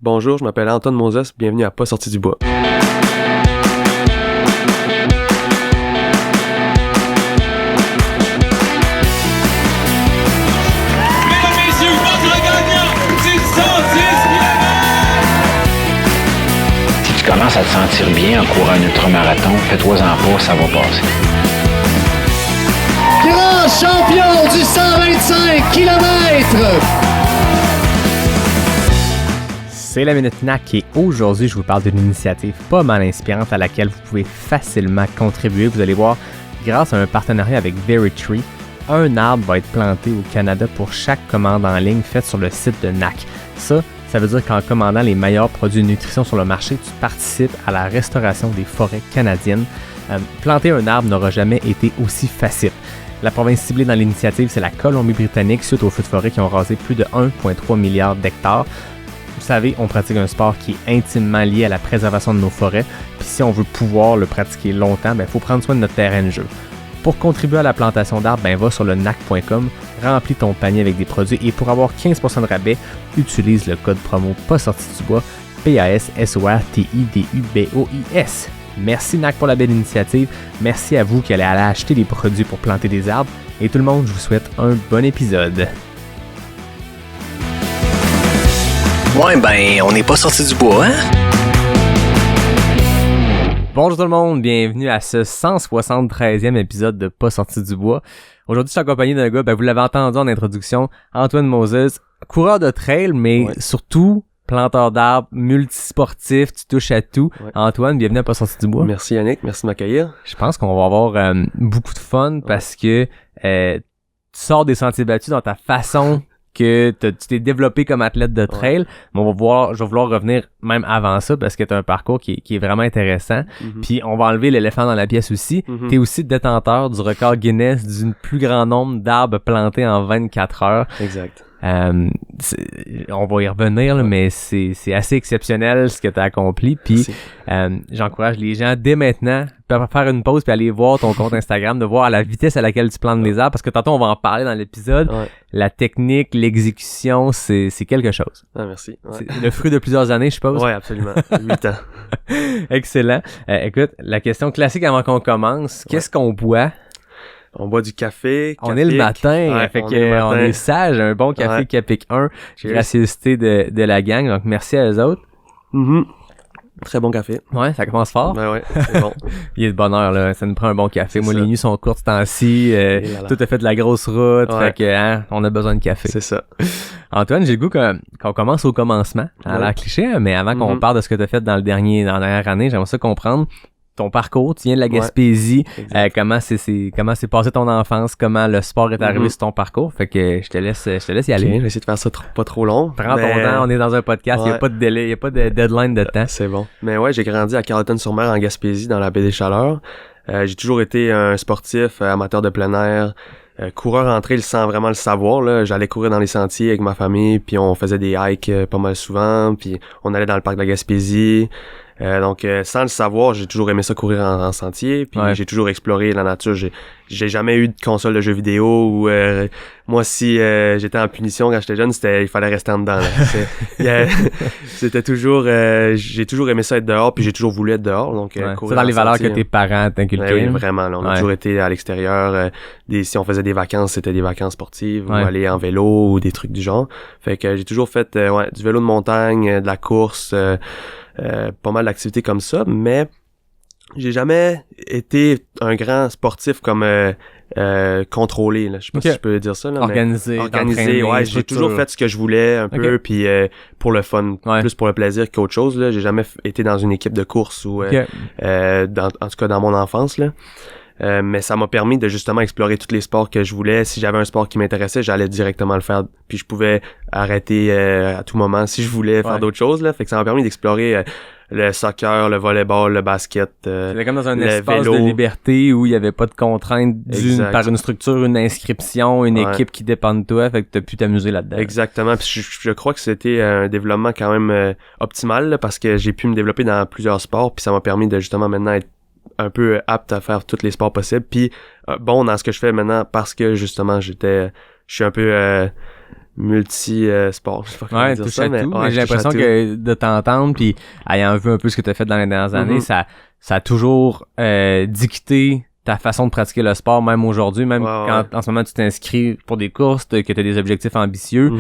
Bonjour, je m'appelle Antoine Moses, bienvenue à Pas sorti du bois. Si tu commences à te sentir bien en courant un ultramarathon, fais-toi-en pas, ça va passer. Grand champion du 125 km! C'est la Minute NAC et aujourd'hui, je vous parle d'une initiative pas mal inspirante à laquelle vous pouvez facilement contribuer. Vous allez voir, grâce à un partenariat avec Veritree, un arbre va être planté au Canada pour chaque commande en ligne faite sur le site de NAC. Ça veut dire qu'en commandant les meilleurs produits de nutrition sur le marché, tu participes à la restauration des forêts canadiennes. Planter un arbre n'aura jamais été aussi facile. La province ciblée dans l'initiative, c'est la Colombie-Britannique suite aux feux de forêt qui ont rasé plus de 1,3 milliard d'hectares. Vous savez, on pratique un sport qui est intimement lié à la préservation de nos forêts. Puis si on veut pouvoir le pratiquer longtemps, il faut prendre soin de notre terrain de jeu. Pour contribuer à la plantation d'arbres, va sur le nac.com, remplis ton panier avec des produits et pour avoir 15% de rabais, utilise le code promo pas sorti du bois, PASSORTIDUBOIS. Merci NAC pour la belle initiative. Merci à vous qui allez aller acheter des produits pour planter des arbres. Et tout le monde, je vous souhaite un bon épisode. Ouais, on n'est pas sorti du bois, hein? Bonjour tout le monde, bienvenue à ce 173e épisode de Pas sorti du bois. Aujourd'hui, je suis accompagné d'un gars, vous l'avez entendu en introduction, Antoine Moses, coureur de trail, mais surtout planteur d'arbres, multisportif, tu touches à tout. Ouais. Antoine, bienvenue à Pas sorti du bois. Merci Yannick, merci de m'accueillir. Je pense qu'on va avoir beaucoup de fun parce que tu sors des sentiers battus dans ta façon que tu t'es développé comme athlète de trail, mais je vais vouloir revenir même avant ça parce que tu as un parcours qui est vraiment intéressant. Puis on va enlever l'éléphant dans la pièce aussi. Tu es aussi détenteur du record Guinness du plus grand nombre d'arbres plantés en 24 heures. Exact. On va y revenir, là, mais c'est assez exceptionnel ce que tu as accompli. Puis j'encourage les gens dès maintenant à faire une pause puis aller voir ton compte Instagram, de voir à la vitesse à laquelle tu plantes les arbres, parce que tantôt on va en parler dans l'épisode. La technique, l'exécution, c'est quelque chose. Ah, merci. C'est le fruit de plusieurs années, je suppose. Oui, absolument. 8 ans. Excellent. Écoute, la question classique avant qu'on commence, qu'est-ce qu'on boit? On boit du café. On est le matin, on est sage, un bon café Capic 1, gracieuseté de la gang, donc merci à eux autres. Très bon café. Ouais, ça commence fort. Ouais, c'est bon. Il est de bonne heure, là, ça nous prend un bon café. Moi, les nuits sont courtes ce temps-ci, tout a fait de la grosse route, fait que on a besoin de café. C'est ça. Antoine, j'ai le goût qu'on commence au commencement, à l'air cliché, mais avant qu'on parle de ce que tu as fait dans la dernière année, j'aimerais ça comprendre ton parcours, tu viens de la Gaspésie, comment s'est passé ton enfance, comment le sport est arrivé sur ton parcours, fait que je te laisse y aller. Okay, je vais essayer de faire ça pas trop long. Prends ton temps, on est dans un podcast, il y a pas de délai, il y a pas de deadline de temps. C'est bon. Mais j'ai grandi à Carleton-sur-Mer en Gaspésie dans la baie des Chaleurs. J'ai toujours été un sportif, amateur de plein air, coureur en trail sans vraiment le savoir, là. J'allais courir dans les sentiers avec ma famille, puis on faisait des hikes pas mal souvent, puis on allait dans le parc de la Gaspésie. Donc sans le savoir, j'ai toujours aimé ça courir en sentier, puis j'ai toujours exploré la nature. J'ai jamais eu de console de jeux vidéo ou moi si j'étais en punition quand j'étais jeune, il fallait rester en dedans. C'était toujours j'ai toujours aimé ça être dehors, puis j'ai toujours voulu être dehors. Donc courir c'est dans les valeurs que tes parents t'inculquaient. Oui, vraiment. Là, on a toujours été à l'extérieur. Si on faisait des vacances, c'était des vacances sportives ou aller en vélo ou des trucs du genre. Fait que j'ai toujours fait du vélo de montagne, de la course. Pas mal d'activités comme ça, mais j'ai jamais été un grand sportif comme contrôlé, là. Je sais pas si je peux dire ça, là. Organisé, j'ai toujours fait ce que je voulais un peu, puis pour le fun, plus pour le plaisir qu'autre chose, là. J'ai jamais été dans une équipe de course ou en tout cas dans mon enfance, là. Mais ça m'a permis de justement explorer tous les sports que je voulais. Si j'avais un sport qui m'intéressait, j'allais directement le faire, puis je pouvais arrêter à tout moment si je voulais faire d'autres choses, là. Fait que ça m'a permis d'explorer le soccer, le volleyball, le basket, c'était comme dans un espace vélo. De liberté où il y avait pas de contraintes par une structure, une inscription, une équipe qui dépend de toi, fait que t'as pu t'amuser là-dedans. Exactement, puis je crois que c'était un développement quand même optimal, là, parce que j'ai pu me développer dans plusieurs sports, puis ça m'a permis de justement maintenant être un peu apte à faire tous les sports possibles, puis bon dans ce que je fais maintenant parce que justement je suis un peu multi-sport. Je sais pas comment dire touche ça, à mais, tout. ouais, Mais j'ai l'impression que de t'entendre, puis ayant vu un peu ce que tu as fait dans les dernières années, ça a toujours dicté ta façon de pratiquer le sport, même aujourd'hui, même quand en ce moment tu t'inscris pour des courses, que tu as des objectifs ambitieux.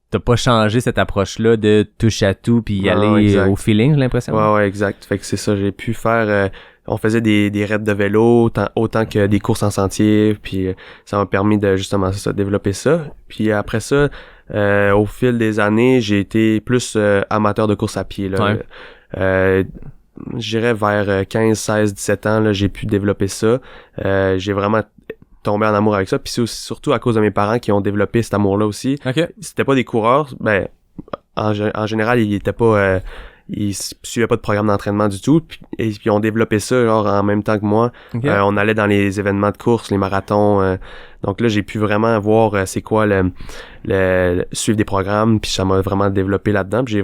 T'as pas changé cette approche-là de touche à tout puis y aller au feeling, j'ai l'impression. Ouais, exact. Fait que c'est ça, j'ai pu faire... on faisait des raids de vélo, autant que des courses en sentier, puis ça m'a permis de justement développer ça. Puis après ça, au fil des années, j'ai été plus amateur de course à pied. Là. Je dirais vers 15, 16, 17 ans, là, j'ai pu développer ça. J'ai vraiment tombé en amour avec ça, puis c'est aussi, surtout à cause de mes parents qui ont développé cet amour-là aussi. C'était pas des coureurs, ben en général, ils étaient pas ils suivaient pas de programme d'entraînement du tout, puis ils ont développé ça genre en même temps que moi. On allait dans les événements de course, les marathons, donc là j'ai pu vraiment voir c'est quoi le suivre des programmes, puis ça m'a vraiment développé là-dedans. Puis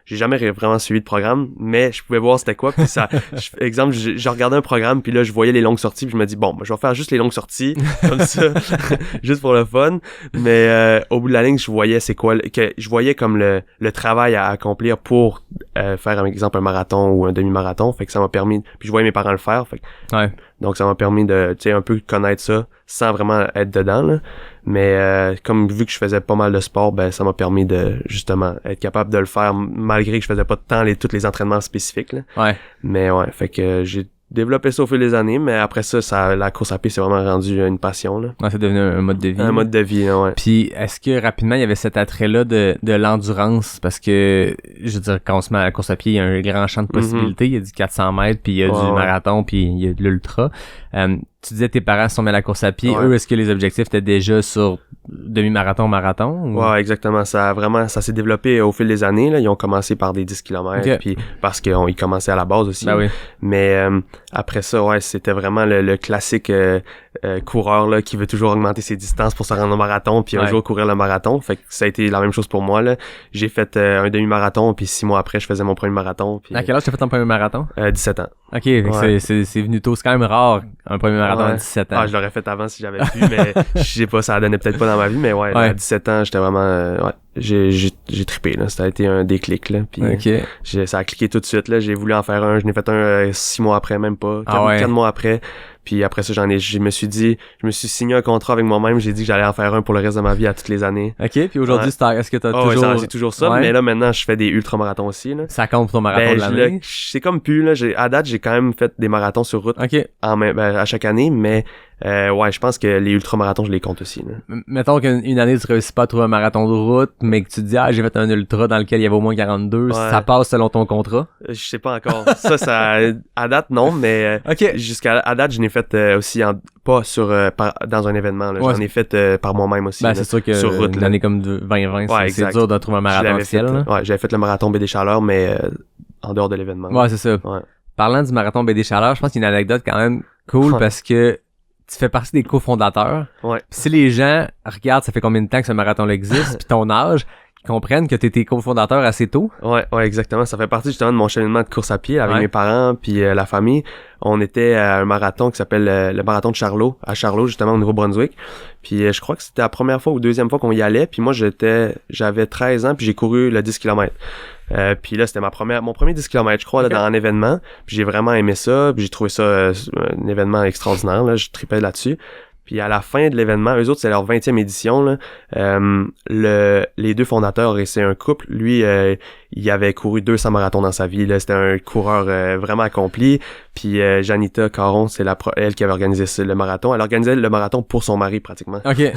j'ai jamais vraiment suivi de programme, mais je pouvais voir c'était quoi, puis ça exemple, je regardais un programme, puis là je voyais les longues sorties, puis je me dis bon, je vais faire juste les longues sorties comme ça juste pour le fun, mais au bout de la ligne, je voyais c'est quoi que je voyais comme le travail à accomplir pour faire par exemple un marathon ou un demi-marathon, fait que ça m'a permis, puis je voyais mes parents le faire, fait que, donc ça m'a permis de tu sais un peu connaître ça sans vraiment être dedans là. Mais comme vu que je faisais pas mal de sport, ben ça m'a permis de justement être capable de le faire malgré que je faisais pas tant tous les entraînements spécifiques là. Mais fait que j'ai développé ça au fil des années, mais après ça la course à pied c'est vraiment rendu une passion là. C'est devenu un mode de vie. Un mode de vie, ouais. Puis est-ce que rapidement il y avait cet attrait-là de l'endurance, parce que je veux dire quand on se met à la course à pied, il y a un grand champ de possibilités, il y a du 400 mètres, puis il y a du marathon, puis il y a de l'ultra. Tu disais tes parents se sont mis à la course à pied, eux est-ce que les objectifs étaient déjà sur demi-marathon, marathon? Ou... Ouais, exactement. Ça s'est développé au fil des années. Là. Ils ont commencé par des 10 km, puis parce qu'ils commençaient à la base aussi. Ben oui. Mais après ça, c'était vraiment le classique coureur là, qui veut toujours augmenter ses distances pour se rendre au marathon, puis un jour courir le marathon. Fait que ça a été la même chose pour moi. Là. J'ai fait un demi-marathon, puis 6 mois après, je faisais mon premier marathon. Puis, à quel âge tu as fait ton premier marathon? 17 ans. OK, c'est venu tôt. C'est quand même rare, un premier marathon à 17 ans. Je l'aurais fait avant si j'avais pu, mais je sais pas, ça donnait peut-être pas dans ma vie, mais à 17 ans, j'étais vraiment... j'ai trippé, là. Ça a été un déclic, là. Puis ça a cliqué tout de suite, là. J'ai voulu en faire un. Je n'ai fait un 6 mois après, même pas. 4 mois après. Puis après ça, je me suis signé un contrat avec moi-même. J'ai dit que j'allais en faire un pour le reste de ma vie à toutes les années. OK. Puis aujourd'hui, est-ce que t'as toujours... c'est toujours ça. Mais là, maintenant, je fais des ultramarathons aussi, là. Ça compte pour ton marathon de l'année? C'est comme plus, là. À date, j'ai quand même fait des marathons sur route. À chaque année, mais je pense que les ultramarathons, je les compte aussi, là. Mettons qu'une année, tu réussis pas à trouver un marathon de route, mais que tu te dis, j'ai fait un ultra dans lequel il y avait au moins 42, ça passe selon ton contrat? Je sais pas encore. ça, à date, non, mais jusqu'à date, je n'ai fait aussi pas dans un événement, là. J'en ai fait par moi-même aussi. C'est sûr que sur route, une année comme 2020, c'est dur de trouver un marathon officiel. J'avais fait le marathon Baie des Chaleurs, mais en dehors de l'événement. Ouais, c'est ça. Parlant du marathon Baie des Chaleurs, je pense qu'il y a une anecdote quand même cool parce que tu fais partie des cofondateurs. Pis si les gens regardent ça fait combien de temps que ce marathon-là existe, puis ton âge, ils comprennent que t'étais cofondateur assez tôt. Ouais, exactement. Ça fait partie justement de mon cheminement de course à pied avec mes parents puis la famille. On était à un marathon qui s'appelle le marathon de Charlot, à Charlot justement au Nouveau-Brunswick. Puis je crois que c'était la première fois ou deuxième fois qu'on y allait. Puis moi j'avais 13 ans puis j'ai couru le 10 km. Puis là c'était mon premier 10 km je crois là, dans un événement. Puis j'ai vraiment aimé ça, puis j'ai trouvé ça un événement extraordinaire là, je tripais là-dessus. Puis à la fin de l'événement, eux autres, c'est leur 20e édition, là. Les deux fondateurs, et c'est un couple, lui, il avait couru 200 marathons dans sa vie, là. C'était un coureur vraiment accompli. Puis Janita Caron, c'est elle qui avait organisé le marathon. Elle organisait le marathon pour son mari, pratiquement. OK.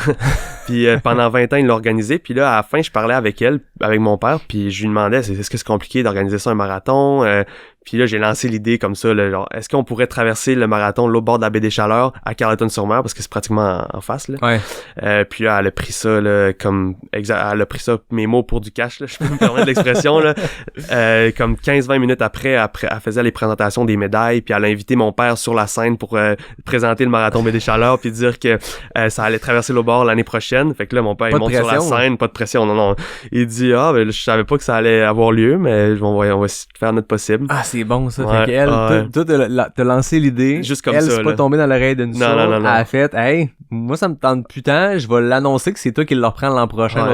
Puis pendant 20 ans, il l'a organisé. Puis là, à la fin, je parlais avec elle, avec mon père, puis je lui demandais, est-ce que c'est compliqué d'organiser ça, un marathon? Puis là, j'ai lancé l'idée comme ça, là, genre, est-ce qu'on pourrait traverser le marathon de l'autre bord de la baie des Chaleurs à Carleton-sur-Mer, parce que c'est pratiquement en face, là. Puis là, elle a pris ça, là, elle a pris ça, mes mots pour du cash, là, je peux me permettre l'expression, là. Comme 15-20 minutes après, elle faisait les présentations des médailles, puis elle a invité mon père sur la scène pour présenter le marathon baie des Chaleurs, puis dire que ça allait traverser l'autre bord l'année prochaine. Fait que là, mon père, il monte sur la scène, pas de pression, non. Il dit, je savais pas que ça allait avoir lieu, mais on va faire notre possible. C'est c'est bon ça. Ouais, Fait qu'elle, toi, t'as lancé l'idée. Juste comme elle, ça, c'est pas là. tombé dans l'oreille d'une sourde. Non. Elle a fait, hey, moi, ça me tente plus tant, je vais l'annoncer que c'est toi qui le reprends l'an prochain, Ouais.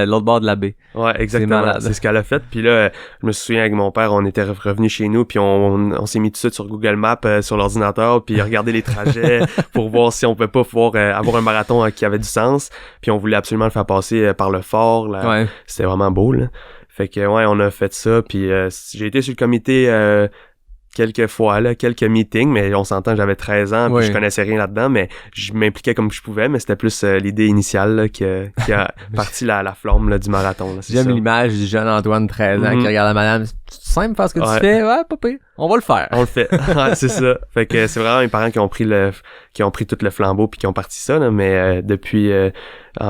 l'autre bord de la baie. Ouais, exactement. malade. C'est ce qu'elle a fait. Puis là, je me souviens avec mon père, on était revenu chez nous, puis on s'est mis tout de suite sur Google Maps, sur l'ordinateur, puis regarder les trajets pour voir si on peut pas pouvoir avoir un marathon qui avait du sens. Puis on voulait absolument le faire passer par le fort. Là. Ouais. C'était vraiment beau, là. Fait que, ouais, on a fait ça. Puis j'ai été sur le comité quelques fois, là, quelques meetings, mais on s'entend, j'avais 13 ans, puis Oui. je connaissais rien là-dedans, mais je m'impliquais comme je pouvais, mais c'était plus l'idée initiale là, qui a parti la flamme là, du marathon. Là, c'est J'aime ça. l'image du jeune Antoine 13 ans Mhm. qui regarde la madame. C'est simple faire ce que tu Ouais. fais. Ouais, pas pire. On va le faire. On le fait. Ouais, c'est ça. Fait que c'est vraiment mes parents qui ont pris tout le flambeau puis qui ont parti ça, là, mais depuis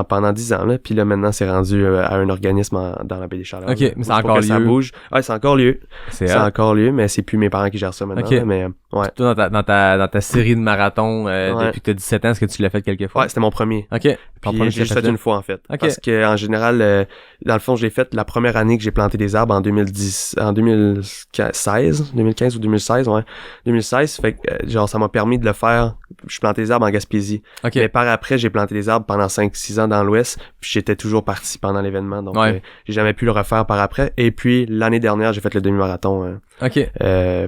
pendant 10 ans, là. Puis là, maintenant, c'est rendu à un organisme dans la baie des Chaleurs. Ok, là, mais c'est pour encore que ça lieu. bouge. Ouais, c'est encore lieu. C'est C'est encore lieu, mais c'est plus mes parents qui gèrent ça maintenant. Ok. Là, mais ouais. Toi, dans ta série de marathons, Ouais. depuis que t'as 17 ans, est-ce que tu l'as fait quelques fois? Ouais, c'était mon premier. Ok. Puis j'ai juste fait une fois, en fait. Ok. Parce que en général, dans le fond, je l'ai fait la première année que j'ai planté des arbres en 2015 ou 2016, ouais. 2016, fait que, genre, ça m'a permis de le faire. Je plantais des arbres en Gaspésie. Ok. Mais par après, j'ai planté des arbres pendant 5-6 ans dans l'Ouest, puis j'étais toujours parti pendant l'événement. Donc, Ouais. j'ai jamais pu le refaire par après. Et puis, l'année dernière, j'ai fait le demi-marathon, Ok.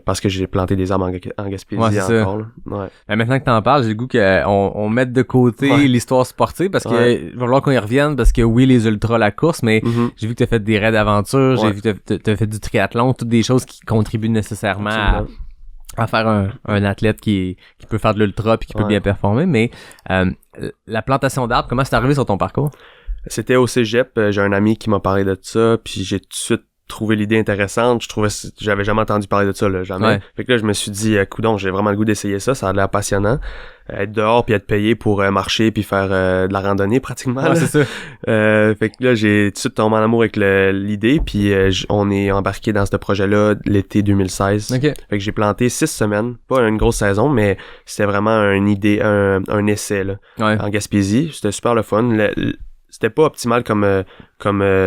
parce que j'ai planté des arbres en Gaspésie Ouais, c'est ça. encore, là. Ouais. Ben, maintenant que t'en parles, j'ai le goût qu'on mette de côté Ouais. l'histoire sportive parce que Ouais. il va falloir qu'on y revienne parce que oui, les ultras, la course, mais Mhm. j'ai vu que t'as fait des raids d'aventure, j'ai Ouais. vu que t'as fait du triathlon, toutes des choses qui contribuent nécessairement Absolument. à faire un athlète qui peut faire de l'ultra puis qui peut Ouais. bien performer. Mais la plantation d'arbres, comment c'est arrivé sur ton parcours? C'était au cégep, j'ai un ami qui m'a parlé de ça, puis j'ai tout de suite trouvé l'idée intéressante. J'avais jamais entendu parler de ça, là, jamais. Ouais. Fait que là, je me suis dit, coudonc, j'ai vraiment le goût d'essayer ça, ça a l'air passionnant. Être dehors puis être payé pour marcher puis faire de la randonnée pratiquement. Ouais, là. c'est ça. Fait que là, j'ai tout de suite tombé en amour avec l'idée, puis on est embarqué dans ce projet-là l'été 2016. Ok. Fait que j'ai planté 6 semaines, pas une grosse saison, mais c'était vraiment une idée, un essai là, Ouais. en Gaspésie. C'était super le fun. C'était pas optimal comme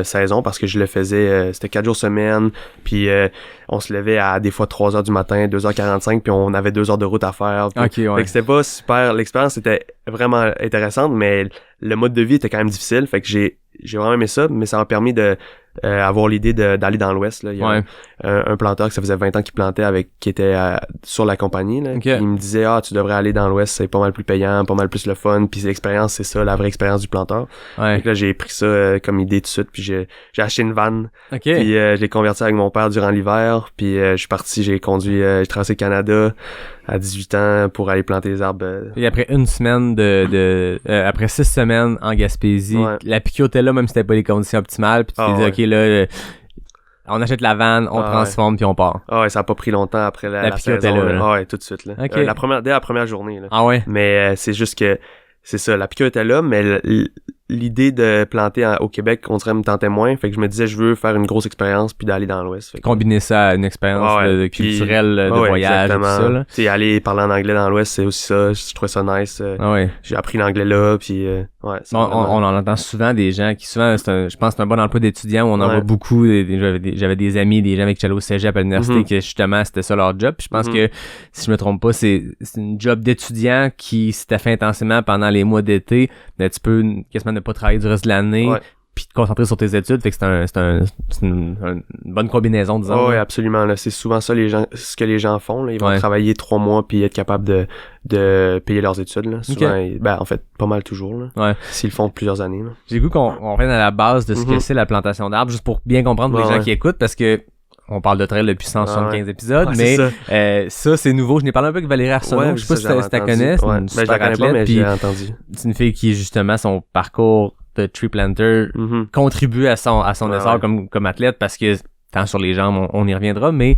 saison parce que je le faisais, c'était 4 jours semaine, puis on se levait à des fois 3h du matin, 2h45, puis on avait 2 heures de route à faire. Puis, Ok, fait ouais. que c'était pas super, l'expérience était vraiment intéressante, mais le mode de vie était quand même difficile, fait que j'ai vraiment aimé ça, mais ça m'a permis de avoir l'idée d'aller dans l'Ouest. Là. Il y a Ouais. un planteur qui ça faisait 20 ans qu'il plantait qui était sur la compagnie. Là. Ok. Puis il me disait, tu devrais aller dans l'Ouest, c'est pas mal plus payant, pas mal plus le fun, puis l'expérience, c'est ça, la vraie expérience du planteur. Ouais. Fait que là, j'ai pris ça comme idée tout de suite, puis j'ai acheté une vanne, Ok. puis je l'ai converti avec mon père durant l'hiver, puis je suis parti, j'ai traversé le Canada à 18 ans pour aller planter des arbres. Et après une semaine après 6 semaines en Gaspésie, Ouais. la piqûre était là même si c'était pas les conditions optimales, puis tu t'es Ah, dit ouais. ok là, on achète la vanne, on Ah, transforme puis on part. Ah ouais, ça a pas pris longtemps après la piqûre saison. était là, Là. là. Ah ouais, tout de suite. Là. Ok. Dès la première journée. Là. Ah ouais. Mais c'est juste que c'est ça, la piqûre était là, mais l'idée de planter au Québec, on dirait, me tentait moins. Fait que je me disais, je veux faire une grosse expérience puis d'aller dans l'Ouest. Fait que- Combiner ça à une expérience Ah ouais, de puis- culturelle, de Ah ouais, voyage, et tout exactement. ça là. Tu sais, aller parler en anglais dans l'Ouest, c'est aussi ça. Je trouvais ça nice. Ah ouais. J'ai appris l'anglais là, puis ouais. c'est On vraiment- en entend souvent des gens qui souvent je pense que c'est un bon emploi d'étudiant où on en Ouais. voit beaucoup j'avais des amis des gens avec qui j'allais au cégep à l'université Mhm. que justement c'était ça leur job. Puis je pense Mhm. que si je me trompe pas c'est une job d'étudiant qui si t'as fait intensément pendant les mois d'été ben, tu peux quasiment ne pas travailler du reste de l'année Ouais. puis te concentrer sur tes études. Fait que c'est une bonne combinaison disons. Ah ouais, là. absolument. Là, c'est souvent ça ce que les gens font. Là. Ils vont Ouais. travailler 3 mois puis être capables de payer leurs études. Là. Souvent, en fait, pas mal toujours. Là. Ouais. S'ils le font plusieurs années. Là. J'ai le goût qu'on revienne à la base de ce que Mhm. c'est la plantation d'arbres juste pour bien comprendre pour les Ouais, gens ouais. qui écoutent parce que on parle de trail depuis 175 épisodes, Ouais, mais c'est ça. ça c'est nouveau. Je n'ai parlé un peu avec Valérie Arsenault. Ouais, je sais pas ça, si j'avais tu la entendu. connais. C'est Ouais. une Ben, je la super connais pas, athlète. mais Puis j'ai entendu. c'est une fille qui justement son parcours de tree planter Mhm. contribue à son Ouais, essor ouais. comme athlète parce que tant sur les jambes on y reviendra, mais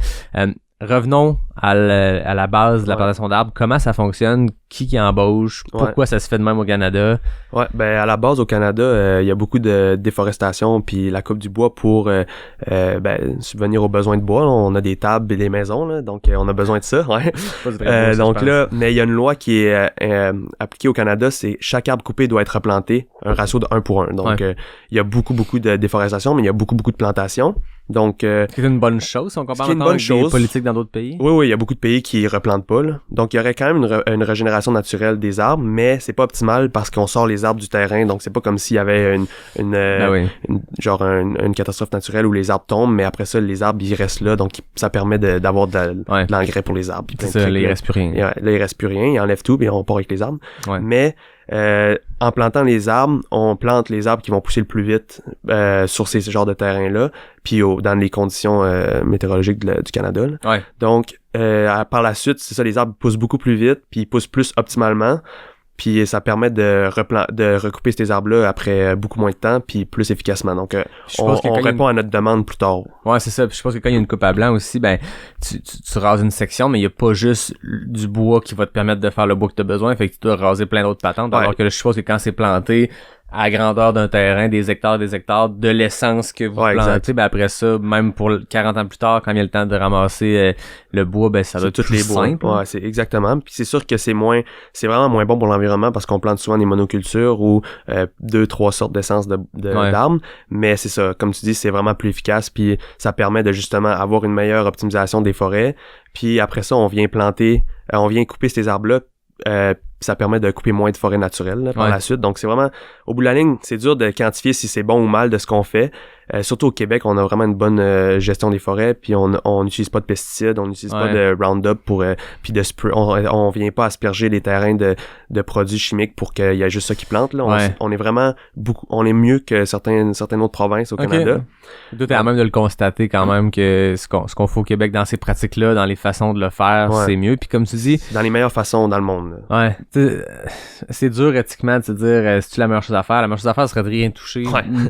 revenons à la base de la Ouais. plantation d'arbres. Comment ça fonctionne? Qui embauche? Ouais. Pourquoi ça se fait de même au Canada? Ouais, ben à la base au Canada, il y a beaucoup de déforestation puis la coupe du bois pour subvenir aux besoins de bois. Là. On a des tables et des maisons, là, donc on a besoin de ça. Ouais. Donc là, mais il y a une loi qui est appliquée au Canada, c'est chaque arbre coupé doit être replanté, un ratio de 1 pour 1. Donc Ouais. il y a beaucoup de déforestation, mais il y a beaucoup de plantations. Donc, c'est une bonne chose si on compare avec les politiques dans d'autres pays. Oui, il y a beaucoup de pays qui replantent pas, là. Donc, il y aurait quand même une régénération naturelle des arbres, mais c'est pas optimal parce qu'on sort les arbres du terrain, donc c'est pas comme s'il y avait une catastrophe naturelle où les arbres tombent, mais après ça, les arbres, ils restent là, donc ça permet d'avoir de l'engrais pour les arbres. C'est ça, là, il reste plus rien. Là, il reste plus rien, ils enlèvent tout, puis on part avec les arbres. Ouais. Mais en plantant les arbres, on plante les arbres qui vont pousser le plus vite sur ces genres de terrains-là, puis dans les conditions météorologiques du Canada. Là. Ouais. Donc, par la suite, c'est ça, les arbres poussent beaucoup plus vite, puis ils poussent plus optimalement, puis ça permet de recouper ces arbres-là après beaucoup moins de temps, puis plus efficacement. Donc, on répond à notre demande plus tard. Ouais, c'est ça. Puis je pense que quand il y a une coupe à blanc aussi, ben tu rases une section, mais il y a pas juste du bois qui va te permettre de faire le bois que tu as besoin, fait que tu dois raser plein d'autres patentes, alors que là, je suppose que quand c'est planté à la grandeur d'un terrain, des hectares, de l'essence que vous plantez, ben après ça, même pour 40 ans plus tard, quand il y a le temps de ramasser le bois, ben ça doit être plus simple. Ouais, c'est exactement. Puis c'est sûr que c'est vraiment moins bon pour l'environnement parce qu'on plante souvent des monocultures ou 2-3 sortes d'essence d'arbres. Mais c'est ça, comme tu dis, c'est vraiment plus efficace. Puis ça permet de justement avoir une meilleure optimisation des forêts. Puis après ça, on vient couper ces arbres-là. Ça permet de couper moins de forêts naturelles là, par la suite. Donc, c'est vraiment, au bout de la ligne, c'est dur de quantifier si c'est bon ou mal de ce qu'on fait. Surtout au Québec, on a vraiment une bonne gestion des forêts, puis on n'utilise pas de pesticides, on n'utilise pas de Roundup pour puis de spray. On vient pas asperger les terrains de produits chimiques pour qu'il y ait juste ça qui plante. Là. On est vraiment on est mieux que certaines autres provinces au Canada. Tout est à même de le constater quand même que ce qu'on fait au Québec dans ces pratiques-là, dans les façons de le faire, c'est mieux. Puis comme tu dis, dans les meilleures façons dans le monde. Là. Ouais. C'est dur éthiquement de se dire c'est-tu la meilleure chose à faire. La meilleure chose à faire serait de rien toucher.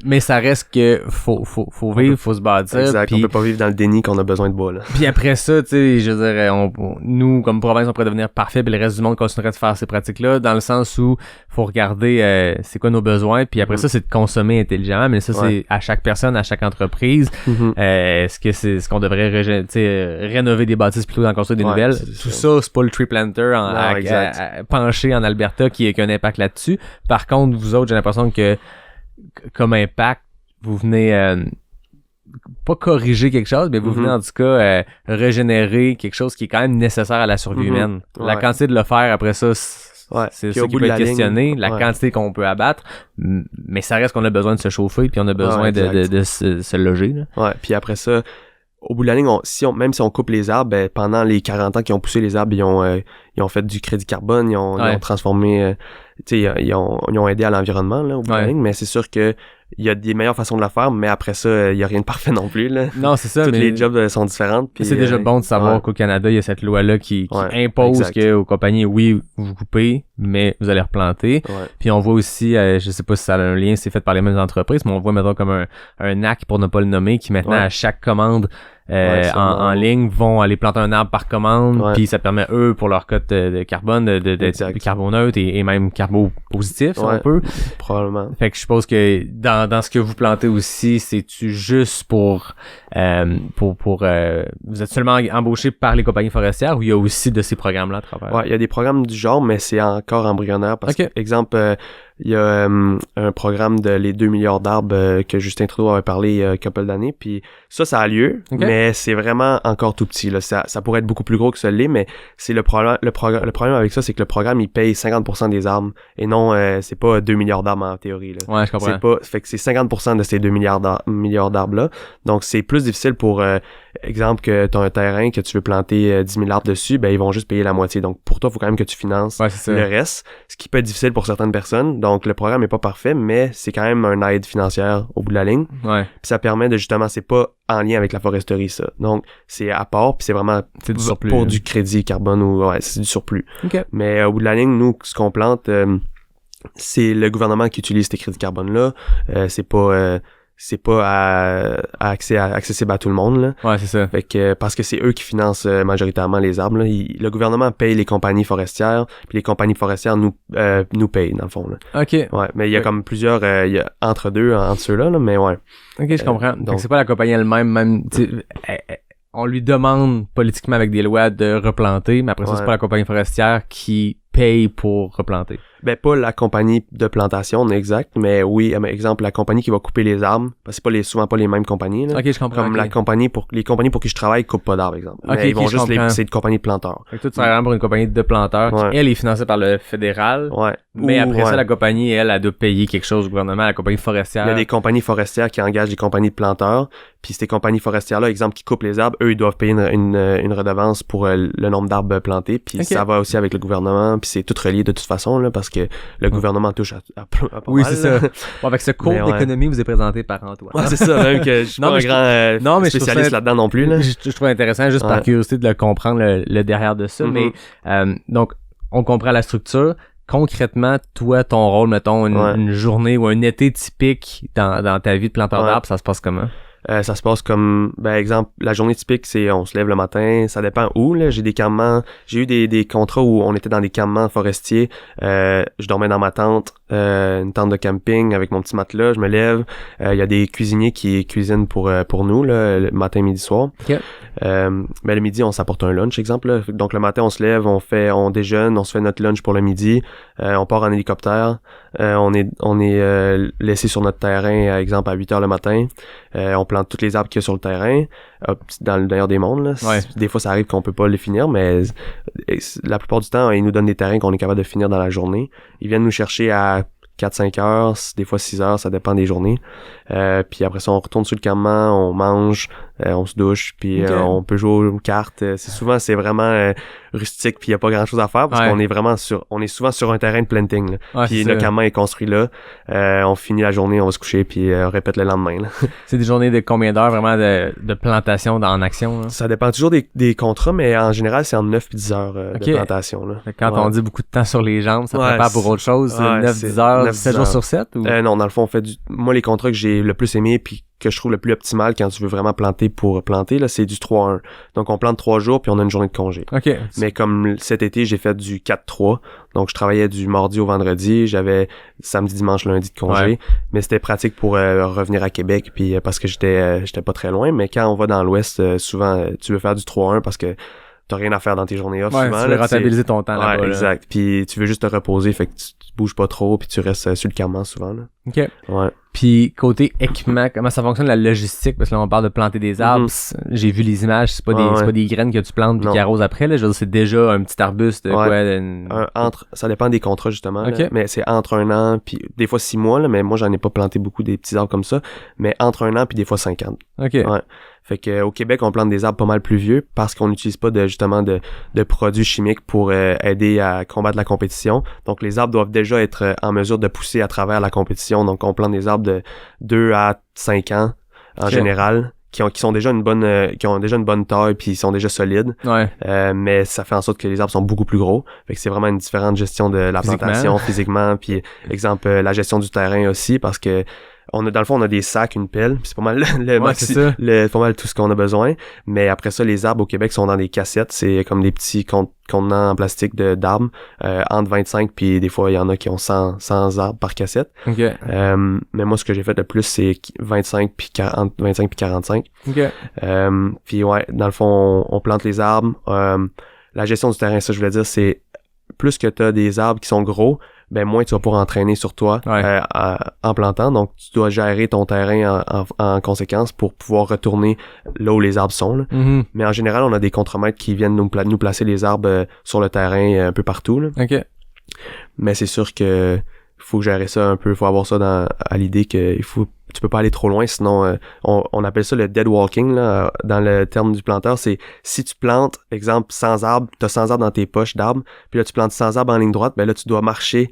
Mais ça reste que faut vivre, faut se bâtir. Exact. On peut pas vivre dans le déni qu'on a besoin de bois, là. Puis après ça, tu sais, je veux dire, nous, comme province, on pourrait devenir parfait, puis le reste du monde continuerait de faire ces pratiques-là, dans le sens où faut regarder c'est quoi nos besoins, puis après ça, c'est de consommer intelligemment, mais ça, c'est à chaque personne, à chaque entreprise. Est-ce que c'est ce qu'on devrait rénover des bâtisses plutôt qu'en construire des nouvelles? Tout ça, c'est pas le tree planter penché en Alberta qui a un impact là-dessus. Par contre, vous autres, j'ai l'impression que comme impact, vous venez pas corriger quelque chose, mais vous venez en tout cas régénérer quelque chose qui est quand même nécessaire à la survie humaine. La quantité de le faire après ça, c'est ça qui peut être questionné, la quantité qu'on peut abattre, mais ça reste qu'on a besoin de se chauffer, puis on a besoin de se loger. Là. Ouais, puis après ça, au bout de la ligne, même si on coupe les arbres, ben, pendant les 40 ans qu'ils ont poussé les arbres, ils ont fait du crédit carbone, ils ont transformé, ils ont aidé à l'environnement là, au bout de la ligne, mais c'est sûr que il y a des meilleures façons de le faire, mais après ça, il y a rien de parfait non plus, là. Non, c'est ça. Toutes les jobs sont différentes. Puis, c'est déjà bon de savoir qu'au Canada, il y a cette loi-là qui impose qu'aux compagnies, oui, vous coupez, mais vous allez replanter. Puis on voit aussi, je sais pas si ça a un lien, c'est fait par les mêmes entreprises, mais on voit maintenant comme un NAC, pour ne pas le nommer, qui maintenant, à chaque commande, en ligne, vont aller planter un arbre par commande, puis ça permet, eux, pour leur cote de carbone, d'être carboneutre et même carbo-positif, si on peut. Probablement. Fait que je suppose que dans ce que vous plantez aussi, c'est-tu juste pour vous êtes seulement embauché par les compagnies forestières ou il y a aussi de ces programmes-là à travers? Ouais, il y a des programmes du genre, mais c'est encore embryonnaire parce que, exemple, il y a un programme de les 2 milliards d'arbres que Justin Trudeau avait parlé il y a un couple d'années, puis ça a lieu, mais c'est vraiment encore tout petit, là. Ça pourrait être beaucoup plus gros que ça l'est, mais c'est le problème avec ça, c'est que le programme, il paye 50% des arbres, et non, c'est pas 2 milliards d'arbres en théorie, là. Ouais, je comprends. Fait que c'est 50% de ces 2 milliards d'arbres-là, donc c'est plus difficile pour, exemple, que t'as un terrain que tu veux planter 10 000 arbres dessus, ben ils vont juste payer la moitié, donc pour toi, il faut quand même que tu finances le reste, ce qui peut être difficile pour certaines personnes. Donc, le programme est pas parfait, mais c'est quand même une aide financière au bout de la ligne. Ouais. Puis ça permet de, justement, c'est pas en lien avec la foresterie, ça. Donc, c'est à part, puis c'est vraiment du surplus, pour du crédit carbone ou, c'est du surplus. Okay. Mais au bout de la ligne, nous, ce qu'on plante, c'est le gouvernement qui utilise ces crédits carbone-là. C'est pas accessible à tout le monde, là. Ouais, c'est ça. Fait que, parce que c'est eux qui financent majoritairement les arbres, là. Le gouvernement paye les compagnies forestières, puis les compagnies forestières nous payent, dans le fond, là. OK. Ouais, mais il y a comme plusieurs, il y a entre ceux-là, là, mais ouais. OK, je comprends. Donc, c'est pas la compagnie elle-même, même, on lui demande politiquement avec des lois de replanter, mais après ça, c'est pas la compagnie forestière qui paye pour replanter. Ben, pas la compagnie de plantation, exact, mais oui, exemple, la compagnie qui va couper les arbres, parce que c'est souvent pas les mêmes compagnies, là. Ok, je comprends. Comme ok. les compagnies pour qui je travaille coupent pas d'arbres, exemple. Ok, Mais ils vont ok, je juste comprends. c'est une compagnie de planteurs. Fait que toi, tu travailles pour une compagnie de planteurs Ouais. qui, elle, est financée par le fédéral. Ouais. Mais Ou, après ça, ouais. la compagnie, elle doit payer quelque chose au gouvernement, la compagnie forestière. Il y a des compagnies forestières qui engagent des compagnies de planteurs, puis ces compagnies forestières-là, exemple, qui coupent les arbres, eux, ils doivent payer une redevance pour le nombre d'arbres plantés, puis Ok. ça va aussi avec le gouvernement, puis c'est tout relié de toute façon, là, parce que le gouvernement touche à pas Oui, mal, c'est là. ça. Bon, avec ce cours Mais ouais. d'économie vous est présenté par Antoine. Ouais, c'est ça, même que je suis Non, pas mais un je grand non, mais je trouve spécialiste ça- là-dedans non plus, là. Je trouve intéressant juste par Ouais. curiosité de le comprendre le derrière de ça. Mhm. Mais donc, on comprend la structure. Concrètement, toi, ton rôle, mettons, Ouais. une journée ou un été typique dans ta vie de planteur Ouais. d'arbres, ça se passe comment? Ça se passe comme, ben, exemple, la journée typique, c'est on se lève le matin, ça dépend où, là. J'ai eu des contrats où on était dans des campements forestiers. Je dormais dans ma tente, une tente de camping avec mon petit matelas, je me lève. Il y a des cuisiniers qui cuisinent pour nous, là, le matin, midi, soir. Ok. Ben, le midi, on s'apporte un lunch, exemple, là. Donc, le matin, on se lève, on déjeune, on se fait notre lunch pour le midi. On part en hélicoptère. On est laissé sur notre terrain, exemple, à 8h le matin. On plante tous les arbres qu'il y a sur le terrain, dans le meilleur des mondes, là. Ouais. Des fois, ça arrive qu'on peut pas les finir, mais la plupart du temps, ils nous donnent des terrains qu'on est capable de finir dans la journée. Ils viennent nous chercher à 4-5 heures, des fois 6 heures, ça dépend des journées. Puis après ça, on retourne sur le campement, on mange, on se douche, puis Ok. on peut jouer aux cartes. C'est vraiment rustique, puis il y a pas grand-chose à faire parce Ouais. on est souvent sur un terrain de planting, là. Ouais, Puis c'est le ça. campement est construit là. On finit la journée, on va se coucher, puis on répète le lendemain, là. C'est des journées de combien d'heures vraiment de plantation en action? Là? Ça dépend toujours des contrats, mais en général, c'est entre 9 et 10 heures Ok. de plantation, là. Fait que quand Ouais. on dit beaucoup de temps sur les jambes, ça Ouais, prépare pour autre chose, ouais, 9-10 c'est heures, 9-10 7 jours heures. sur 7? Ou... Non, dans le fond, moi, les contrats que j'ai le plus aimé puis que je trouve le plus optimal quand tu veux vraiment planter pour planter, là, c'est du 3-1. Donc, on plante 3 jours puis on a une journée de congé. OK. Mais comme cet été, j'ai fait du 4-3. Donc, je travaillais du mardi au vendredi. J'avais samedi, dimanche, lundi de congé. Ouais. Mais c'était pratique pour revenir à Québec puis parce que j'étais pas très loin. Mais quand on va dans l'Ouest, souvent, tu veux faire du 3-1 parce que t'as rien à faire dans tes journées off. Ouais, souvent, tu veux là, rentabiliser ton temps Ouais, là-bas. là. exact. Puis tu veux juste te reposer, fait que tu bouges pas trop puis tu restes sur le campement souvent, là. OK. Ouais. Puis côté équipement, comment ça fonctionne la logistique? Parce que là, on parle de planter des arbres. Mhm. J'ai vu les images, c'est pas Ouais, c'est ouais. pas des graines que tu plantes puis Non. qui arroses après. Là. Je veux dire, c'est déjà un petit arbuste de Ouais. quoi? Ça dépend des contrats justement, là. Ok. Mais c'est entre 1 an puis des fois 6 mois, là, mais moi j'en ai pas planté beaucoup des petits arbres comme ça, mais entre 1 an puis des fois 5 ans. OK. Ouais. Fait que au Québec, on plante des arbres pas mal plus vieux parce qu'on n'utilise pas de produits chimiques pour aider à combattre la compétition. Donc les arbres doivent déjà être en mesure de pousser à travers la compétition. Donc on plante des arbres de 2 à 5 ans en Ok. général qui ont déjà une bonne taille puis ils sont déjà solides. Ouais. Mais ça fait en sorte que les arbres sont beaucoup plus gros. Fait que c'est vraiment une différente gestion de la Physiquement. plantation physiquement. Puis exemple, la gestion du terrain aussi parce que dans le fond, on a des sacs, une pelle, puis c'est pas mal Ouais, c'est ça. pas mal tout ce qu'on a besoin. Mais après ça, les arbres au Québec sont dans des cassettes. C'est comme des petits contenants en plastique d'arbres, entre 25 puis des fois, il y en a qui ont 100 arbres par cassette. OK. Mais moi, ce que j'ai fait le plus, c'est 25 puis 45. OK. Puis ouais, dans le fond, on plante les arbres. La gestion du terrain, ça je voulais dire, c'est plus que tu as des arbres qui sont gros, ben moins tu vas pouvoir entraîner sur toi Ouais. en plantant. Donc tu dois gérer ton terrain en conséquence pour pouvoir retourner là où les arbres sont, là. Mhm. Mais en général, on a des contremaîtres qui viennent nous placer les arbres sur le terrain un peu partout, là. OK. Mais c'est sûr que faut gérer ça un peu, faut avoir ça à l'idée que tu peux pas aller trop loin, sinon on appelle ça le dead walking là, dans le terme du planteur. C'est si tu plantes, exemple 100 arbres, t'as 100 arbres dans tes poches d'arbres, puis là tu plantes 100 arbres en ligne droite, ben là tu dois marcher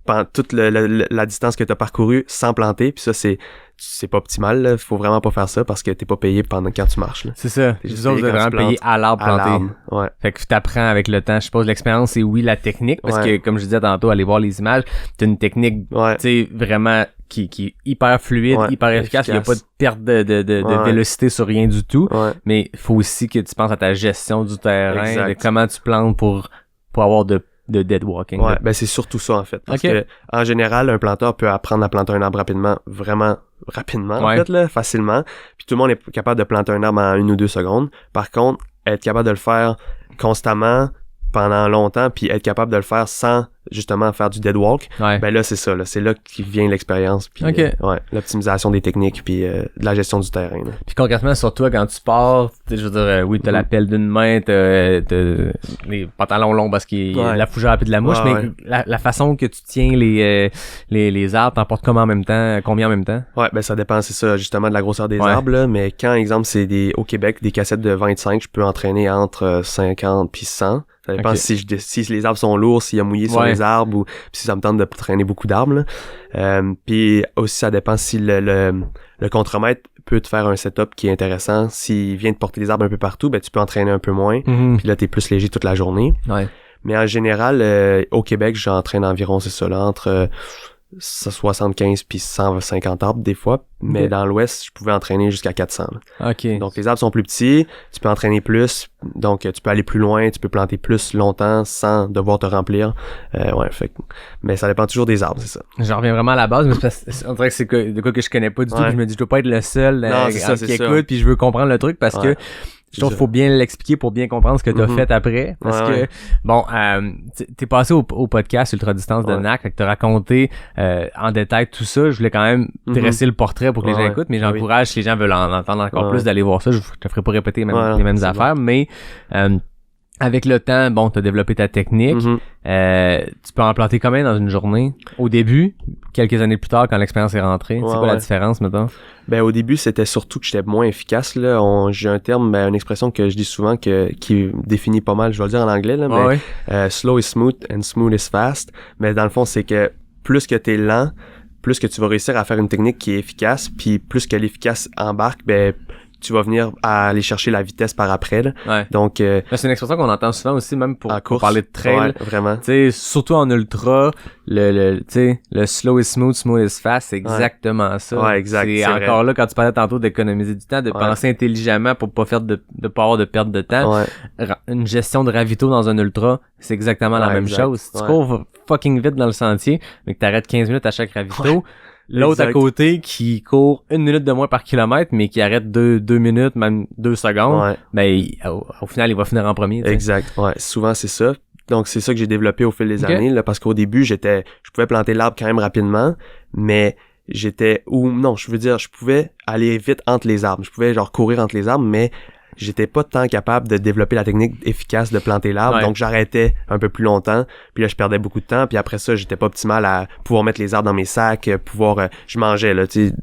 pendant toute la distance que t'as parcourue sans planter, puis ça c'est pas optimal, là. Faut vraiment pas faire ça parce que t'es pas payé pendant quand tu marches, là. C'est ça. T'es juste Vous autres, vous payé êtes quand vraiment tu payé à l'arbre À planté. l'arbre, ouais. Fait que tu t'apprends avec le temps. Je suppose l'expérience, c'est oui la technique. Parce Ouais. que, comme je disais tantôt, aller voir les images, t'as une technique, Ouais. tu sais, vraiment qui est hyper fluide, Ouais, hyper efficace. Il n'y a pas de perte de Ouais. vélocité sur rien du tout. Ouais. Mais il faut aussi que tu penses à ta gestion du terrain, Exact. de comment tu plantes pour avoir de dead walking. Ouais, de- ben c'est surtout ça en fait. Parce Ok. que en général, un planteur peut apprendre à planter un arbre rapidement, vraiment rapidement en Ouais. fait, là, facilement. Puis tout le monde est capable de planter un arbre en 1 ou 2 secondes. Par contre, être capable de le faire constamment pendant longtemps, puis être capable de le faire sans justement faire du dead walk, Ouais. ben là, c'est ça, là. C'est là qu'il vient l'expérience, puis Ok. ouais, l'optimisation des techniques, puis de la gestion du terrain, là. Puis concrètement, sur toi, quand tu pars, je veux dire, oui, t'as la pelle d'une main, t'as les pantalons longs parce qu'il y a Ouais. la fougère et de la mouche, Ouais, mais ouais. la façon que tu tiens les arbres, t'en portes comment en même temps, combien en même temps? Ouais, ben ça dépend, c'est ça, justement, de la grosseur des Ouais. arbres, là, mais quand, exemple, c'est au Québec, des cassettes de 25, je peux entraîner entre 50 puis 100. Ça dépend Ok. si les arbres sont lourds, s'il y a mouillé sur Ouais. les arbres ou si ça me tente de traîner beaucoup d'arbres, là. Puis aussi, ça dépend si le contremaître peut te faire un setup qui est intéressant. S'il vient de porter des arbres un peu partout, ben tu peux entraîner un peu moins. Puis là, t'es plus léger toute la journée. Ouais. Mais en général, au Québec, j'entraîne environ, c'est ça, là, entre 75 puis 150 arbres des fois. Mais Ok. dans l'Ouest, je pouvais entraîner jusqu'à 400. Là. OK. Donc les arbres sont plus petits, tu peux entraîner plus, donc tu peux aller plus loin, tu peux planter plus longtemps sans devoir te remplir. Ouais, mais ça dépend toujours des arbres, c'est ça. J'en reviens vraiment à la base, mais c'est parce on dirait que c'est de quoi que je connais pas du tout, Ouais. puis je me dis, je dois pas être le seul Non, c'est ça, qui c'est ça. écoute, puis je veux comprendre le truc parce Ouais. que je trouve qu'il faut bien l'expliquer pour bien comprendre ce que t'as Mhm. fait après. Parce Ouais, que, ouais. bon, t'es passé au podcast Ultra Distance de Ouais. NAC, fait que t'as raconté en détail tout ça. Je voulais quand même dresser le portrait pour que les gens Ouais, écoutent, mais ouais. j'encourage, si les gens veulent en entendre encore Ouais, plus, ouais. d'aller voir ça. Je te ferai pas répéter Ouais, les mêmes c'est affaires, mais avec le temps, bon, t'as développé ta technique. Mhm. Tu peux en planter combien dans une journée? Au début, quelques années plus tard, quand l'expérience est rentrée, c'est Ouais, quoi la ouais. différence, mettons? Ben au début, c'était surtout que j'étais moins efficace là. J'ai un terme, une expression que je dis souvent qui définit pas mal. Je vais le dire en anglais là, mais Ouais. slow is smooth and smooth is fast. Mais dans le fond, c'est que plus que t'es lent, plus que tu vas réussir à faire une technique qui est efficace, puis plus que l'efficace embarque, ben tu vas venir à aller chercher la vitesse par après là. Ouais. Donc Mais c'est une expression qu'on entend souvent aussi, même pour en course, parler de trail. ouais, vraiment. Tu sais, surtout en ultra, tu sais, le slow is smooth, smooth is fast, c'est exactement ça. Ouais, exact, C'est c'est encore vrai. là, quand tu parlais tantôt d'économiser du temps, de Ouais. penser intelligemment pour pas faire de pas avoir de perte de temps. Ouais. Une gestion de ravito dans un ultra, c'est exactement la Ouais, même exact. chose. Si tu Ouais. cours fucking vite dans le sentier, mais que t'arrêtes 15 minutes à chaque ravito, l'autre à exact. côté qui court 1 minute de moins par kilomètre, mais qui arrête 2 minutes, même 2 secondes, Ouais. ben, au final, il va finir en premier. tu sais. Exact. Ouais, souvent c'est ça. Donc c'est ça que j'ai développé au fil des Ok. années là, parce qu'au début, je pouvais planter l'arbre quand même rapidement, mais je pouvais aller vite entre les arbres. Je pouvais genre courir entre les arbres, mais j'étais pas tant capable de développer la technique efficace de planter l'arbre, Ouais. donc j'arrêtais un peu plus longtemps, puis là je perdais beaucoup de temps, puis après ça, j'étais pas optimal à pouvoir mettre les arbres dans mes sacs, je mangeais là, tu sais,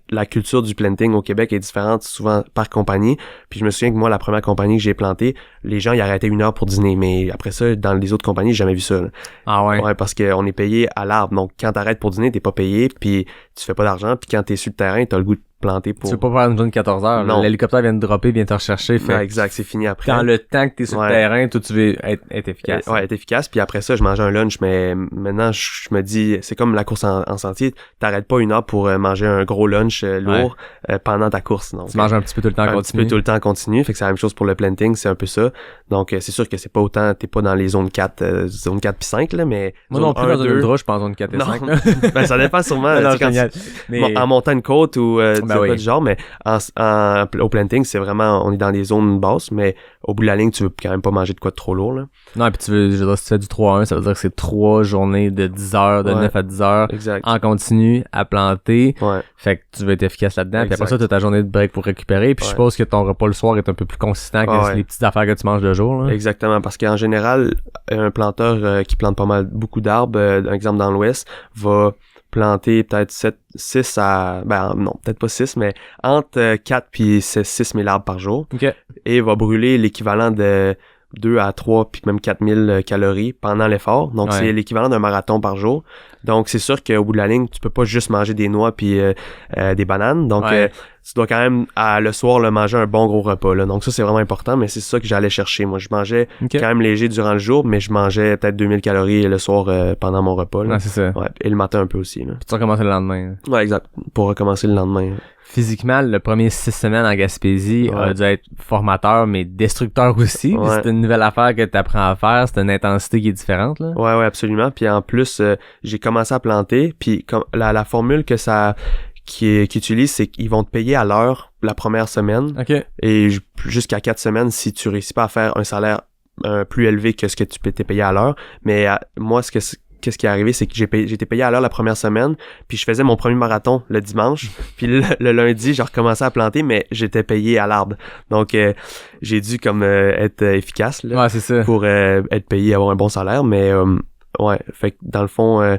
la culture du planting au Québec est différente souvent par compagnie, puis je me souviens que moi la première compagnie que j'ai plantée, les gens ils arrêtaient 1 heure pour dîner, mais après ça dans les autres compagnies, j'ai jamais vu ça. Là. Ah ouais. Ouais, parce qu'on est payé à l'arbre, donc quand t'arrêtes pour dîner, t'es pas payé, puis tu fais pas d'argent, puis quand t'es sur le terrain, t'as le goût de planter pour... Tu veux pas faire une journée de 14 heures. Non. L'hélicoptère vient de dropper, vient te rechercher. Fait Ouais, exact, c'est fini après. dans le temps que t'es sur Ouais. le terrain, toi, tu veux être efficace. Ouais, être efficace. Puis après ça, je mangeais un lunch, mais maintenant, je me dis, c'est comme la course en sentier. T'arrêtes pas 1 heure pour manger un gros lunch lourd pendant ta course. Donc, Tu manges un petit peu tout le temps en un continu. petit peu tout le temps en continu. Fait que c'est la même chose pour le planting, c'est un peu ça. Donc, c'est sûr que c'est pas autant, t'es pas dans les zones 4, zone 4 puis 5, là, mais... Moi zone non plus, 1, dans un 2, ultra, je pense en 4 et Non. 5. ben, ça dépend sûrement. Non, tu sais, quand génial. tu- Mais... bon, en montant une côte ou Ben oui. pas du genre, mais au planting, c'est vraiment, on est dans des zones basses, mais au bout de la ligne, tu veux quand même pas manger de quoi de trop lourd, là. Non, et puis je veux dire, si tu fais du 3-1, ça veut dire que c'est 3 journées de 10 heures, de Ouais. 9 à 10 heures, Exact. en continu, à planter. Ouais. Fait que tu veux être efficace là-dedans. Puis après Exact. ça, tu as ta journée de break pour récupérer. Puis je Ouais. suppose que ton repas le soir est un peu plus consistant que Ouais. les petites affaires que tu manges le jour. Là. Exactement, parce qu'en général, un planteur qui plante pas mal beaucoup d'arbres, un exemple dans l'Ouest, va planter peut-être 6 à... Ben non, peut-être pas 6, mais entre 4 puis 6 000 arbres par jour. OK. Et va brûler l'équivalent de 2 à 3 puis même 4000 calories pendant l'effort. Donc, Ouais. c'est l'équivalent d'un marathon par jour. Donc, c'est sûr qu'au bout de la ligne, tu peux pas juste manger des noix puis des bananes. Donc, Ouais. tu dois quand même, le soir, manger un bon gros repas. Là. Donc, ça, c'est vraiment important, mais c'est ça que j'allais chercher. Moi, je mangeais OK. quand même léger durant le jour, mais je mangeais peut-être 2000 calories le soir pendant mon repas. Là. Ouais, c'est ça. Ouais, et le matin un peu aussi. Là. Puis tu recommences le lendemain. Ouais, exact. Pour recommencer le lendemain. Physiquement, le premier 6 semaines en Gaspésie Ouais. a dû être formateur, mais destructeur aussi. Ouais. C'est une nouvelle affaire que tu apprends à faire. C'est une intensité qui est différente. Là. Ouais, absolument. Puis en plus, j'ai commencé à planter, puis comme la formule que ça qu'ils utilisent, c'est qu'ils vont te payer à l'heure la première semaine OK. et jusqu'à 4 semaines si tu réussis pas à faire un salaire plus élevé que ce que tu peux t'es payé à l'heure. Mais moi, qu'est-ce qui est arrivé, c'est que j'ai été payé à l'heure la première semaine, puis je faisais mon premier marathon le dimanche, puis le lundi, j'ai recommencé à planter, mais j'étais payé à l'arbre. Donc, j'ai dû comme être efficace là, Ouais, c'est ça. pour être payé, avoir un bon salaire, mais ouais, fait que dans le fond...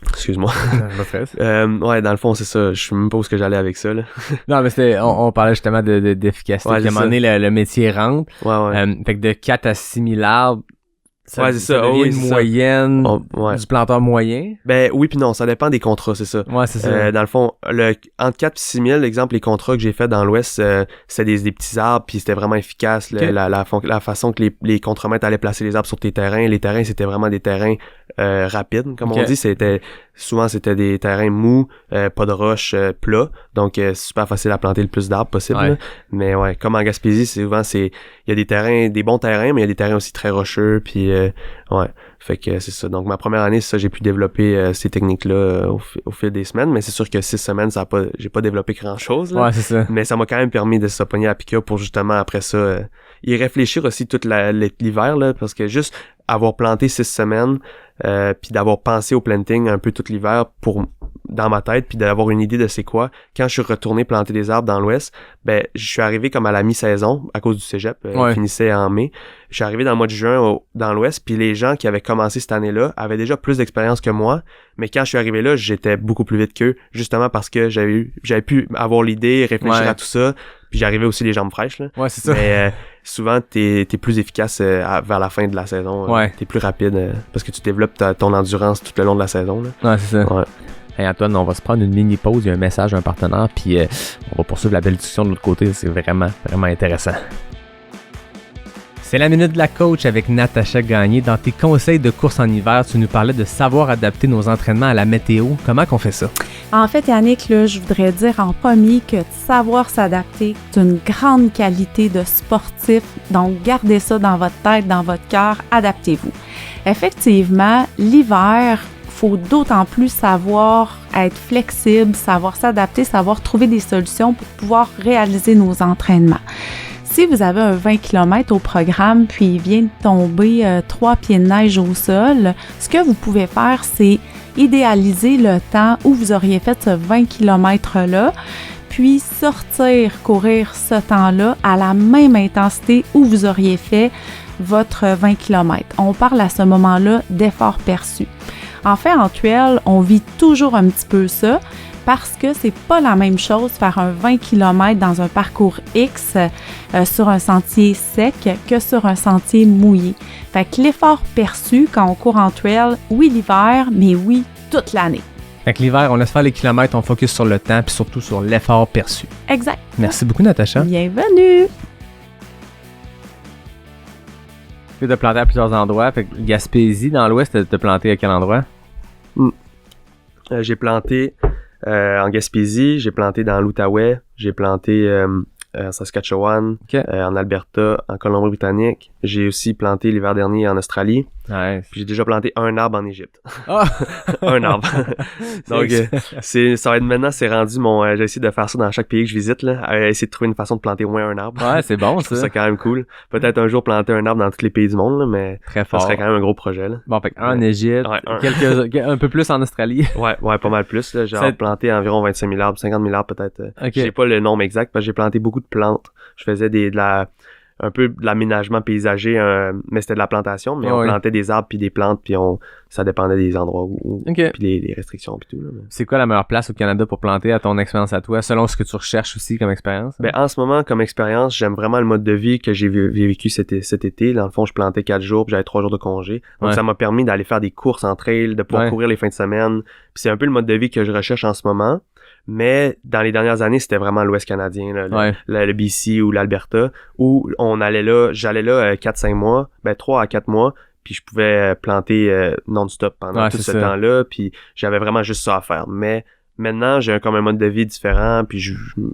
excuse-moi. Pas de stress. Ouais, dans le fond, c'est ça. Je sais même pas où est-ce que j'allais avec ça, là. Non, mais on parlait justement d'efficacité. Ouais, Puis à un c'est moment donné, le métier rentre. Ouais. Fait que de 4 à 6 000 arbres, ça Ouais, c'est ça. devient Oui, une c'est ça. moyenne Ouais. du planteur moyen. Ben oui puis non, ça dépend des contrats, c'est ça. Ouais, c'est ça. Dans le fond, entre 4 et 6 000, exemple, les contrats que j'ai faits dans l'Ouest, c'était des petits arbres, puis c'était vraiment efficace. Ok. La façon que les contremaîtres allaient placer les arbres sur tes terrains. Les terrains, c'était vraiment des terrains rapides, comme Ok. on dit. Souvent, c'était des terrains mous, pas de roches, plats. Donc, c'est super facile à planter le plus d'arbres possible. Ouais. Là. Mais ouais, comme en Gaspésie, souvent, il y a des terrains, des bons terrains, mais il y a des terrains aussi très rocheux, puis ouais. Fait que c'est ça. Donc ma première année, c'est ça, j'ai pu développer ces techniques-là au fil des semaines, mais c'est sûr que 6 semaines, j'ai pas développé grand-chose. Là. Ouais, c'est ça. Mais ça m'a quand même permis de se pogner à piqûre pour justement après ça y réfléchir aussi toute l'hiver là, parce que juste avoir planté 6 semaines, puis d'avoir pensé au planting un peu tout l'hiver dans ma tête, puis d'avoir une idée de c'est quoi. Quand je suis retourné planter des arbres dans l'Ouest, ben je suis arrivé comme à la mi-saison à cause du cégep, Ouais. finissait en mai. Je suis arrivé dans le mois de juin dans l'Ouest, puis les gens qui avaient commencé cette année-là avaient déjà plus d'expérience que moi, mais quand je suis arrivé là, j'étais beaucoup plus vite qu'eux, justement parce que j'avais pu avoir l'idée, réfléchir Ouais. à tout ça, puis j'arrivais aussi les jambes fraîches là. Ouais, c'est ça. Mais souvent t'es plus efficace vers la fin de la saison. Ouais. T'es plus rapide parce que tu développes ton endurance tout le long de la saison là. Ouais, c'est ça. Ouais. Hey Antoine, on va se prendre une mini pause. Il y a un message d'un partenaire, puis on va poursuivre la belle discussion de l'autre côté. C'est vraiment, vraiment intéressant. C'est la minute de la coach avec Natacha Gagné. Dans tes conseils de course en hiver, tu nous parlais de savoir adapter nos entraînements à la météo. Comment qu'on fait ça? En fait, Yannick, là, je voudrais dire en premier que savoir s'adapter est une grande qualité de sportif. Donc, gardez ça dans votre tête, dans votre cœur, adaptez-vous. Effectivement, l'hiver, faut d'autant plus savoir être flexible, savoir s'adapter, savoir trouver des solutions pour pouvoir réaliser nos entraînements. Si vous avez un 20 km au programme, puis il vient de tomber 3 pieds de neige au sol, ce que vous pouvez faire, c'est idéaliser le temps où vous auriez fait ce 20 km-là, puis sortir courir ce temps-là à la même intensité où vous auriez fait votre 20 km. On parle à ce moment-là d'effort perçu. En fait, en Tuelle, on vit toujours un petit peu ça parce que c'est pas la même chose faire un 20 km dans un parcours X sur un sentier sec que sur un sentier mouillé. Fait que l'effort perçu quand on court en Tuelle, oui l'hiver, mais oui toute l'année. Fait que l'hiver, on laisse faire les kilomètres, on focus sur le temps, puis surtout sur l'effort perçu. Exact. Merci beaucoup, Natacha. Bienvenue! Tu as planté à plusieurs endroits. Fait que Gaspésie, dans l'Ouest, t'as planté à quel endroit? J'ai planté en Gaspésie, j'ai planté dans l'Outaouais, j'ai planté en Saskatchewan, Ok. en Alberta, en Colombie-Britannique. J'ai aussi planté l'hiver dernier en Australie. Ouais. Puis j'ai déjà planté un arbre en Égypte. Ah! Un arbre. Donc ça va être maintenant, c'est rendu j'ai essayé de faire ça dans chaque pays que je visite là, essayer de trouver une façon de planter au moins un arbre. Ouais, c'est bon Je trouve ça. ça quand même cool. Peut-être un jour planter un arbre dans tous les pays du monde là, mais Très ça fort. serait quand même un gros projet là. Bon, fait que un en Égypte, Ouais, un. un peu plus en Australie. Ouais, pas mal plus là. J'ai Ça- planté environ 25 000 arbres, 50 000 arbres peut-être. Ok. J'ai pas le nombre exact parce que j'ai planté beaucoup de plantes. Je faisais un peu de l'aménagement paysager, mais c'était de la plantation, mais on Ouais. plantait des arbres puis des plantes, puis ça dépendait des endroits où Ok. puis les restrictions puis tout. Là, mais... C'est quoi la meilleure place au Canada pour planter à ton expérience à toi, selon ce que tu recherches aussi comme expérience? Ben, en ce moment, comme expérience, j'aime vraiment le mode de vie que j'ai vécu cet été. Dans le fond, je plantais 4 jours, puis j'avais 3 jours de congé. Donc, Ouais. ça m'a permis d'aller faire des courses en trail, de pouvoir Ouais. courir les fins de semaine. Puis c'est un peu le mode de vie que je recherche en ce moment. Mais dans les dernières années, c'était vraiment l'Ouest canadien, là, Ouais. le BC ou l'Alberta, où j'allais là 4-5 mois, 3 à 4 mois, puis je pouvais planter non-stop pendant Ouais, tout c'est ce ça. temps-là, puis j'avais vraiment juste ça à faire. Mais maintenant, j'ai comme un mode de vie différent, puis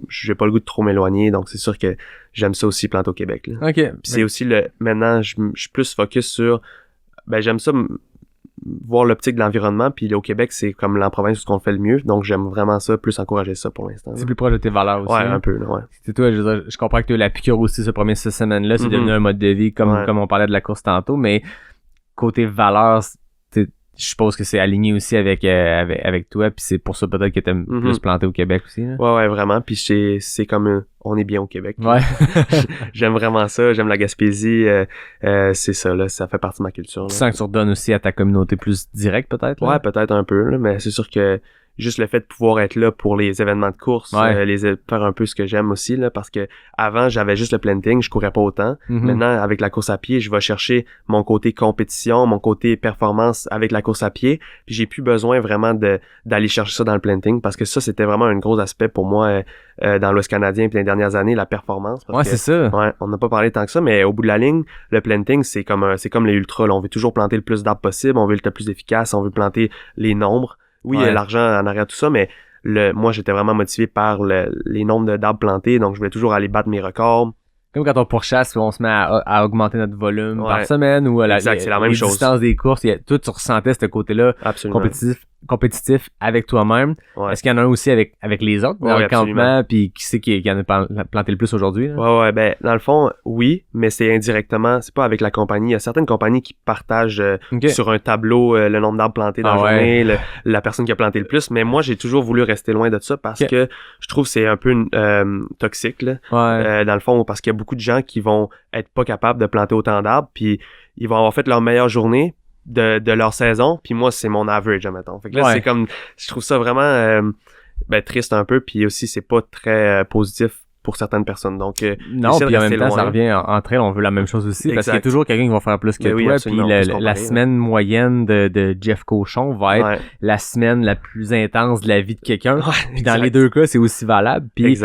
j'ai pas le goût de trop m'éloigner, donc c'est sûr que j'aime ça aussi planter au Québec. Là. Ok. Puis c'est aussi maintenant, je suis plus focus sur, j'aime ça voir l'optique de l'environnement, puis au Québec, c'est comme la province où ce qu'on fait le mieux, donc j'aime vraiment ça, plus encourager ça pour l'instant. C'est plus proche de tes valeurs aussi. Ouais, un peu, là, ouais. C'est toi, je comprends que tu as eu la piqûre aussi ce premier 6 semaines-là, c'est Mhm. devenu un mode de vie comme Ouais. on parlait de la course tantôt, mais côté valeur, je suppose que c'est aligné aussi avec toi, puis c'est pour ça peut-être que t'aimes plus planter au Québec aussi. Là. Ouais, vraiment. Puis c'est comme on est bien au Québec. Ouais. J'aime vraiment ça. J'aime la Gaspésie. C'est ça, là. Ça fait partie de ma culture. Là. Tu sens que tu redonnes aussi à ta communauté plus direct, peut-être? Là? Ouais, peut-être un peu, là, mais c'est sûr que juste le fait de pouvoir être là pour les événements de course, faire un peu ce que j'aime aussi, là, parce que avant j'avais juste le planting, je courais pas autant. Maintenant, avec la course à pied, je vais chercher mon côté compétition, mon côté performance avec la course à pied, puis j'ai plus besoin vraiment d'aller chercher ça dans le planting, parce que ça, c'était vraiment un gros aspect pour moi dans l'Ouest canadien puis les dernières années, la performance. Parce c'est ça. Ouais, on n'a pas parlé tant que ça, mais au bout de la ligne, le planting, c'est comme les ultras, là. On veut toujours planter le plus d'arbres possible, on veut être le plus efficace, on veut planter les nombres. Oui, il y a l'argent en arrière tout ça, mais moi, j'étais vraiment motivé par les nombres d'arbres plantés, donc je voulais toujours aller battre mes records. Comme quand on pourchasse, on se met à augmenter notre volume par semaine ou à c'est la même chose. Distance des courses. Toi, tu ressentais ce côté-là compétitif avec toi-même. Ouais. Est-ce qu'il y en a un aussi avec les autres dans le campement, puis qui c'est qui en a planté le plus aujourd'hui? Là? Ouais, ben dans le fond, oui, mais c'est indirectement, c'est pas avec la compagnie. Il y a certaines compagnies qui partagent sur un tableau le nombre d'arbres plantés dans la journée, la personne qui a planté le plus, mais moi, j'ai toujours voulu rester loin de ça parce que je trouve que c'est un peu toxique, là. Dans le fond, parce qu'il y a beaucoup de gens qui vont être pas capables de planter autant d'arbres, puis ils vont avoir fait leur meilleure journée de leur saison, puis moi c'est mon average, admettons. Fait que là c'est comme, je trouve ça vraiment triste un peu, puis aussi c'est pas très positif pour certaines personnes. Donc non, puis en même temps ça revient entre elles, on veut la même chose aussi, parce qu'il y a toujours quelqu'un qui va faire plus que toi, puis la semaine moyenne de Jeff Cochon va être la semaine la plus intense de la vie de quelqu'un. Puis dans les deux cas c'est aussi valable. Puis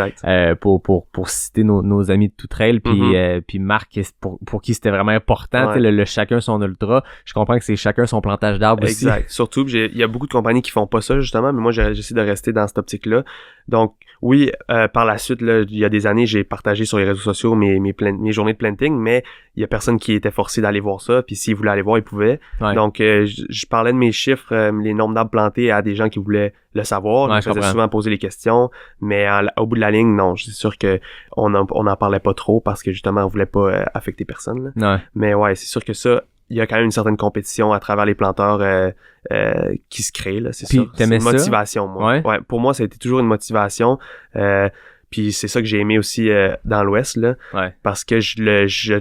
pour citer nos amis de tout trail, puis Marc pour qui c'était vraiment important, le chacun son ultra. Je comprends que c'est chacun son plantage d'arbres aussi. Exact. Surtout il y a beaucoup de compagnies qui font pas ça justement, mais moi j'essaie de rester dans cette optique là. Donc oui, par la suite là, il y a des années, j'ai partagé sur les réseaux sociaux mes journées de planting, mais il y a personne qui était forcé d'aller voir ça, puis s'il voulait aller voir, il pouvait. Donc je parlais de mes chiffres, les nombres d'arbres plantés à des gens qui voulaient le savoir. Je faisais souvent poser les questions, mais au bout de la ligne, non, c'est sûr que on en parlait pas trop parce que justement on voulait pas affecter personne. Là. Mais c'est sûr que ça, il y a quand même une certaine compétition à travers les planteurs qui se crée, là, c'est ça. C'est une motivation, moi. Ouais, pour moi, ça a été toujours une motivation. Puis c'est ça que j'ai aimé aussi dans l'Ouest, là. Parce que je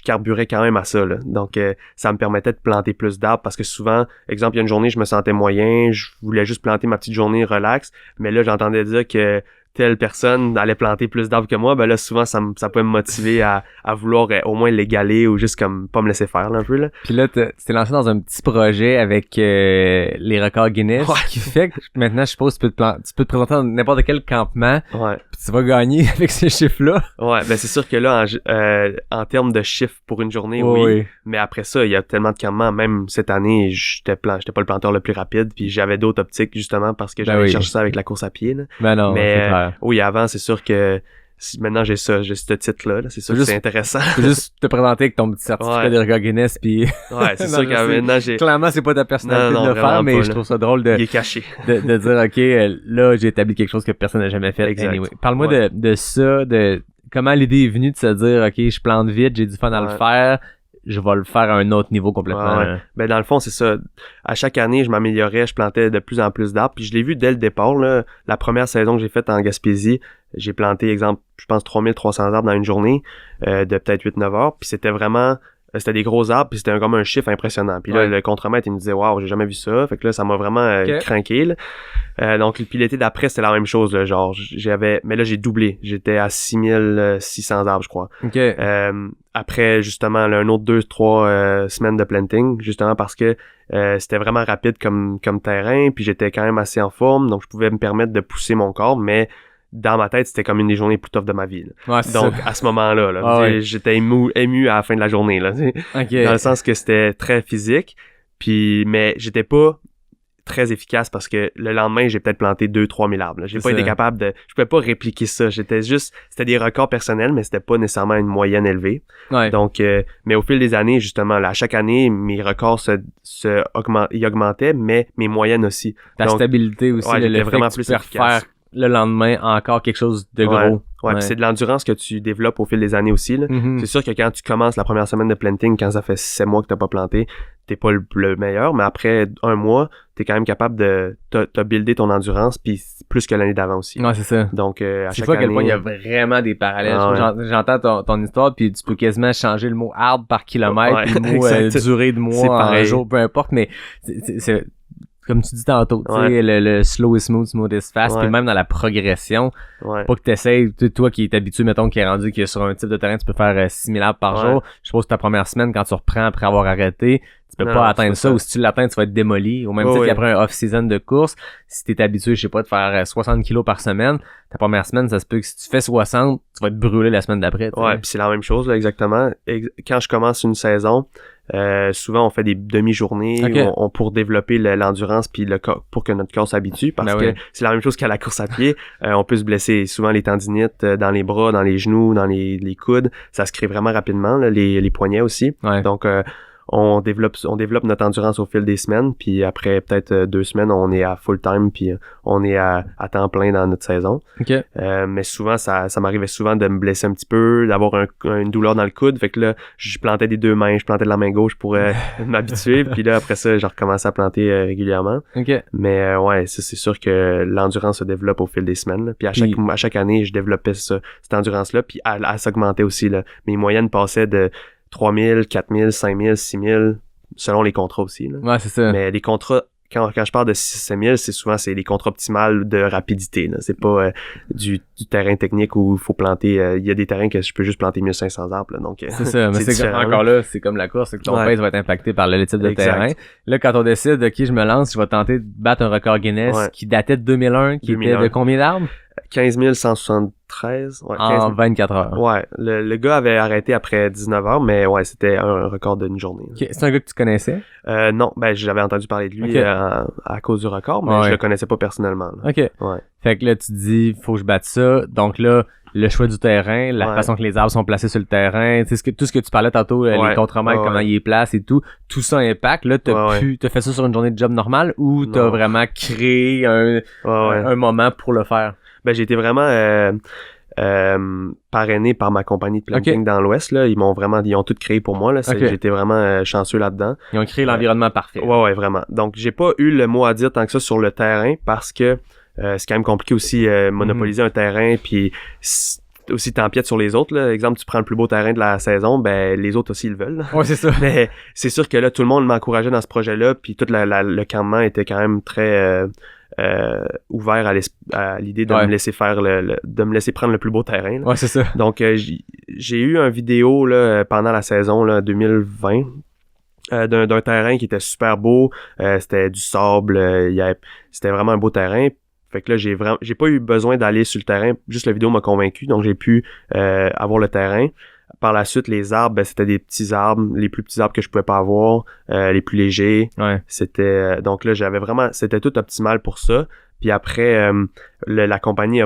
carburais quand même à ça, là. Donc, ça me permettait de planter plus d'arbres parce que souvent, exemple, il y a une journée, je me sentais moyen, je voulais juste planter ma petite journée relax, mais là, j'entendais dire que telle personne allait planter plus d'arbres que moi, ben là, souvent, ça peut me motiver à vouloir au moins l'égaler ou juste comme pas me laisser faire, là, un peu, là. Puis là, tu t'es lancé dans un petit projet avec les records Guinness, qui fait que maintenant, je suppose, tu peux te présenter dans n'importe quel campement, puis tu vas gagner avec ces chiffres-là. Ouais, ben c'est sûr que là, en termes de chiffres pour une journée, oui, mais après ça, il y a tellement de campements, même cette année, j'étais pas le planteur le plus rapide, puis j'avais d'autres optiques, justement, parce que j'avais cherché ça avec la course à pied, là. Ben non, c'est clair. Oui, avant, c'est sûr que maintenant j'ai ce titre-là, c'est sûr que c'est intéressant. Tu peux juste te présenter avec ton petit certificat des records Guinness, puis... Ouais, c'est sûr que maintenant j'ai... Clairement, c'est pas ta personnalité de le faire, mais je trouve ça drôle il est caché. de dire, OK, là, j'ai établi quelque chose que personne n'a jamais fait. Exact. Anyway. Parle-moi de ça, de comment l'idée est venue de se dire, OK, je plante vite, j'ai du fun à le faire, je vais le faire à un autre niveau complètement. Ben dans le fond, c'est ça. À chaque année, je m'améliorais, je plantais de plus en plus d'arbres. Puis je l'ai vu dès le départ, là. La première saison que j'ai faite en Gaspésie, j'ai planté, exemple, je pense 3300 arbres dans une journée de peut-être 8-9 heures. Puis c'était des gros arbres, puis c'était comme un chiffre impressionnant. Puis là, le contremaître, il me disait « Wow, j'ai jamais vu ça ». Fait que là, ça m'a vraiment craqué, là. Donc, puis l'été d'après, c'était la même chose, là. Genre, mais là, j'ai doublé. J'étais à 6600 arbres, je crois. Après, justement, là, un autre 2-3 semaines de planting, justement parce que c'était vraiment rapide comme terrain, puis j'étais quand même assez en forme, donc je pouvais me permettre de pousser mon corps, mais dans ma tête, c'était comme une des journées plus tough de ma vie. Donc, à ce moment-là, j'étais ému à la fin de la journée, là. Dans le sens que c'était très physique, mais j'étais pas très efficace parce que le lendemain, j'ai peut-être planté 2-3 000 arbres. Là. J'ai pas été capable je pouvais pas répliquer ça. C'était des records personnels, mais c'était pas nécessairement une moyenne élevée. Donc, mais au fil des années, justement, là, à chaque année, mes records ils augmentaient, mais mes moyennes aussi. Ta stabilité aussi, le fait vraiment que tu plus peux refaire le lendemain, encore quelque chose de gros. Ouais, puis c'est de l'endurance que tu développes au fil des années aussi, là. C'est sûr que quand tu commences la première semaine de planting, quand ça fait 7 mois que t'as pas planté, t'es pas le meilleur, mais après 1 mois, t'es quand même capable de t'as buildé ton endurance, puis plus que l'année d'avant aussi. Ouais, c'est ça. Donc, à C'est chaque fois à quel année... point il y a vraiment des parallèles. Ah, J'entends ton histoire, puis tu peux quasiment changer le mot hard par kilomètre, puis le mot durée de mois en jour, peu importe, mais c'est comme tu dis tantôt, tu sais, le slow is smooth, smooth is fast, puis même dans la progression, pas que t'essayes, toi qui es habitué, mettons, qui est rendu que sur un type de terrain, tu peux faire 6000 arbres par jour, je suppose que ta première semaine, quand tu reprends après avoir arrêté, tu peux pas atteindre ça, ou si tu l'atteins, tu vas être démoli, au même titre qu'après un off-season de course, si t'es habitué, je sais pas, de faire 60 kilos par semaine, ta première semaine, ça se peut que si tu fais 60, tu vas être brûlé la semaine d'après. Ouais, puis c'est la même chose, là, exactement. Quand je commence une saison, souvent on fait des demi-journées pour développer l'endurance puis pour que notre corps s'habitue, parce que c'est la même chose qu'à la course à pied. On peut se blesser souvent les tendinites dans les bras, dans les genoux, dans les coudes, ça se crée vraiment rapidement, là, les poignets aussi. Donc on développe notre endurance au fil des semaines, puis après peut-être 2 semaines, on est à full time, puis on est à temps plein dans notre saison. Mais souvent, ça m'arrivait souvent de me blesser un petit peu, d'avoir une douleur dans le coude, fait que là, je plantais des 2 mains, je plantais de la main gauche pour m'habituer, puis là, après ça, je recommençais à planter régulièrement. Mais ouais, c'est sûr que l'endurance se développe au fil des semaines, là. Puis à chaque année, je développais cette endurance-là, puis elle s'augmentait aussi, là. Mes moyennes passaient de 3000, 4000, 5000, 6000, selon les contrats aussi, là. Ouais, c'est ça. Mais les contrats, quand je parle de 6-7000, c'est les contrats optimales de rapidité, là. C'est pas du terrain technique où il faut planter. Il y a des terrains que je peux juste planter 1500 arbres, là. Donc, c'est ça, mais c'est encore là, c'est comme la course, c'est que ton pace va être impacté par le type de terrain. Là, quand on décide, OK, je me lance, je vais tenter de battre un record Guinness qui datait de 2001, qui était de combien d'arbres? 15 173. Ouais, en 24 heures. Ouais. Le gars avait arrêté après 19 heures, mais ouais, c'était un record d'une journée. C'est un gars que tu connaissais? Non, ben j'avais entendu parler de lui à cause du record, mais je le connaissais pas personnellement, là. Fait que là, tu te dis, faut que je batte ça. Donc là, le choix du terrain, la façon que les arbres sont placés sur le terrain, tout ce que tu parlais tantôt, les contremaîtres, comment ils les placent et tout ça impacte. Là, t'as fait ça sur une journée de job normale ou t'as vraiment créé un moment pour le faire? Ben, j'ai été vraiment parrainé par ma compagnie de planting dans l'Ouest, là. Ils ont tout créé pour moi, là. J'ai été vraiment chanceux là-dedans. Ils ont créé l'environnement parfait. Ouais, vraiment. Donc, j'ai pas eu le mot à dire tant que ça sur le terrain parce que c'est quand même compliqué aussi monopoliser un terrain, puis aussi t'empiètes sur les autres, là. Exemple, tu prends le plus beau terrain de la saison, ben les autres aussi ils le veulent, là. Ouais, c'est ça. Mais c'est sûr que là, tout le monde m'encourageait dans ce projet-là, puis tout le campement était quand même très ouvert à l'idée de me laisser faire de me laisser prendre le plus beau terrain, là. Ouais, c'est ça. Donc j'ai eu une vidéo là pendant la saison là 2020 d'un terrain qui était super beau, c'était du sable, c'était vraiment un beau terrain. Fait que là j'ai pas eu besoin d'aller sur le terrain, juste la vidéo m'a convaincu, donc j'ai pu avoir le terrain. Par la suite, les arbres, ben, c'était des petits arbres, les plus petits arbres que je pouvais pas avoir, les plus légers. C'était donc là c'était tout optimal pour ça. Puis après, la compagnie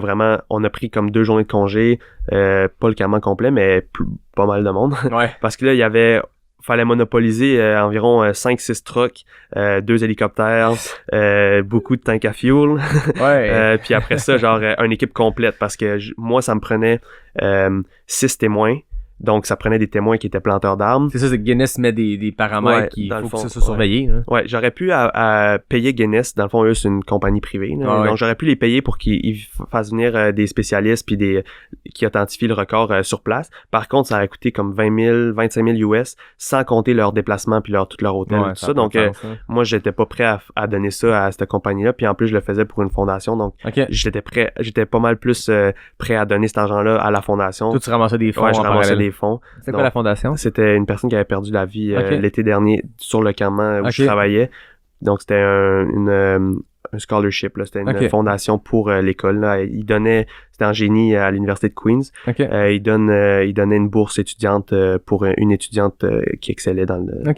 on a pris comme 2 journées de congé, pas le campement complet, mais pas mal de monde. Parce que là, fallait monopoliser environ 5-6 trucks, 2 hélicoptères, beaucoup de tanks à fuel. Puis après ça, genre une équipe complète, parce que moi, ça me prenait 6 témoins. Donc, ça prenait des témoins qui étaient planteurs d'arbres. C'est ça, c'est que Guinness met des paramètres qu'il faut que ça soit surveillé. Ouais, j'aurais pu à payer Guinness. Dans le fond, eux, c'est une compagnie privée. Donc, j'aurais pu les payer pour qu'ils fassent venir des spécialistes puis qui authentifient le record sur place. Par contre, ça aurait coûté comme 20 000, 25 000 US, sans compter leur déplacement puis tout leur hôtel, tout ça. Donc, moi, j'étais pas prêt à donner ça à cette compagnie-là. Puis en plus, je le faisais pour une fondation. Donc, j'étais pas mal plus prêt à donner cet argent-là à la fondation. Toi, tu ramassais des fonds. Ouais, je ramassais des fonds. C'est quoi la fondation? C'était une personne qui avait perdu la vie l'été dernier sur le campement où je travaillais. Donc, c'était un scholarship, là. C'était une fondation pour l'école, là. C'était en génie à l'université de Queens. Il donnait une bourse étudiante pour une étudiante qui excellait dans le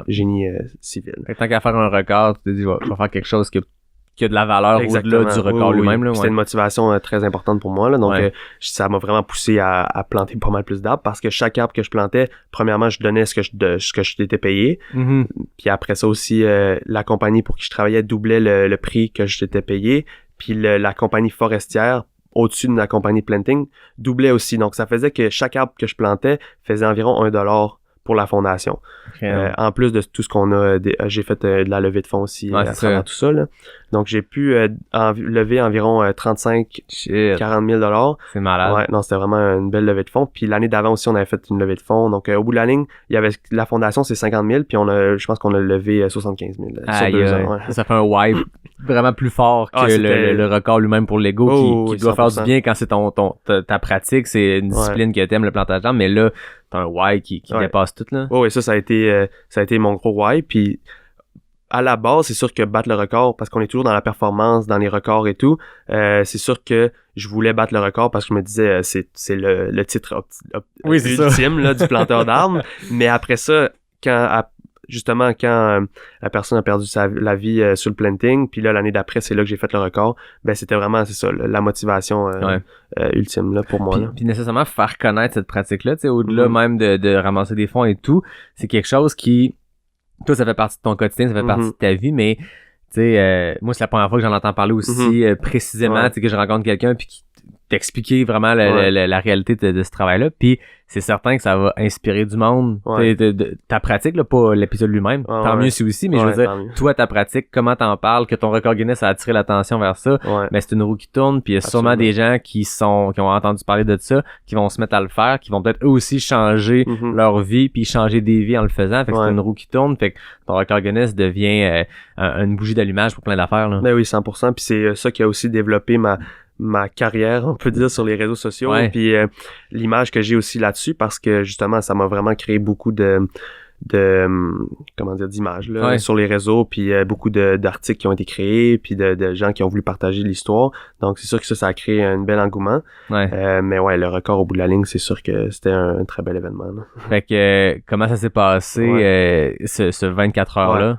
génie civil. Tant qu'à faire un record, tu te dis, je vais faire quelque chose qui a de la valeur au-delà du record lui-même. Là, C'était une motivation très importante pour moi, là. Donc, ça m'a vraiment poussé à planter pas mal plus d'arbres, parce que chaque arbre que je plantais, premièrement, je donnais ce que je t'étais payé. Puis après ça aussi, la compagnie pour qui je travaillais doublait le prix que je t'étais payé. puis la compagnie forestière au-dessus de la compagnie de planting doublait aussi. Donc, ça faisait que chaque arbre que je plantais faisait environ $1 pour la fondation. En plus de tout ce qu'on a, j'ai fait de la levée de fonds aussi à travers tout ça. Là. Donc, j'ai pu lever environ 35-40 000 $. C'est malade. Ouais, non, c'était vraiment une belle levée de fonds. Puis l'année d'avant aussi, on avait fait une levée de fonds. Donc, au bout de la ligne, il y avait la fondation, c'est 50 000, puis je pense qu'on a levé 75 000 sur 2 ans. Ouais. Ça fait un why vraiment plus fort que le record lui-même pour Lego qui doit faire du bien quand c'est ta pratique, c'est une discipline que t'aimes, le plantage d'arbres, mais là, t'as un why qui dépasse tout, là. Oui, ça a été mon gros why. Puis à la base, c'est sûr que battre le record, parce qu'on est toujours dans la performance, dans les records et tout, c'est sûr que je voulais battre le record parce que je me disais c'est le titre ultime là, du planteur d'arbres. Mais après ça, quand la personne a perdu la vie sur le planting, puis là l'année d'après c'est là que j'ai fait le record, ben c'était vraiment la motivation ultime là pour moi. Puis nécessairement faire connaître cette pratique-là, tu sais, au-delà même de ramasser des fonds et tout, c'est quelque chose qui, toi ça fait partie de ton quotidien, ça fait partie de ta vie, mais tu sais, moi c'est la première fois que j'en entends parler aussi précisément, tu sais, que je rencontre quelqu'un puis qui t'expliquer vraiment la réalité de ce travail-là, puis c'est certain que ça va inspirer du monde. Ta pratique, là, pas l'épisode lui-même, tant mieux c'est aussi, mais je veux dire, toi, ta pratique, comment t'en parles, que ton record Guinness a attiré l'attention vers ça, mais c'est une roue qui tourne, puis il y a sûrement des gens qui ont entendu parler de ça, qui vont se mettre à le faire, qui vont peut-être eux aussi changer leur vie, puis changer des vies en le faisant, fait que c'est une roue qui tourne, fait que ton record Guinness devient une bougie d'allumage pour plein d'affaires, là. Ben oui, 100%, puis c'est ça qui a aussi développé ma carrière, on peut dire, sur les réseaux sociaux, puis l'image que j'ai aussi là-dessus, parce que justement ça m'a vraiment créé beaucoup d'images là, sur les réseaux, puis beaucoup d'articles qui ont été créés, puis de gens qui ont voulu partager l'histoire. Donc c'est sûr que ça a créé un bel engouement. Mais ouais, le record au bout de la ligne, c'est sûr que c'était un très bel événement là. Fait que comment ça s'est passé ce 24 heures là?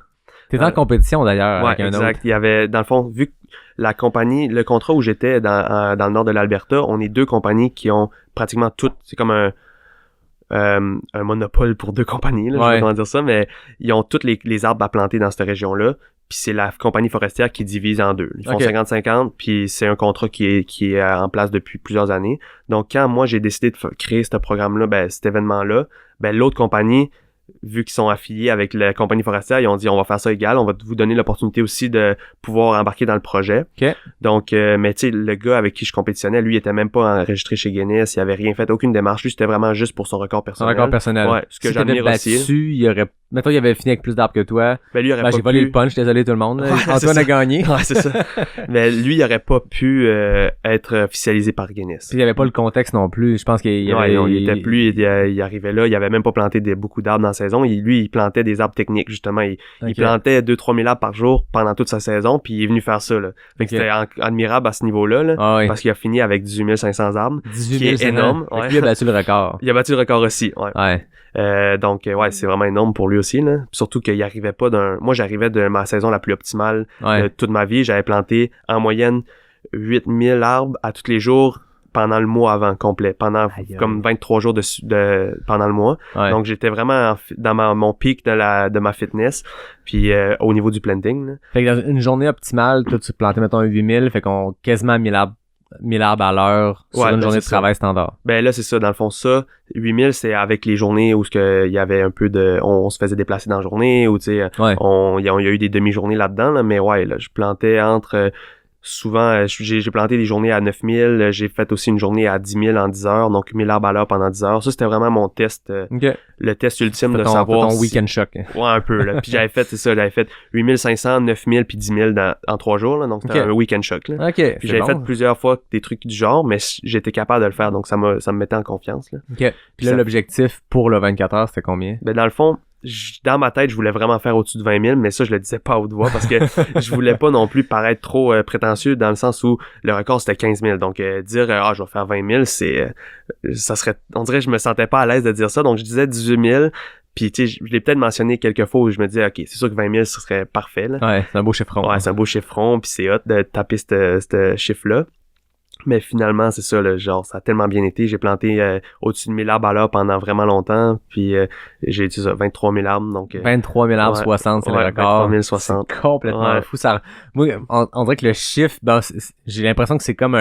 T'es en compétition d'ailleurs avec un autre. Exact. Il y avait, dans le fond, vu que le contrat où j'étais dans le nord de l'Alberta, on est 2 compagnies qui ont pratiquement toutes, c'est comme un monopole pour 2 compagnies, là, je vais comment dire ça, mais ils ont tous les arbres à planter dans cette région-là, puis c'est la compagnie forestière qui divise en 2. Ils font 50-50, puis c'est un contrat qui est en place depuis plusieurs années. Donc quand moi j'ai décidé de créer ce programme-là, cet événement-là, l'autre compagnie, vu qu'ils sont affiliés avec la compagnie forestière, ils ont dit on va faire ça égal, on va vous donner l'opportunité aussi de pouvoir embarquer dans le projet. Donc, mais tu sais, le gars avec qui je compétitionnais, lui, il était même pas enregistré chez Guinness, il avait rien fait, aucune démarche, lui, c'était vraiment juste pour son record personnel. Son record personnel. Ouais, ce que si t'avais battu, mettons, il avait fini avec plus d'arbres que toi. Lui, il aurait pas j'ai volé le punch, désolé tout le monde. Antoine a gagné. Ouais, c'est ça. Mais lui, il aurait pas pu être officialisé par Guinness. Puis il y avait pas le contexte non plus. Je pense qu'il il arrivait là, il avait même pas planté beaucoup d'arbres dans la saison. Lui, il plantait des arbres techniques, justement. Il plantait 2-3 000 arbres par jour pendant toute sa saison, puis il est venu faire ça, là. Fait que c'était admirable à ce niveau-là, là, parce qu'il a fini avec 18 500 arbres, qui est énorme. Lui a battu le record. Il a battu le record aussi, donc, c'est vraiment énorme pour lui aussi, là. Surtout qu'il arrivait pas moi, j'arrivais de ma saison la plus optimale de toute ma vie. J'avais planté, en moyenne, 8000 arbres à tous les jours pendant le mois avant complet, pendant comme 23 jours pendant le mois. Donc j'étais vraiment dans mon pic de ma fitness, puis au niveau du planting, là. Fait que dans une journée optimale, toi tu plantais mettons 8000, fait qu'on quasiment 1000 arbres à l'heure sur une journée de travail standard. Ben là c'est ça, dans le fond ça 8000 c'est avec les journées où il y avait un peu on se faisait déplacer dans la journée, ou tu sais il y a eu des demi-journées là-dedans là, mais là je plantais entre souvent, j'ai planté des journées à 9000, j'ai fait aussi une journée à 10 000 en 10 heures, donc 1000 arbres à l'heure pendant 10 heures. Ça, c'était vraiment mon test, le test ultime de savoir ton week-end choc. Ouais, un peu, là. Puis j'avais fait 8500, 9000 puis 10 000 en 3 jours, là, donc c'était un week-end choc, là. Puis j'avais fait plusieurs fois des trucs du genre, mais j'étais capable de le faire, donc ça me mettait en confiance, là. Puis là, l'objectif pour le 24 heures, c'était combien? Ben, dans le fond, dans ma tête, je voulais vraiment faire au-dessus de 20 000, mais ça, je le disais pas à haute voix parce que je voulais pas non plus paraître trop prétentieux, dans le sens où le record, c'était 15 000. Donc, dire, je vais faire 20 000, ça serait, on dirait que je me sentais pas à l'aise de dire ça. Donc, je disais 18 000. Puis, tu sais, je l'ai peut-être mentionné quelques fois où je me disais, OK, c'est sûr que 20 000, ce serait parfait, là. Ouais, c'est un beau chiffron. Ouais, c'est un beau chiffron, puis c'est hot de taper ce chiffre-là. Mais finalement, c'est ça, là, genre, ça a tellement bien été. J'ai planté au-dessus de 1000 arbres à l'heure pendant vraiment longtemps. Puis j'ai utilisé 23 000 arbres. Donc, 23 000 arbres, 60, c'est le record. 23 060. C'est complètement fou. Ça, moi, on dirait que le chiffre, ben, j'ai l'impression que c'est comme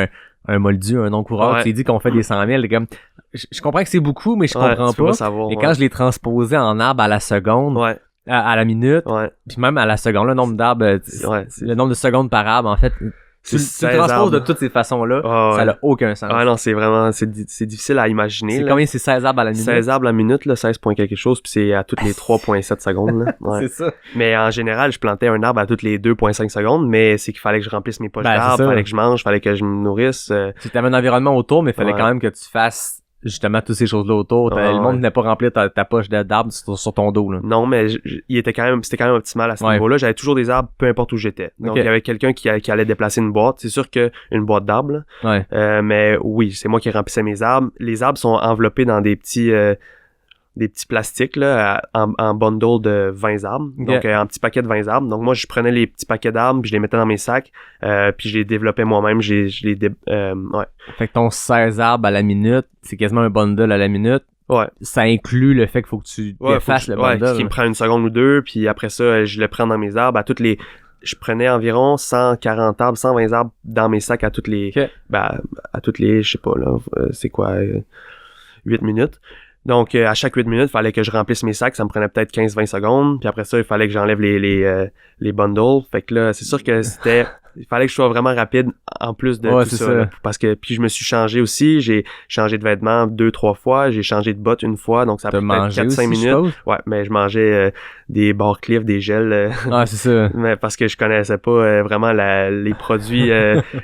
un moldu, un non-coureur. Tu dis qu'on fait des 100 000. Comme, je comprends que c'est beaucoup, mais je comprends pas. Savoir, et quand je l'ai transposé en arbres à la seconde, à la minute, puis même à la seconde, le nombre d'arbres, le nombre de secondes par arbre, en fait, tu le transposes de toutes ces façons-là, ça n'a aucun sens. Ah non, c'est vraiment, c'est difficile à imaginer. C'est combien? C'est 16 arbres à la minute? 16 arbres à la minute, là, 16 points quelque chose, puis c'est à toutes les 3.7 secondes. Là. Ouais. C'est ça. Mais en général, je plantais un arbre à toutes les 2.5 secondes, mais c'est qu'il fallait que je remplisse mes poches d'arbres, fallait que je mange, fallait que je me nourrisse. Tu avais un environnement autour, mais il fallait quand même que tu fasses justement toutes ces choses-là autour. Le monde n'est pas rempli ta poche d'arbres sur ton dos, là. Non, mais c'était quand même optimal à ce niveau-là. J'avais toujours des arbres, peu importe où j'étais. Donc, il y avait quelqu'un qui allait déplacer une boîte. C'est sûr qu'une boîte d'arbres, mais oui, c'est moi qui remplissais mes arbres. Les arbres sont enveloppés dans des petits plastiques, là, en bundle de 20 arbres. Donc, en petits paquets de 20 arbres. Donc, moi, je prenais les petits paquets d'arbres, puis je les mettais dans mes sacs, puis je les développais moi-même. Fait que ton 16 arbres à la minute, c'est quasiment un bundle à la minute. Ouais. Ça inclut le fait qu'il faut que tu défasses le bundle. Ouais, qui me prend une seconde ou deux, puis après ça, je le prends dans mes arbres. Je prenais environ 140 arbres, 120 arbres dans mes sacs à toutes les... je sais pas, là, c'est quoi, 8 minutes. Donc, à chaque 8 minutes, il fallait que je remplisse mes sacs. Ça me prenait peut-être 15-20 secondes. Puis après ça, il fallait que j'enlève les bundles. Fait que là, c'est sûr que il fallait que je sois vraiment rapide en plus de tout ça. Là, parce que, puis je me suis changé aussi. J'ai changé de vêtements 2-3 fois. J'ai changé de bottes une fois. Donc, ça a pris peut-être 4-5 minutes. Ouais, mais je mangeais des Barcliff, des gels. C'est ça. Mais parce que je connaissais pas vraiment les produits.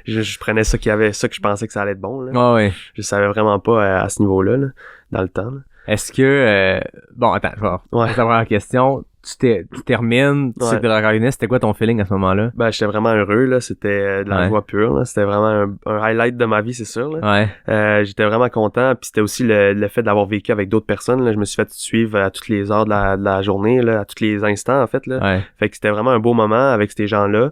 Je prenais ça ça que je pensais que ça allait être bon. Là. Je savais vraiment pas à ce niveau-là, là, dans le temps. Là. Est-ce que... Bon, attends, je vais la première question. Tu termines, tu sais que de la Guinness, c'était quoi ton feeling à ce moment-là? Ben, j'étais vraiment heureux, là. C'était de la joie pure, là. C'était vraiment un highlight de ma vie, c'est sûr, là. J'étais vraiment content. Puis c'était aussi le fait d'avoir vécu avec d'autres personnes, là. Je me suis fait suivre à toutes les heures de la journée, là, à tous les instants, en fait, là. Fait que c'était vraiment un beau moment avec ces gens-là.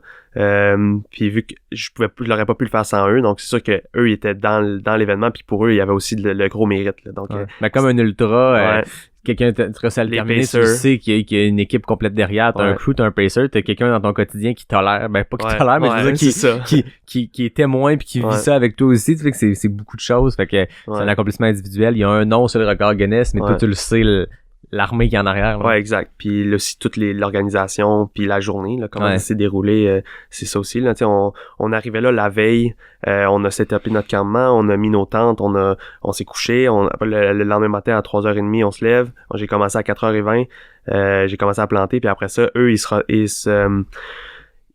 Puis vu que je l'aurais pas pu le faire sans eux, donc c'est sûr que eux ils étaient dans l'événement, puis pour eux il y avait aussi le gros mérite, là. Donc comme un ultra, quelqu'un tu restes à le terminer, tu sais qu'il y a une équipe complète derrière, t'as un crew, t'as un pacer, t'as quelqu'un dans ton quotidien qui tolère, pas qui tolère, mais je veux dire qui est témoin puis qui vit ça avec toi aussi, tu sais que c'est beaucoup de choses, fait que c'est un accomplissement individuel, il y a un nom sur le record Guinness, mais toi tu le sais, l'armée qui est en arrière. Là. Ouais, exact. Puis aussi toute l'organisation, puis la journée, là, comment ça s'est déroulé, c'est ça aussi. Là, on arrivait là la veille, on a setupé notre campement, on a mis nos tentes, on s'est couché, le lendemain matin à 3h30, on se lève. J'ai commencé à 4h20, j'ai commencé à planter, puis après ça, eux,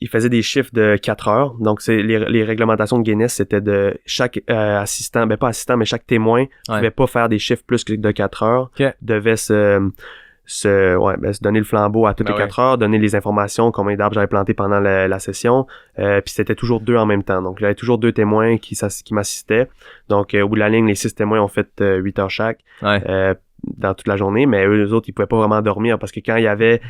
ils faisaient des chiffres de 4 heures. Donc, c'est les réglementations de Guinness, c'était de chaque assistant, pas assistant, mais chaque témoin pouvait pas faire des chiffres plus que de 4 heures. Devait se donner le flambeau à toutes les 4 heures, donner les informations, combien d'arbres j'avais planté pendant la session. Puis c'était toujours 2 en même temps. Donc, j'avais toujours 2 témoins qui m'assistaient. Donc, au bout de la ligne, les 6 témoins ont fait 8 heures chaque dans toute la journée. Mais eux autres, ils pouvaient pas vraiment dormir parce que quand il y avait...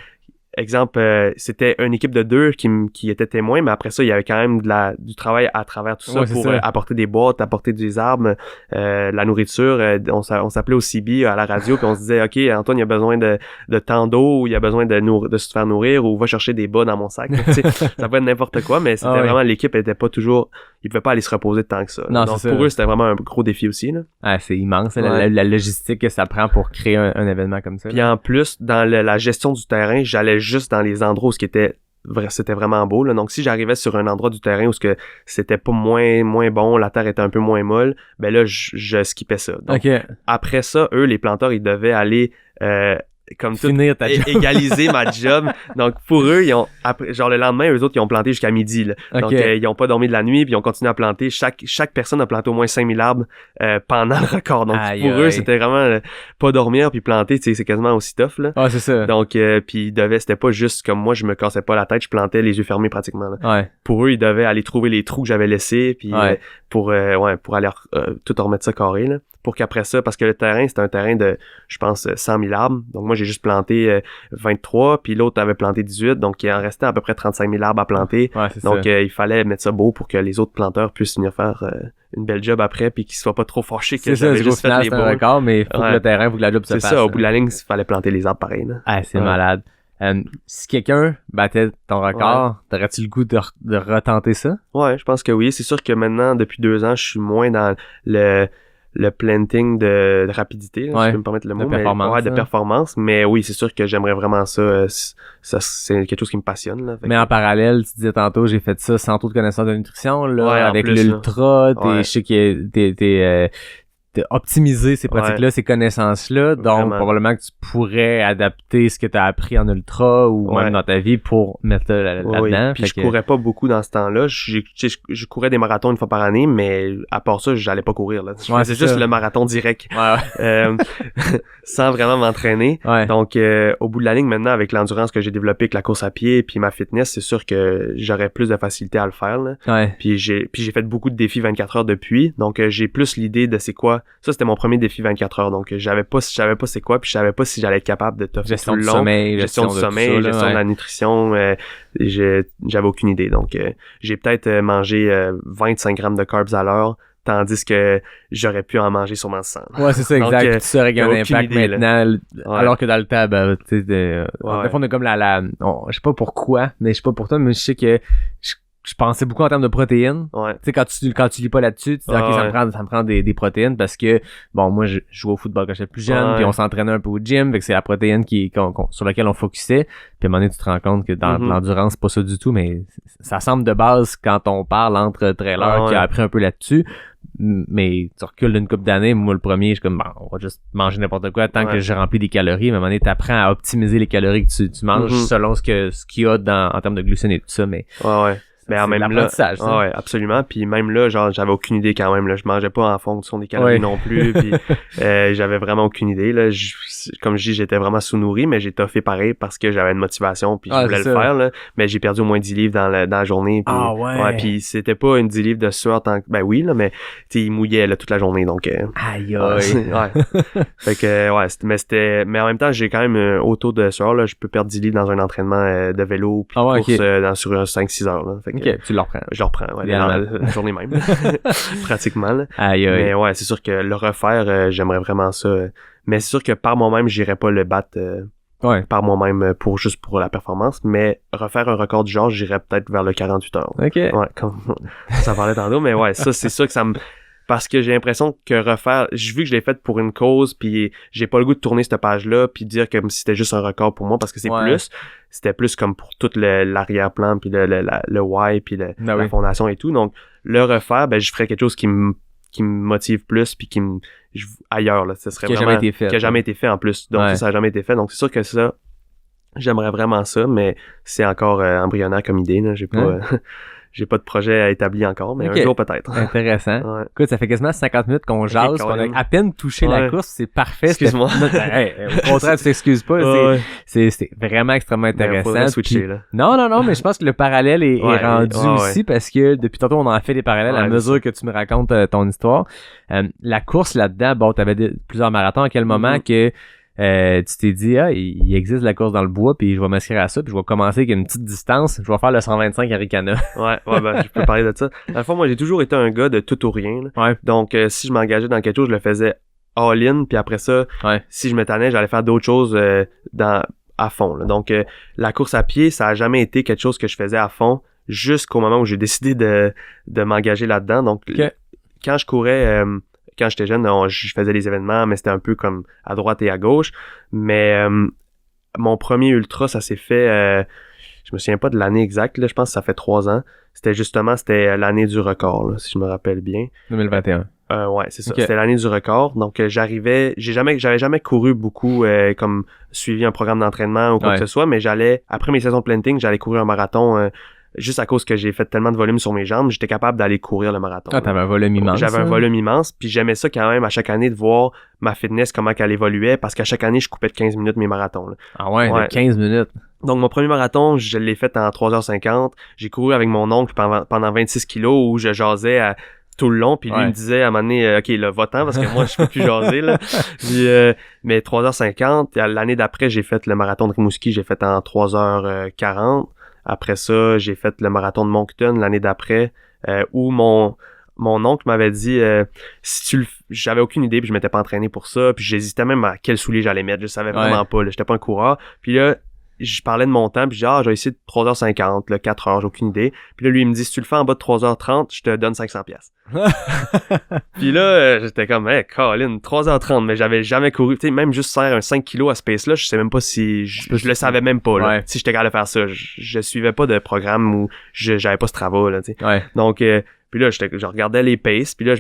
Exemple, c'était une équipe de 2 qui était témoin, mais après ça, il y avait quand même du travail à travers tout ça pour apporter des boîtes, apporter des arbres, la nourriture. On s'appelait au CB à la radio, puis on se disait, OK, Antoine, il y a besoin de tant d'eau, ou il y a besoin de se faire nourrir, ou va chercher des bas dans mon sac. Ça peut être n'importe quoi, mais c'était vraiment, l'équipe était pas toujours... Ils pouvaient pas aller se reposer tant que ça. Non, donc pour eux, c'était vraiment un gros défi aussi. Là. C'est immense, la logistique que ça prend pour créer un événement comme ça. Puis en plus, dans la gestion du terrain, j'allais juste dans les endroits où c'était vraiment beau, là. Donc si j'arrivais sur un endroit du terrain où c'était pas moins bon, la terre était un peu moins molle, ben là je skippais ça. Donc, après ça, eux les planteurs, ils devaient aller comme tout égaliser ma job. Donc pour eux, ils ont genre le lendemain, eux autres ils ont planté jusqu'à midi là. Donc ils ont pas dormi de la nuit, puis ils ont continué à planter. Chaque personne a planté au moins 5000 arbres pendant le record. Donc pour eux, c'était vraiment pas dormir puis planter, tu sais, c'est quasiment aussi tough là. C'est ça. Donc puis c'était pas juste comme moi, je me cassais pas la tête, je plantais les yeux fermés pratiquement là. Pour eux, ils devaient aller trouver les trous que j'avais laissés puis pour aller tout remettre ça carré là. pour qu'après ça, parce que le terrain, c'était un terrain de, je pense, 100 000 arbres. Donc moi, j'ai juste planté 23, puis l'autre avait planté 18. Donc il en restait à peu près 35 000 arbres à planter. Ouais, c'est Donc ça. il fallait mettre ça beau pour que les autres planteurs puissent venir faire une belle job après, puis qu'ils soient pas trop fâchés que C'est ça, j'avais du coup, au juste fait final, les c'est un beaux. record, mais il faut que Ouais. le terrain, faut que la job se C'est fasse. ça, au bout de la ligne, il fallait planter les arbres pareil. Là. Ah, c'est Ouais. malade. Si quelqu'un battait ton record, t'aurais-tu le goût de retenter ça? Ouais, je pense que oui. C'est sûr que maintenant, depuis 2 ans, je suis moins dans le planting de rapidité, là, Ouais. si je peux me permettre le De mot, performance, mais, ouais, de hein. performance. Mais oui, c'est sûr que j'aimerais vraiment ça. Ça, c'est quelque chose qui me passionne. Là. Fait Mais que- en parallèle, tu disais tantôt, j'ai fait ça sans trop de connaissance de nutrition, là, Ouais, en avec plus, l'ultra, Ouais. je sais que t'as optimisé ces pratiques-là, ces connaissances-là, donc Vraiment. probablement que tu pourrais adapter ce que t'as appris en ultra ou Ouais. même dans ta vie pour mettre ça là-dedans. Oui, puis Fait je que- courais pas beaucoup dans ce temps-là. Je courais des marathons une fois par année, mais à part ça, j'allais pas courir. Là. Je Ouais, faisais c'est juste ça. le marathon direct, Ouais, sans vraiment m'entraîner. ouais. Donc, au bout de la ligne, maintenant, avec l'endurance que j'ai développée avec la course à pied puis ma fitness, c'est sûr que j'aurais plus de facilité à le faire. Là. Ouais. Puis j'ai fait beaucoup de défis 24 heures depuis. Donc, j'ai plus l'idée de c'est quoi. Ça, c'était mon premier défi 24 heures. Donc, je savais pas c'est quoi, puis je savais pas si j'allais être capable de toffer Gestion tout du le long. sommeil, Gestion du de tout sommeil, ça, là, gestion de ouais. la nutrition, j'avais aucune idée. Donc, j'ai peut-être mangé 25 grammes de carbs à l'heure, tandis que j'aurais pu en manger sûrement 100. Ouais, c'est ça, Donc, exact. Puis tu saurais qu'il y a un j'ai aucune impact idée, là. maintenant, Ouais. alors que dans le temps, ben, tu sais, Ouais. des fois, on a comme je sais pas pourquoi, mais je sais pas pour toi, mais je sais que je pensais beaucoup en termes de protéines. Ouais. Tu sais, quand tu lis pas là-dessus, tu dis, Ah, ok, ouais. ça me prend des protéines parce que, bon, moi, je jouais au football quand j'étais plus jeune, Ouais. puis on s'entraînait un peu au gym, fait que c'est la protéine sur laquelle on focusait. Puis à un moment donné, tu te rends compte que dans Mhm. l'endurance, c'est pas ça du tout, mais ça semble de base quand on parle entre trailers Ah, ouais. qui a appris un peu là-dessus. Mais tu recules d'une couple d'années, moi le premier, je suis comme, bon, on va juste manger n'importe quoi tant Ouais. que j'ai rempli des calories. À un moment donné, t'apprends à optimiser les calories que tu manges Mhm. selon ce qu'il y a en termes de glucides et tout ça, mais Ouais. Mais en c'est de même là, l'apprentissage, ça. ouais, absolument. Puis même là, genre, j'avais aucune idée quand même. Là, je mangeais pas en fonction des calories Ouais. non plus. Puis j'avais vraiment aucune idée. Là, comme je dis, j'étais vraiment sous-nourri, mais j'ai toffé pareil parce que j'avais une motivation puis je Ah, voulais le c'est ça. faire. Là. Mais j'ai perdu au moins 10 livres dans la journée. Puis, Ah, ouais. Puis c'était pas une 10 livres de sueur tant que. Ben oui, là, mais tu sais, il mouillait là, toute la journée. Donc. Aïe, Ouais. aïe. Ouais. Fait que mais en même temps, j'ai quand même un haut taux de sueur. Là. Je peux perdre 10 livres dans un entraînement de vélo puis Ah ouais, course ok. sur 5-6 heures. Là. Fait que, Ok, tu le reprends. je le reprends, ouais, Idéalement. la journée même. Pratiquement. Là. Aïe, aïe. Mais ouais, c'est sûr que le refaire, j'aimerais vraiment ça. Mais c'est sûr que par moi-même, j'irais pas le battre Ouais. par moi-même juste pour la performance. Mais refaire un record du genre, j'irais peut-être vers le 48 heures. Ok. Ouais, comme ça parlait tantôt. Mais ouais, ça, c'est sûr que ça me... Parce que j'ai l'impression que refaire... J'ai vu que je l'ai fait pour une cause, puis j'ai pas le goût de tourner cette page-là, puis dire comme si c'était juste un record pour moi, parce que c'est Ouais. plus... C'était plus comme pour tout l'arrière-plan, puis le why, puis Ben la oui. fondation et tout. Donc, le refaire, ben, je ferais quelque chose qui me motive plus, puis ailleurs, là. Ce serait Qui a vraiment... jamais été fait. Qui a jamais été fait, en plus. Donc, Ouais. ça a jamais été fait. Donc, c'est sûr que ça... J'aimerais vraiment ça, mais c'est encore embryonnaire comme idée, là. J'ai pas... Ouais. J'ai pas de projet établi encore, mais Ok. un jour peut-être. Intéressant. Ouais. Écoute, ça fait quasiment 50 minutes qu'on jase, Ok, puis on Colin. a à peine touché la Ouais. course, c'est parfait. Excuse-moi. Hey, au contraire, tu t'excuses pas, Ouais. c'est vraiment extrêmement Mais intéressant. faudrait switcher, puis- là. Non, mais je pense que le parallèle est Ouais, rendu ouais, aussi parce que depuis tantôt, on en a fait des parallèles à Ouais, mesure que tu me racontes ton histoire. La course là-dedans, bon, t'avais plusieurs marathons. À quel moment que tu t'es dit, il existe la course dans le bois, puis je vais m'inscrire à ça, puis je vais commencer avec une petite distance, je vais faire le 125 à Ricana. Ouais, ben, je peux parler de ça. Dans le fond, moi, j'ai toujours été un gars de tout ou rien, là. Ouais. Donc, si je m'engageais dans quelque chose, je le faisais all-in, puis après ça, Ouais. si je me tannais, j'allais faire d'autres choses à fond, là. Donc, la course à pied, ça a jamais été quelque chose que je faisais à fond jusqu'au moment où j'ai décidé de m'engager là-dedans. Donc, Ok. quand je courais... quand j'étais jeune, je faisais des événements, mais c'était un peu comme à droite et à gauche. Mais mon premier ultra, ça s'est fait... je me souviens pas de l'année exacte, là, je pense que ça fait 3 ans. C'était l'année du record, là, si je me rappelle bien. 2021. Ouais, c'est ça. Ok. C'était l'année du record. Donc j'avais jamais couru beaucoup comme suivi un programme d'entraînement ou quoi Ouais. que ce soit, mais après mes saisons de planting, j'allais courir un marathon juste à cause que j'ai fait tellement de volume sur mes jambes, j'étais capable d'aller courir le marathon. Ah, t'avais un volume immense. J'avais un hein? volume immense, puis j'aimais ça quand même à chaque année de voir ma fitness, comment qu'elle évoluait, parce qu'à chaque année, je coupais de 15 minutes mes marathons. Là. Ah ouais, Ouais. de 15 minutes. Donc, mon premier marathon, je l'ai fait en 3h50. J'ai couru avec mon oncle pendant 26 kilos où je jasais tout le long, puis lui Ouais. me disait à un moment donné, OK, là, va-t'en, parce que moi, je peux plus jaser, là. Puis, mais 3h50, l'année d'après, j'ai fait le marathon de Rimouski, j'ai fait en 3h40. Après ça, j'ai fait le marathon de Moncton l'année d'après, où mon oncle m'avait dit, j'avais aucune idée, puis je m'étais pas entraîné pour ça, puis j'hésitais même à quel soulier j'allais mettre, je savais vraiment pas, là, j'étais pas un coureur. Puis là, je parlais de mon temps, puis je dis, je vais essayer de 3h50, là, 4h, j'ai aucune idée. Puis là, lui, il me dit, si tu le fais en bas de 3h30, je te donne 500$. Puis là, j'étais comme, Colin, 3h30, mais j'avais jamais couru. Tu sais, même juste faire un 5 kg à ce pace-là, je sais même pas si, je le savais même pas, là, Ouais. si j'étais capable de faire ça. Je suivais pas de programme où j'avais pas ce travail, là, tu sais. Ouais. Donc, puis là, je regardais les paces, puis là,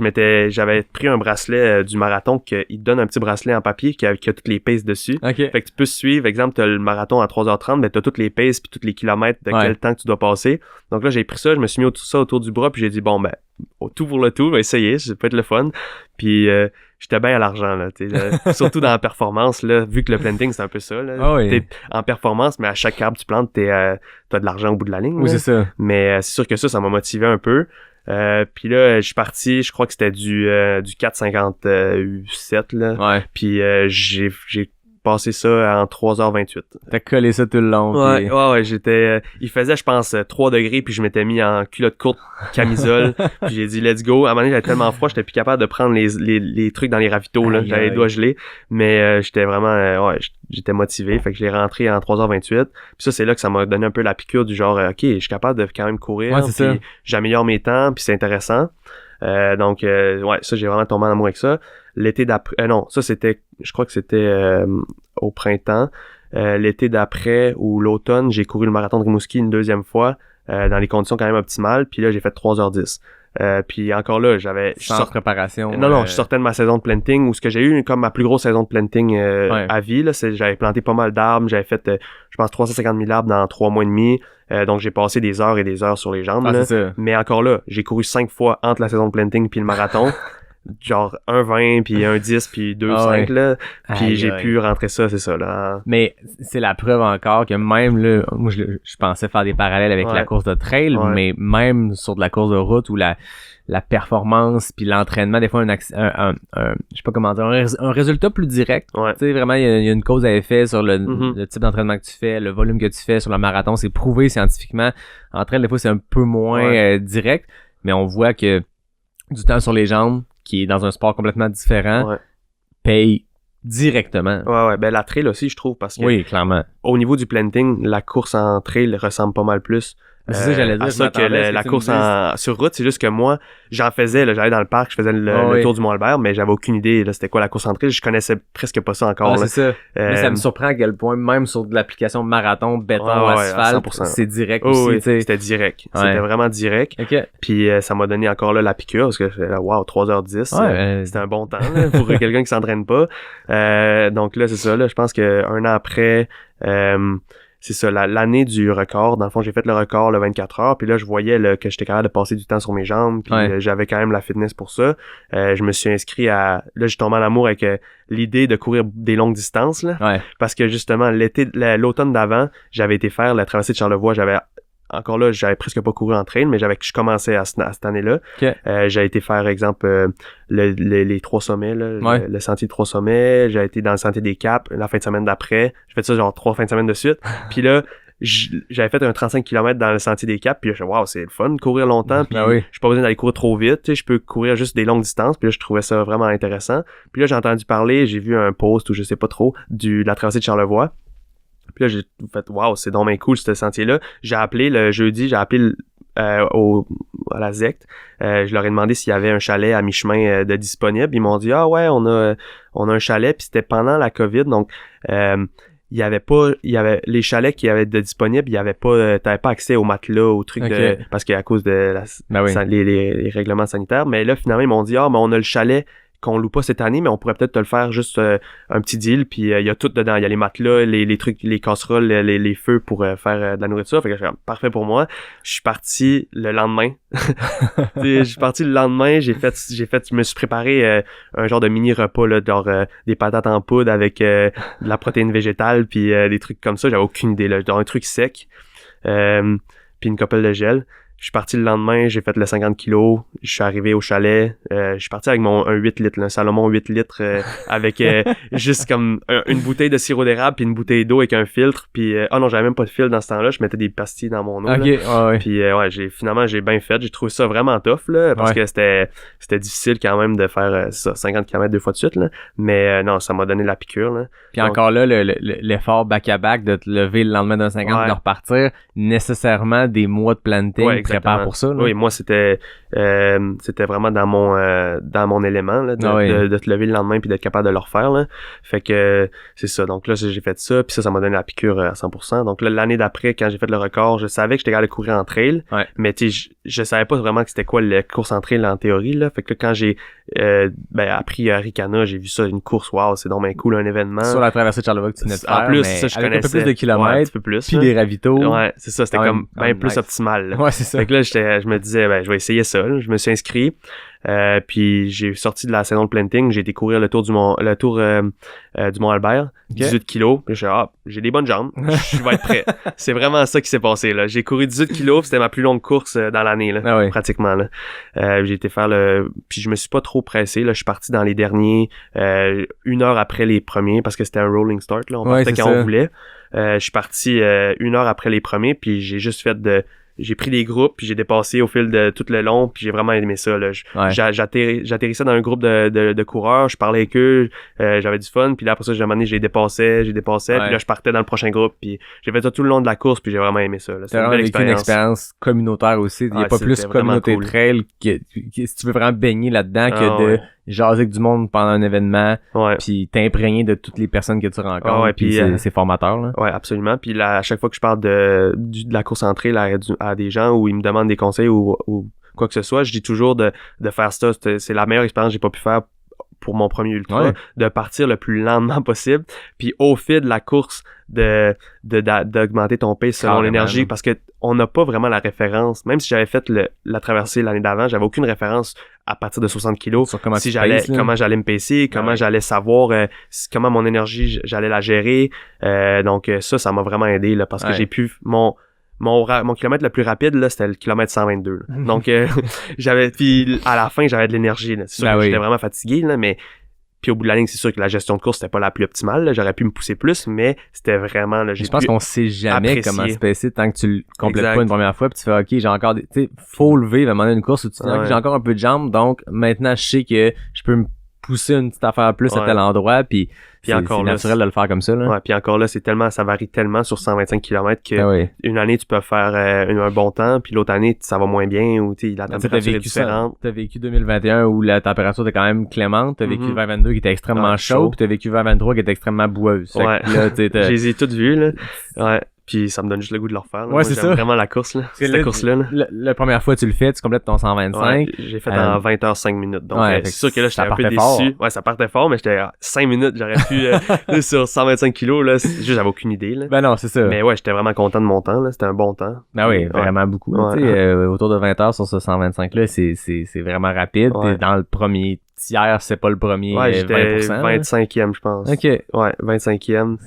j'avais pris un bracelet du marathon qu'il te donne un petit bracelet en papier qui a toutes les paces dessus. OK. Fait que tu peux suivre, exemple, t'as le marathon à 3h30, ben t'as toutes les paces puis tous les kilomètres de quel temps que tu dois passer. Donc là, j'ai pris ça, je me suis mis tout ça autour du bras, puis j'ai dit, bon, ben, au tout pour le tout, je vais essayer, ça peut être le fun. Puis j'étais bien à l'argent, là, surtout dans la performance, là, vu que le planting, c'est un peu ça, là. Ah oui. T'es en performance, mais à chaque arbre que tu plantes, t'as de l'argent au bout de la ligne. Oui, là. c'est ça. Mais c'est sûr que ça m'a motivé un peu. Puis là, je suis parti, je crois que c'était du 4,57 là. Ouais. Puis j'ai passé ça en 3h28. T'as collé ça tout le long. puis- Ouais, j'étais il faisait je pense 3 degrés puis je m'étais mis en culotte courte, camisole, puis j'ai dit let's go. À un moment donné, j'avais tellement froid, j'étais plus capable de prendre les trucs dans les ravitaux là, Aïe, j'avais les aïe. doigts gelés, mais j'étais vraiment j'étais motivé, fait que je l'ai rentré en 3h28. Puis ça c'est là que ça m'a donné un peu la piqûre du genre OK, je suis capable de quand même courir, Ouais, c'est puis ça. j'améliore mes temps, puis c'est intéressant. Donc ça j'ai vraiment tombé en amour avec ça. L'été d'après non, ça c'était je crois que c'était au printemps. L'été d'après ou l'automne, j'ai couru le marathon de Rimouski une deuxième fois dans les conditions quand même optimales, puis là j'ai fait 3h10. Puis encore là, Sans préparation. je sortais de ma saison de planting où ce que j'ai eu comme ma plus grosse saison de planting Ouais. à vie là, j'avais planté pas mal d'arbres, j'avais fait je pense 350 000 arbres dans 3 mois et demi. Donc j'ai passé des heures et des heures sur les jambes Ah, là. c'est ça. Mais encore là, j'ai couru 5 fois entre la saison de planting puis le marathon. Genre 1,20 puis 1,10 puis 2,5 Ah ouais. là. Puis Aïe, j'ai aïe. pu rentrer ça, c'est ça là. Mais c'est la preuve encore que même là, moi je pensais faire des parallèles avec Ouais. la course de trail, Ouais. mais même sur de la course de route où la performance puis l'entraînement, des fois je sais pas comment dire, un résultat plus direct. Ouais. Tu sais, vraiment, il y a une cause à effet sur Mhm. le type d'entraînement que tu fais, le volume que tu fais sur le marathon, c'est prouvé scientifiquement. En trail, des fois, c'est un peu moins direct, mais on voit que du temps sur les jambes, qui est dans un sport complètement différent, Ouais. paye directement. Ouais, ben la trail aussi, je trouve, parce que Oui, clairement. au niveau du planting, la course en trail ressemble pas mal plus Mais c'est ça que j'allais dire, à je ça que m'attendais à ce que la tu me course dises. sur route. C'est juste que moi, j'en faisais, là, j'allais dans le parc, je faisais le oui. tour du Mont-Albert, mais j'avais aucune idée, là, c'était quoi la course en trail. Je connaissais presque pas ça encore. Ah, là. c'est ça. Mais ça me surprend à quel point, même sur de l'application marathon, béton, Ouais, à asphalte, 100%. c'est direct Oh, aussi, oui, tu sais. c'était direct. Ouais. C'était vraiment direct. Ok. Puis ça m'a donné encore là la piqûre, parce que j'étais là, wow, 3h10. Ouais, C'était un bon temps là, pour quelqu'un qui s'entraîne pas. Donc là, c'est ça. Là, je pense que un an après, c'est ça, l'année du record. Dans le fond, j'ai fait le record le 24 heures. Puis là, je voyais là, que j'étais capable de passer du temps sur mes jambes. Puis Ouais. j'avais quand même la fitness pour ça. Je me suis inscrit à... Là, j'ai tombé en amour avec l'idée de courir des longues distances. Là, ouais. parce que justement, l'automne d'avant, j'avais été faire la traversée de Charlevoix. Encore là, j'avais presque pas couru en train, mais je commençais à cette année-là. Ok. J'ai été faire, exemple, les 3 sommets, là, Ouais. le sentier de 3 sommets. J'ai été dans le sentier des Caps la fin de semaine d'après. J'ai fait ça genre 3 fins de semaine de suite. Puis là, j'avais fait un 35 km dans le sentier des Caps. Puis là, je me suis dit, wow, c'est le fun de courir longtemps. Puis Ben oui. j'ai pas besoin d'aller courir trop vite. Tu sais, je peux courir juste des longues distances. Puis là, je trouvais ça vraiment intéressant. Puis là, j'ai entendu parler, j'ai vu un post ou je sais pas trop de la traversée de Charlevoix. Puis là, j'ai fait, wow, c'est donc bien cool, ce sentier-là. J'ai appelé le jeudi, à la ZECT. Je leur ai demandé s'il y avait un chalet à mi-chemin de disponible. Ils m'ont dit, ah ouais, on a un chalet. Puis c'était pendant la COVID, donc il y avait les chalets qui avaient de disponibles, il y avait pas, t'avais pas accès aux matelas, aux trucs Ok. parce qu'à cause de Ben oui. les règlements sanitaires. Mais là, finalement, ils m'ont dit, mais on a le chalet qu'on loue pas cette année, mais on pourrait peut-être te le faire juste un petit deal, puis il y a tout dedans, il y a les matelas, les trucs, les casseroles, les feux pour faire de la nourriture, fait que je suis parfait pour moi. Je suis parti le lendemain. Je suis parti le lendemain, je me suis préparé un genre de mini repas là, genre des patates en poudre avec de la protéine végétale, puis des trucs comme ça, j'avais aucune idée là, genre un truc sec, puis une couple de gel. Je suis parti le lendemain, j'ai fait le 50 kilos, je suis arrivé au chalet, je suis parti avec un 8 litres, un Salomon 8 litres avec juste comme une bouteille de sirop d'érable puis une bouteille d'eau avec un filtre, puis non, j'avais même pas de fil dans ce temps-là, je mettais des pastilles dans mon eau. Okay, ouais. Puis j'ai bien fait, j'ai trouvé ça vraiment tough là, parce que c'était difficile quand même de faire ça 50 km 2 fois de suite là, mais non, ça m'a donné la piqûre là. Puis encore là l'effort back-à-back de te lever le lendemain d'un 50 de repartir, nécessairement des mois de planting prépare pour ça. Là. Oui, moi c'était vraiment dans mon élément là, de te lever le lendemain puis d'être capable de le refaire là. Fait que c'est ça. Donc là j'ai fait ça puis ça m'a donné la piqûre à 100%. Donc là l'année d'après quand j'ai fait le record, je savais que j'étais capable de courir en trail, mais tu sais je savais pas vraiment que c'était quoi la course en trail en théorie là. Fait que là, quand j'ai appris à Ricana, j'ai vu ça une course, wow, c'est donc bien cool un événement. Sur la traversée de Charlevoix que tu venais de faire, en plus mais ça je avec connaissais un peu plus de kilomètres, un petit peu plus, puis des ravitaux. Ouais, c'est ça, c'était comme bien plus optimal. Là. Ouais, c'est ça. Fait que là je me disais je vais essayer ça. Là. Je me suis inscrit. Puis j'ai sorti de la saison de planting, j'ai été courir le tour du Mont-Albert, 18 kilos, puis j'ai des bonnes jambes, je vais être prêt. C'est vraiment ça qui s'est passé là. J'ai couru 18 kilos, c'était ma plus longue course dans l'année là, pratiquement là. J'ai été faire puis je me suis pas trop pressé là, je suis parti dans les derniers 1 heure après les premiers parce que c'était un rolling start là, on partait quand on voulait. Je suis parti 1 heure après les premiers, puis j'ai juste fait j'ai pris des groupes puis j'ai dépassé au fil de tout le long puis j'ai vraiment aimé ça là. J'atterrissais dans un groupe de coureurs, je parlais avec eux, j'avais du fun puis là après ça j'ai dépassé puis là je partais dans le prochain groupe puis j'ai fait ça tout le long de la course puis j'ai vraiment aimé ça là. C'est une expérience communautaire aussi, il y a pas plus communauté cool. Trail que si tu veux vraiment baigner là-dedans que de jaser avec du monde pendant un événement puis t'imprégner de toutes les personnes que tu rencontres puis c'est formateur là. Ouais, absolument. Puis là à chaque fois que je parle de la course en trail à des gens où ils me demandent des conseils ou quoi que ce soit, je dis toujours de faire ça, c'est la meilleure expérience que j'ai pas pu faire pour mon premier ultra, de partir le plus lentement possible, puis au fil de la course d'augmenter ton pace selon l'énergie, parce que on n'a pas vraiment la référence, même si j'avais fait la traversée l'année d'avant, j'avais aucune référence à partir de 60 kilos, sur comment j'allais me pacer, comment j'allais savoir comment mon énergie j'allais la gérer, donc ça m'a vraiment aidé là, parce que j'ai pu mon kilomètre le plus rapide là, c'était le kilomètre 122 là. Donc puis à la fin j'avais de l'énergie là. C'est sûr que j'étais vraiment fatigué là, mais puis au bout de la ligne c'est sûr que la gestion de course c'était pas la plus optimale là. J'aurais pu me pousser plus, mais c'était vraiment là, je pense qu'on sait jamais comment se passer tant que tu le complètes pas une première fois puis tu fais ok, j'ai encore tu sais, faut lever à un moment donné une course où tu dis ok, j'ai encore un peu de jambes, donc maintenant je sais que je peux me pousser une petite affaire plus à tel endroit puis c'est naturel de le faire comme ça là. Ouais, puis encore là ça varie tellement sur 125 km que une année tu peux faire un bon temps puis l'autre année ça va moins bien ou tu sais la température est différente. T'as vécu 2021 où la température était quand même clémente, t'as vécu 2022 qui était extrêmement chaud, puis t'as vécu 2023 qui était extrêmement boueuse. Ouais. Là, je les ai toutes vues là. Ouais. Puis ça me donne juste le goût de le refaire. Là. Ouais, c'est ça. Vraiment la course là. Cette course-là. La première fois tu le fais, tu complètes ton 125. Ouais, j'ai fait en 20h05 minutes. Donc c'est sûr que là j'étais un peu déçu. Ouais, ça partait fort, mais j'étais 5 minutes, j'aurais pu sur 125 kilos là, juste j'avais aucune idée là. Ben non, c'est ça. Mais ouais, j'étais vraiment content de mon temps là, c'était un bon temps. Ben oui, vraiment beaucoup. Tu sais autour de 20h sur ce 125 là, c'est vraiment rapide. T'es dans le premier tiers, c'est pas le premier 20%. 25e, je pense. OK. Ouais, 25e.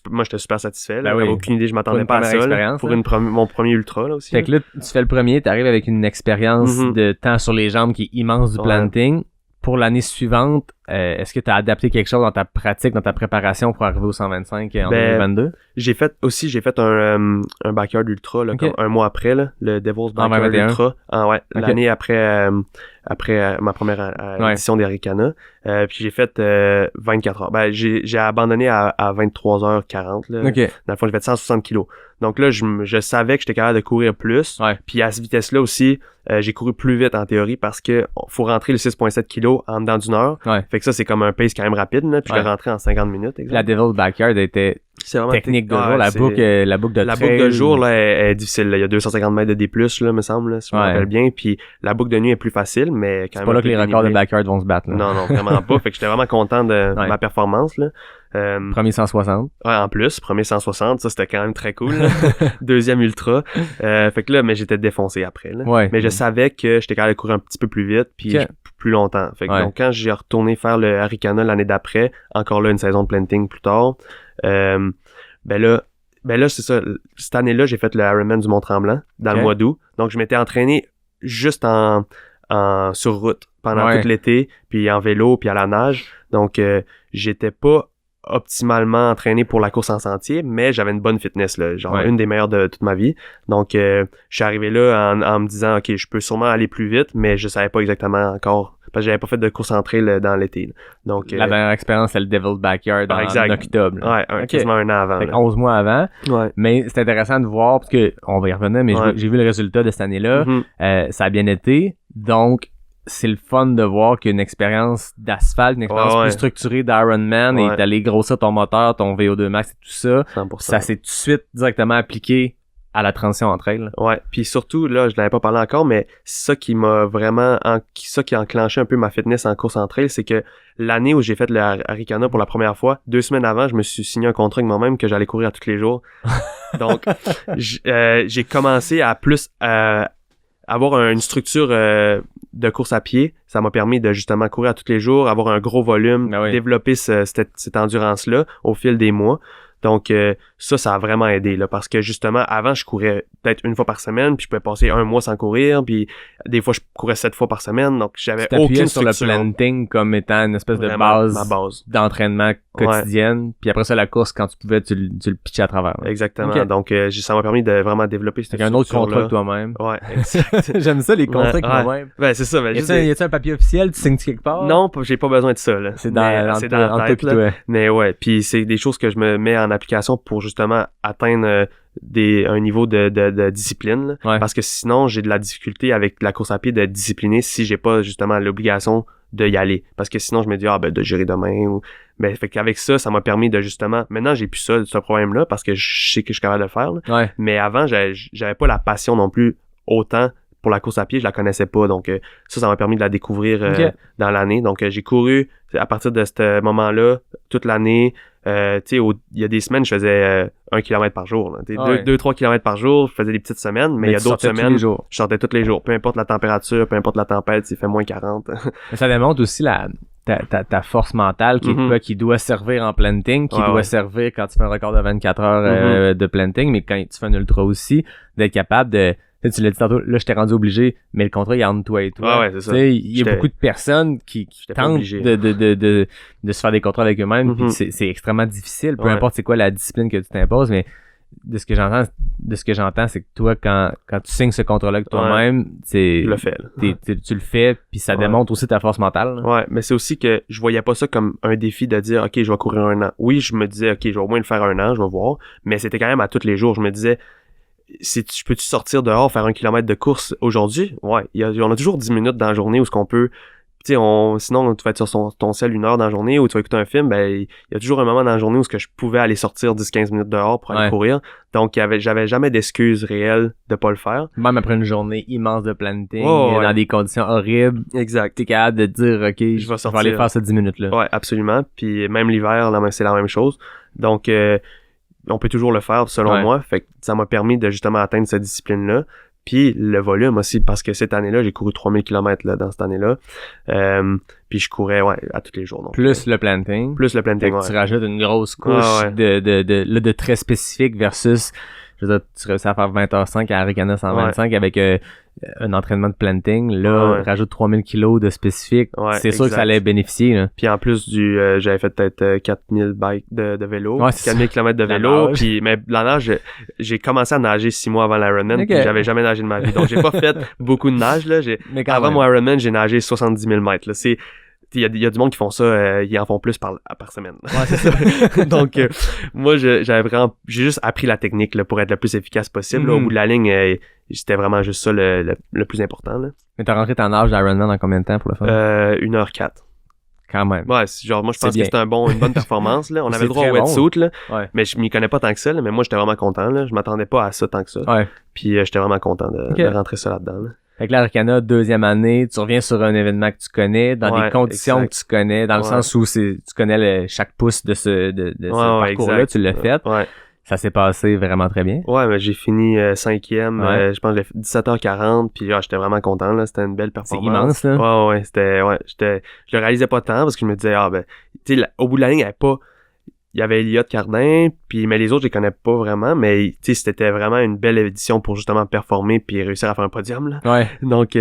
Moi, j'étais super satisfait. Là. J'avais aucune idée, je m'attendais pas à ça. Là, pour mon premier ultra, là aussi. Fait que là, tu fais le premier, t'arrives avec une expérience de temps sur les jambes qui est immense du planting. Pour l'année suivante, est-ce que tu as adapté quelque chose dans ta pratique, dans ta préparation pour arriver au 125 en 2022? J'ai fait un backyard ultra, là, comme un mois après, là, le Devil's Backyard Ultra. L'année après ma première édition des Ricana. Puis j'ai fait 24 heures. Ben, j'ai abandonné à 23h40. Là. Dans le fond, j'ai fait 160 kilos. Donc là, je savais que j'étais capable de courir plus. Puis à cette vitesse-là aussi, j'ai couru plus vite en théorie parce que faut rentrer le 6.7 kilos en dedans d'une heure. Fait que ça, c'est comme un pace quand même rapide. Là, puis je l'ai rentré en 50 minutes. La Devil's Backyard était technique de jour. La boucle de trail. La boucle de jour là, est difficile. Là. Il y a 250 mètres de D+, là, me semble, là, si je me rappelle bien. Puis la boucle de nuit est plus facile, mais quand même. C'est pas là que les records de Backyard vont se battre. Là. Non, vraiment pas. Fait que j'étais vraiment content de ma performance. Là. Premier 160. Ouais, en plus, premier 160, ça c'était quand même très cool. Deuxième ultra. Fait que là, mais j'étais défoncé après. Là. Mais je savais que j'étais capable de courir un petit peu plus vite puis plus longtemps. Fait que donc quand j'ai retourné faire le Ricana l'année d'après, encore là une saison de planting plus tard, ben là, Ben là, c'est ça. Cette année-là, j'ai fait le Ironman du Mont-Tremblant dans le mois d'août. Donc, je m'étais entraîné juste sur route pendant tout l'été, puis en vélo, puis à la nage. Donc, j'étais pas optimalement entraîné pour la course en sentier, mais j'avais une bonne fitness, là, genre une des meilleures de toute ma vie. Donc, je suis arrivé là en me disant, OK, je peux sûrement aller plus vite, mais je savais pas exactement encore, parce que j'avais pas fait de course en trail dans l'été. Là. Donc, la dernière expérience, c'est le Devil's Backyard en octobre. Là. Ouais, quasiment un an avant. Fait 11 mois avant. Ouais. Mais c'est intéressant de voir, parce que on va y revenir, mais j'ai vu le résultat de cette année-là. Ça a bien été. Donc, c'est le fun de voir qu'une expérience d'asphalte, une expérience plus structurée d'Ironman et d'aller grossir ton moteur, ton VO2 max et tout ça, 100%. ça s'est tout de suite directement appliqué à la transition entre elles. Ouais, puis surtout, là, je l'avais pas parlé encore, mais ça qui m'a vraiment, ça qui a enclenché un peu ma fitness en course en trail, c'est que l'année où j'ai fait le Arikana pour la première fois, 2 semaines avant, je me suis signé un contrat avec moi-même que j'allais courir à tous les jours. Donc, j'ai commencé à plus avoir une structure de course à pied. Ça m'a permis de justement courir à tous les jours, avoir un gros volume, développer cette endurance-là au fil des mois. Donc, ça a vraiment aidé, là, parce que justement, avant, je courais peut-être une fois par semaine, puis je pouvais passer 1 mois sans courir, puis des fois, je courais 7 fois par semaine, donc j'avais aucune structure. Sur le planting comme étant une espèce vraiment, de base d'entraînement quotidienne, puis après ça, la course, quand tu pouvais, tu le pitchais à travers. Là. Exactement, donc ça m'a permis de vraiment développer cette structure. Un autre contrat que toi-même. Ouais, exact. J'aime ça, les contrats que toi-même. Ben, c'est ça. Ben, y a-tu un papier officiel, tu signes quelque part? Non, j'ai pas besoin de ça, là. C'est dans la tête, là. Mais ouais, puis c'est des choses que je me mets en application pour justement atteindre un niveau de discipline, parce que sinon j'ai de la difficulté avec la course à pied de discipliner si j'ai pas justement l'obligation de y aller, parce que sinon je me dis de gérer demain ou fait qu'avec ça m'a permis de justement, maintenant j'ai plus ce problème là parce que je sais que je suis capable de le faire là. Mais avant j'avais pas la passion non plus autant pour la course à pied, je la connaissais pas, donc ça m'a permis de la découvrir dans l'année. Donc j'ai couru à partir de ce moment-là toute l'année. Tu sais, il y a des semaines, je faisais 1 km par jour. 2-3 km par jour, je faisais des petites semaines, mais il y a d'autres semaines, je sortais tous les jours. Peu importe la température, peu importe la tempête, il fait moins 40. Mais ça démontre aussi ta force mentale qui doit servir en planting, qui doit servir quand tu fais un record de 24 heures de planting, mais quand tu fais un ultra aussi, d'être capable de... Tu l'as dit tantôt, là, je t'ai rendu obligé, mais le contrat, il est entre toi et toi. C'est ça. Il y a beaucoup de personnes qui tentent de se faire des contrats avec eux-mêmes, puis c'est extrêmement difficile, peu importe c'est quoi la discipline que tu t'imposes, mais de ce que j'entends, c'est que toi, quand tu signes ce contrat-là avec toi-même, tu le fais, puis ça démontre aussi ta force mentale. Là. Ouais, mais c'est aussi que je voyais pas ça comme un défi de dire, OK, je vais courir 1 an. Oui, je me disais, OK, je vais au moins le faire 1 an, je vais voir, mais c'était quand même à tous les jours. Je me disais, peux-tu sortir dehors, faire 1 kilomètre de course aujourd'hui? Ouais. On a toujours 10 minutes dans la journée où ce qu'on peut, tu sais, sinon, tu vas être sur ton cell 1 heure dans la journée ou tu vas écouter un film, il y a toujours un moment dans la journée où ce que je pouvais aller sortir 10-15 minutes dehors pour aller courir. Donc, j'avais jamais d'excuses réelles de pas le faire. Même après une journée immense de planting, dans des conditions horribles. Exact. T'es capable de te dire, OK, je vais aller faire ces 10 minutes-là. Ouais, absolument. Puis même l'hiver, là, c'est la même chose. Donc, on peut toujours le faire selon moi, fait que ça m'a permis de justement atteindre cette discipline-là, puis le volume aussi, parce que cette année-là, j'ai couru 3000 km là, dans cette année-là, puis je courais à tous les jours. Donc, plus le planting. Tu rajoutes une grosse couche de très spécifique versus, je veux dire, tu réussis à faire 20h05 à Arikana 125 avec un entraînement de planting, là, rajoute 3000 kilos de spécifique, c'est sûr que ça allait bénéficier, là. Puis en plus j'avais fait peut-être 4000 bikes de vélo, 4000 km de vélo, puis mais la nage, j'ai commencé à nager 6 mois avant l'Ironman, puis j'avais jamais nagé de ma vie, donc j'ai pas fait beaucoup de nage, là, avant mon Ironman, j'ai nagé 70 000 mètres, là, c'est... Il y a du monde qui font ça, ils en font plus par semaine. Ouais, c'est ça. Donc, moi, j'ai juste appris la technique là, pour être le plus efficace possible. Là, au bout de la ligne, c'était vraiment juste ça le plus important. Là. Mais t'as rentré ta nage d'Ironman dans combien de temps pour le faire? 1h04. Quand même. Ouais, genre, moi, je pense que c'était une bonne performance. Là. On avait le droit au wetsuit, là, mais je m'y connais pas tant que ça. Là, mais moi, j'étais vraiment content. Là. Je m'attendais pas à ça tant que ça. Ouais. Puis, j'étais vraiment content de rentrer ça là-dedans. Là. Fait que là, Arikana, 2e année, tu reviens sur un événement que tu connais, dans des conditions que tu connais, dans le sens où tu connais chaque pouce de ce parcours-là, tu l'as fait. Ouais. Ça s'est passé vraiment très bien. Ouais, mais j'ai fini 5e, je pense que j'ai fait 17h40, puis j'étais vraiment content, là, c'était une belle performance. C'est immense, là. Ouais, je le réalisais pas tant, parce que je me disais, tu sais, au bout de la ligne, il il y avait Elliott Cardin, puis mais les autres je les connais pas vraiment, mais tu sais c'était vraiment une belle édition pour justement performer puis réussir à faire un podium là. Ouais. Donc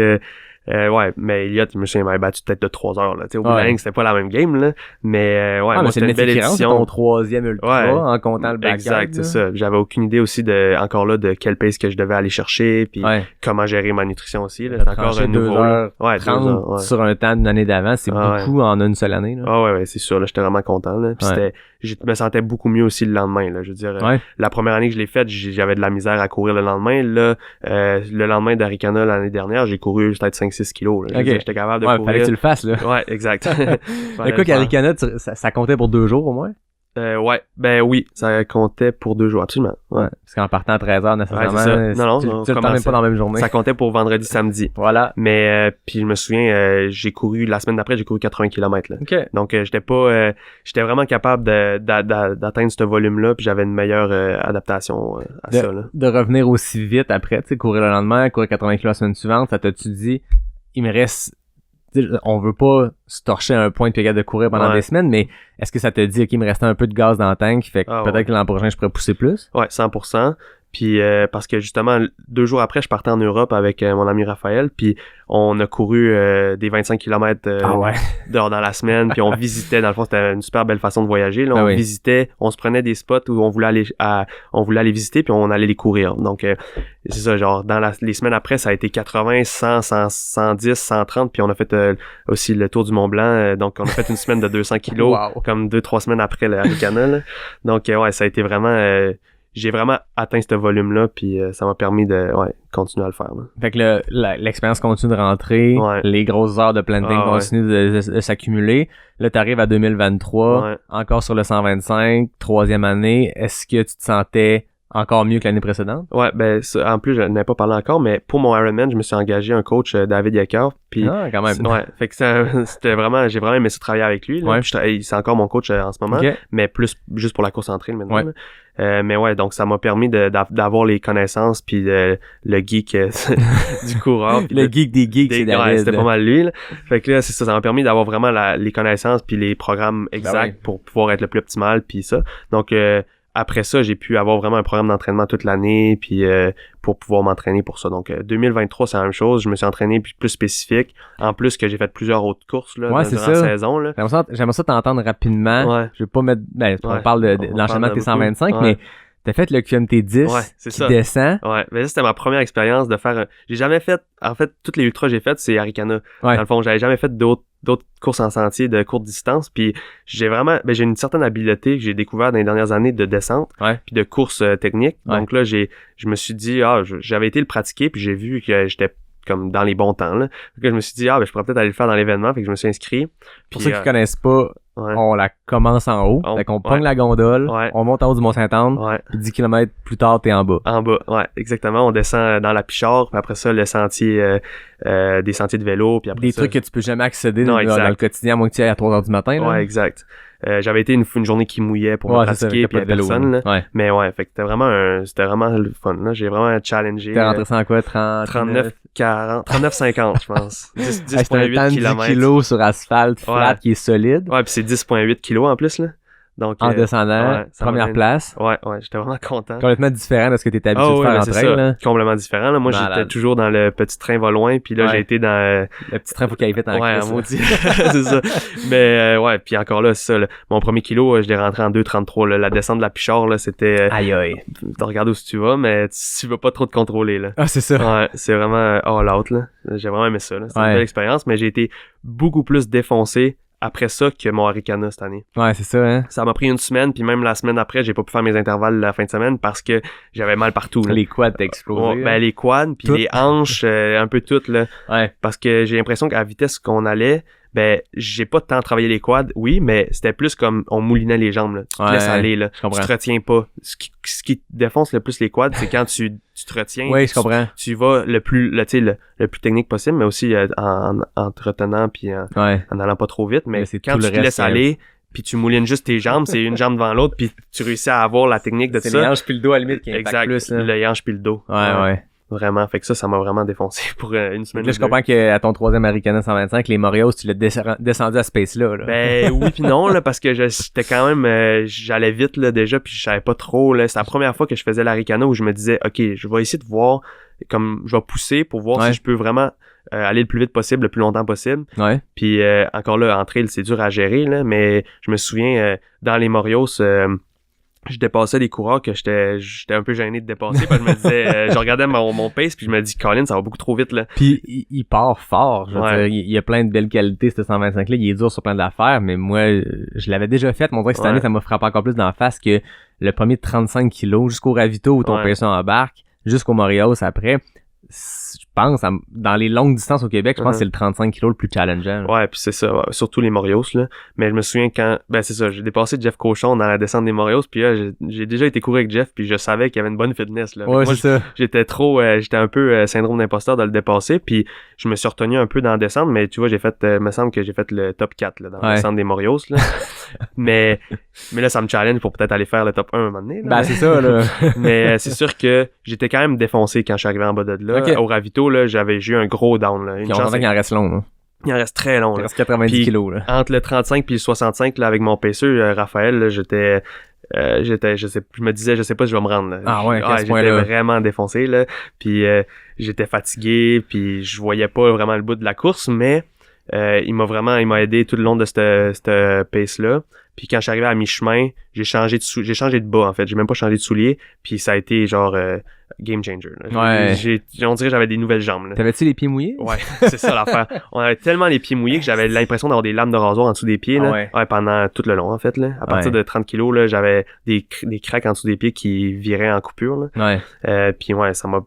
ouais, mais Elliott, je me souviens, il m'avait battu peut-être de 3 heures là. Tu sais, au bout de la ligne, c'était pas la même game là, mais ouais, moi c'était une belle édition. C'est ton 3e ultra en comptant le backyard. Exact, c'est ça. J'avais aucune idée aussi encore là de quel pace que je devais aller chercher, puis comment gérer ma nutrition aussi là. C'est encore un nouveau 2h30 sur un temps d'une année d'avant, c'est beaucoup en une seule année là. Ah ouais, c'est sûr là, j'étais vraiment content là. Puis je me sentais beaucoup mieux aussi le lendemain là. Je veux dire, la première année que je l'ai faite, j'avais de la misère à courir le lendemain. Là, le lendemain d'Arikana l'année dernière, j'ai couru peut-être 5-6 kilos. Là. J'étais capable de courir. Fallait que tu le fasses là. Ouais, exact. Mais quoi qu'Arikana, ça comptait pour 2 jours au moins? Ouais, ben oui, ça comptait pour 2 jours, absolument. Ouais. Parce qu'en partant à 13h, nécessairement, tu le temps même pas dans la même journée. Ça comptait pour vendredi, samedi. Voilà. Mais puis je me souviens, j'ai couru, la semaine d'après, j'ai couru 80 km là. Okay. Donc j'étais vraiment capable d'atteindre ce volume-là, puis j'avais une meilleure adaptation à ça là. De revenir aussi vite après, tu sais, courir le lendemain, courir 80 km la semaine suivante, ça t'a-tu dit, il me reste... On veut pas se torcher à un point de capable de courir pendant des semaines, mais est-ce que ça te dit, OK, il me restait un peu de gaz dans le tank, fait que peut-être que l'an prochain, je pourrais pousser plus? Ouais, 100%. Puis parce que justement 2 jours après je partais en Europe avec mon ami Raphaël, puis on a couru des 25 km dehors dans la semaine, puis on visitait, dans le fond c'était une super belle façon de voyager là, on visitait, on se prenait des spots où on voulait aller visiter puis on allait les courir. Donc c'est ça, genre dans les semaines après ça a été 80, 100, 110, 130, puis on a fait aussi le tour du Mont Blanc, donc on a fait une semaine de 200 kilos comme 2-3 semaines après l'Arikana là. Donc ça a été vraiment j'ai vraiment atteint ce volume-là, puis ça m'a permis de continuer à le faire. Là. Fait que l'expérience continue de rentrer, les grosses heures de planting continuent de s'accumuler. Là, t'arrives à 2023, encore sur le 125, 3e année. Est-ce que tu te sentais encore mieux que l'année précédente? Ouais, ben en plus, je n'en ai pas parlé encore, mais pour mon Ironman, je me suis engagé un coach, David Yecker. Puis quand même. Ouais, fait que c'était vraiment, j'ai vraiment aimé ça travailler avec lui. Là, c'est encore mon coach en ce moment, mais plus juste pour la course en trail maintenant. Mais ouais, donc ça m'a permis d'avoir les connaissances puis le geek du coureur. Le geek des geeks, c'est David. C'était pas mal lui. Là. Fait que là, c'est ça m'a permis d'avoir vraiment les connaissances puis les programmes exacts pour pouvoir être le plus optimal puis ça. Donc après ça, j'ai pu avoir vraiment un programme d'entraînement toute l'année puis pour pouvoir m'entraîner pour ça. Donc 2023, c'est la même chose. Je me suis entraîné plus spécifique. En plus que j'ai fait plusieurs autres courses là, durant la saison. Là. J'aimerais ça t'entendre rapidement. Je vais pas mettre... on parle de l'enchaînement de tes 125, mais t'as fait le QMT 10 qui descend. Ouais, mais ça, c'était ma première expérience de faire... J'ai jamais fait... En fait, toutes les ultras que j'ai faites, c'est Arikana. Dans le fond, j'avais jamais fait d'autres courses en sentier de courte distance, puis j'ai une certaine habileté que j'ai découvert dans les dernières années de descente puis de course technique. Donc là, je me suis dit j'avais été le pratiquer, puis j'ai vu que j'étais comme dans les bons temps là. Donc, je me suis dit je pourrais peut-être aller le faire dans l'événement, fait que je me suis inscrit. Pour ceux qui connaissent pas, on la commence en haut, fait qu'on pogne la gondole, on monte en haut du Mont-Saint-Anne, puis 10 km plus tard t'es en bas. En bas, exactement, on descend dans la Pichard, puis après ça le sentier des sentiers de vélo, puis après trucs que tu peux jamais accéder dans le quotidien, à moins que tu ailles à 3h du matin là. Ouais, exact. J'avais été une journée qui mouillait pour me pratiquer, puis il y a personne là. Mais fait que c'était vraiment le fun là, j'ai vraiment challengé. T'es rentré ça en quoi, 39-50 je pense. 10.8 km. 10 kilos sur asphalte flat qui est solide. Ouais, puis c'est 10.8 kilos en plus là. Donc, en descendant, première place. Ouais, j'étais vraiment content. Complètement différent de ce que t'étais habitué de faire en train, là. Complètement différent, là. Moi, j'étais toujours dans le petit train va loin, puis là, j'ai été dans... Le petit train faut qu'il aille vite en crise. Ouais, maudit. C'est ça. Mais, puis encore là, c'est ça, là. Mon premier kilo, je l'ai rentré en 2.33, là. La descente de la Pichard, là, c'était... Aïe. T'as regardé où tu vas, mais tu vas pas trop te contrôler, là. Ah, c'est ça. Ouais, c'est vraiment all out, là. J'ai vraiment aimé ça, là. C'était une belle expérience, mais j'ai été beaucoup plus défoncé après ça que mon Arikana cette année. Ouais, c'est ça, hein. Ça m'a pris une semaine, puis même la semaine après, j'ai pas pu faire mes intervalles la fin de semaine parce que j'avais mal partout, là. Les quads t'as explosé. Ben, les quads, puis les hanches, un peu toutes, là. Ouais. Parce que j'ai l'impression qu'à la vitesse qu'on allait, ben, j'ai pas tant travaillé les quads, oui, mais c'était plus comme on moulinait les jambes, là. Tu te laisses aller, là. Tu te retiens pas. Ce qui défonce le plus les quads, c'est quand tu te retiens. Oui, je comprends. Tu vas le plus technique possible, mais aussi en te retenant puis en allant pas trop vite. Mais quand tu te laisses aller, puis tu moulines juste tes jambes, c'est une jambe devant l'autre, puis tu réussis à avoir la technique de ça. C'est les hanches puis le dos à la limite qui impacte plus, là. Le hanche puis le dos. Ouais. Vraiment. Fait que ça m'a vraiment défoncé pour une semaine. Là, je comprends qu'à ton 3e Arikana 125, les Morios, tu l'as descendu à ce pace-là. Ben oui puis non, là, parce que j'étais quand même... j'allais vite, là, déjà, puis je savais pas trop, là. C'est la première fois que je faisais l'Arikana où je me disais, OK, je vais essayer de voir, comme je vais pousser pour voir si je peux vraiment aller le plus vite possible, le plus longtemps possible. Ouais. Puis encore là, en trail, c'est dur à gérer, là, mais je me souviens, dans les Morios... je dépassais des coureurs que j'étais un peu gêné de dépasser parce que je me disais je regardais mon pace puis je me dis Colin ça va beaucoup trop vite là. Puis il part fort, je veux dire, il y a plein de belles qualités ce 125 là, il est dur sur plein d'affaires, mais moi je l'avais déjà fait, mon dirait que cette année ça m'a frappé encore plus dans la face que le premier de 35 kilos jusqu'au ravito où ton pacer embarque, jusqu'au Morios après. Je pense, dans les longues distances au Québec, je pense que c'est le 35 kilos le plus challengeant. Ouais, puis c'est ça, surtout les Morios, là. Mais je me souviens quand, c'est ça, j'ai dépassé Jeff Cochon dans la descente des Morios, puis là, j'ai déjà été courir avec Jeff, puis je savais qu'il y avait une bonne fitness, là. Ouais, moi, c'est ça. J'étais un peu syndrome d'imposteur de le dépasser, puis je me suis retenu un peu dans la descente, mais tu vois, me semble que j'ai fait le top 4, là, dans la descente des Morios, là. mais là, ça me challenge pour peut-être aller faire le top 1 un moment donné, là. C'est ça, là. Mais c'est sûr que j'étais quand même défoncé quand je suis arrivé en bas de là. Okay. Au ravito, là, j'ai eu un gros down, là. On entend qu'il en reste long, là. Il en reste très long, Il là. reste 90 kilos, là. Entre le 35 puis le 65, là, avec mon pacer, Raphaël, là, je me disais, je sais pas si je vais me rendre, là. Ah ouais, à ce j'étais point-là. vraiment défoncé, là. Puis, j'étais fatigué, puis je voyais pas vraiment le bout de la course, mais, il m'a aidé tout le long de cette pace-là. Puis quand je suis arrivé à mi-chemin, j'ai changé de bas, en fait. J'ai même pas changé de souliers. Puis ça a été genre game changer. Là. Ouais. On dirait que j'avais des nouvelles jambes. Là. T'avais-tu les pieds mouillés? Ouais, c'est ça l'affaire. On avait tellement les pieds mouillés que j'avais l'impression d'avoir des lames de rasoir en dessous des pieds. Là. Ouais, pendant tout le long, en fait. Là. À partir de 30 kilos, là, j'avais des craques en dessous des pieds qui viraient en coupure. Là. Ouais. Puis ouais, ça m'a...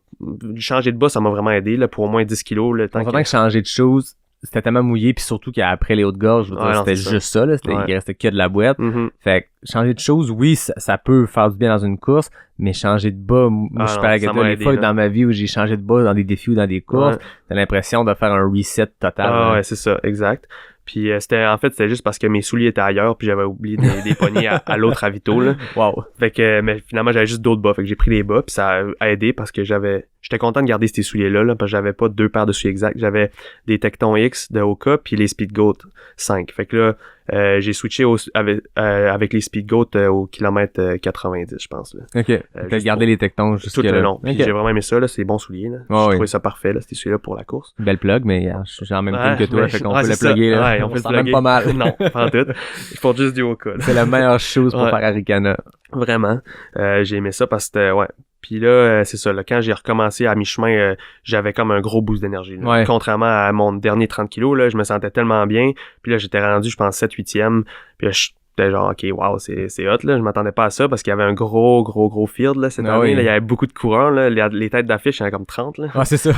Changer de bas, ça m'a vraiment aidé là, pour au moins 10 kilos. Le temps que changer de choses... C'était tellement mouillé, puis surtout qu'après les Hautes-Gorges, c'était juste ça, là. Il restait que de la boîte. Mm-hmm. Fait que changer de choses, oui, ça peut faire du bien dans une course, mais changer de bas, moi je suis pareil avec toi, les fois dans ma vie où j'ai changé de bas dans des défis ou dans des courses, t'as l'impression de faire un reset total. Ouais, c'est ça, exact. Puis c'était juste parce que mes souliers étaient ailleurs, puis j'avais oublié des poignées à l'autre ravito, là. Wow. Fait que, mais finalement, j'avais juste d'autres bas. Fait que j'ai pris les bas, puis ça a aidé parce que j'étais content de garder ces souliers-là, là, parce que j'avais pas 2 paires de souliers exacts. J'avais des Tecton X de Hoka, puis les Speedgoat 5. Fait que là, j'ai switché avec les Speedgoat au kilomètre 90, je pense, là. OK. T'as gardé les Tectons jusqu'à tout le long. Okay. Puis j'ai vraiment aimé ça, là. C'est des bons souliers, là. J'ai trouvé ça parfait, là. C'était celui-là pour la course. Belle plug, mais j'ai en même temps que toi, fait qu'on peut le ça. plugger, là. Ouais, on peut le plugger. Même pas mal. Non, pas en tout. Ils font juste du Hoka, là. C'est la meilleure chose pour faire Arikana. Vraiment. J'ai aimé ça parce que, Puis là, c'est ça, là, quand j'ai recommencé à mi-chemin, j'avais comme un gros boost d'énergie. Là. Contrairement à mon dernier 30 kilos, là, je me sentais tellement bien. Puis là, j'étais rendu, je pense, 7-8e. Puis là, j'étais genre, OK, wow, c'est hot, là. Je m'attendais pas à ça parce qu'il y avait un gros field, là, cette année. Là, il y avait beaucoup de coureurs, là. Les têtes d'affiche, il y en avait comme 30, là. Ah, c'est ça.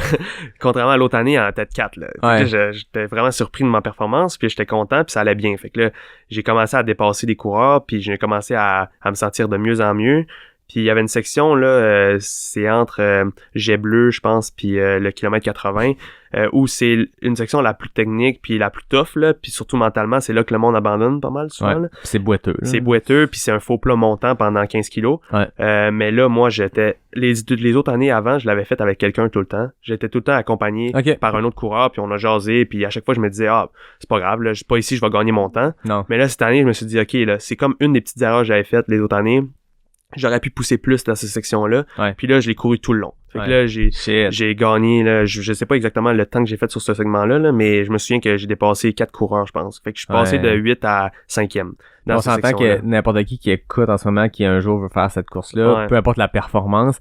Contrairement à l'autre année, il y en avait peut-être 4, là. J'étais vraiment surpris de ma performance, puis j'étais content, puis ça allait bien. Fait que là, j'ai commencé à dépasser des coureurs, puis j'ai commencé à me sentir de mieux en mieux. Puis il y avait une section, là, c'est entre Jet Bleu, je pense, puis le kilomètre 80, où c'est une section la plus technique, puis la plus tough, là, puis surtout mentalement, c'est là que le monde abandonne pas mal, souvent. Là. C'est boiteux. Là. C'est boiteux, puis c'est un faux plat montant pendant 15 kilos. Mais là, moi, les autres années avant, je l'avais fait avec quelqu'un tout le temps. J'étais tout le temps accompagné par un autre coureur, puis on a jasé, puis à chaque fois, je me disais, c'est pas grave, là, je suis pas ici, je vais gagner mon temps. Non. Mais là, cette année, je me suis dit, OK, là, c'est comme une des petites erreurs que j'avais faites les autres années. J'aurais pu pousser plus dans cette section-là. Puis là, je l'ai couru tout le long. Fait que là, j'ai gagné, là, je sais pas exactement le temps que j'ai fait sur ce segment-là, là, mais je me souviens que j'ai dépassé 4 coureurs, je pense. Fait que je suis passé de 8 à 5e. On s'entend que n'importe qui écoute en ce moment, qui un jour veut faire cette course-là, peu importe la performance,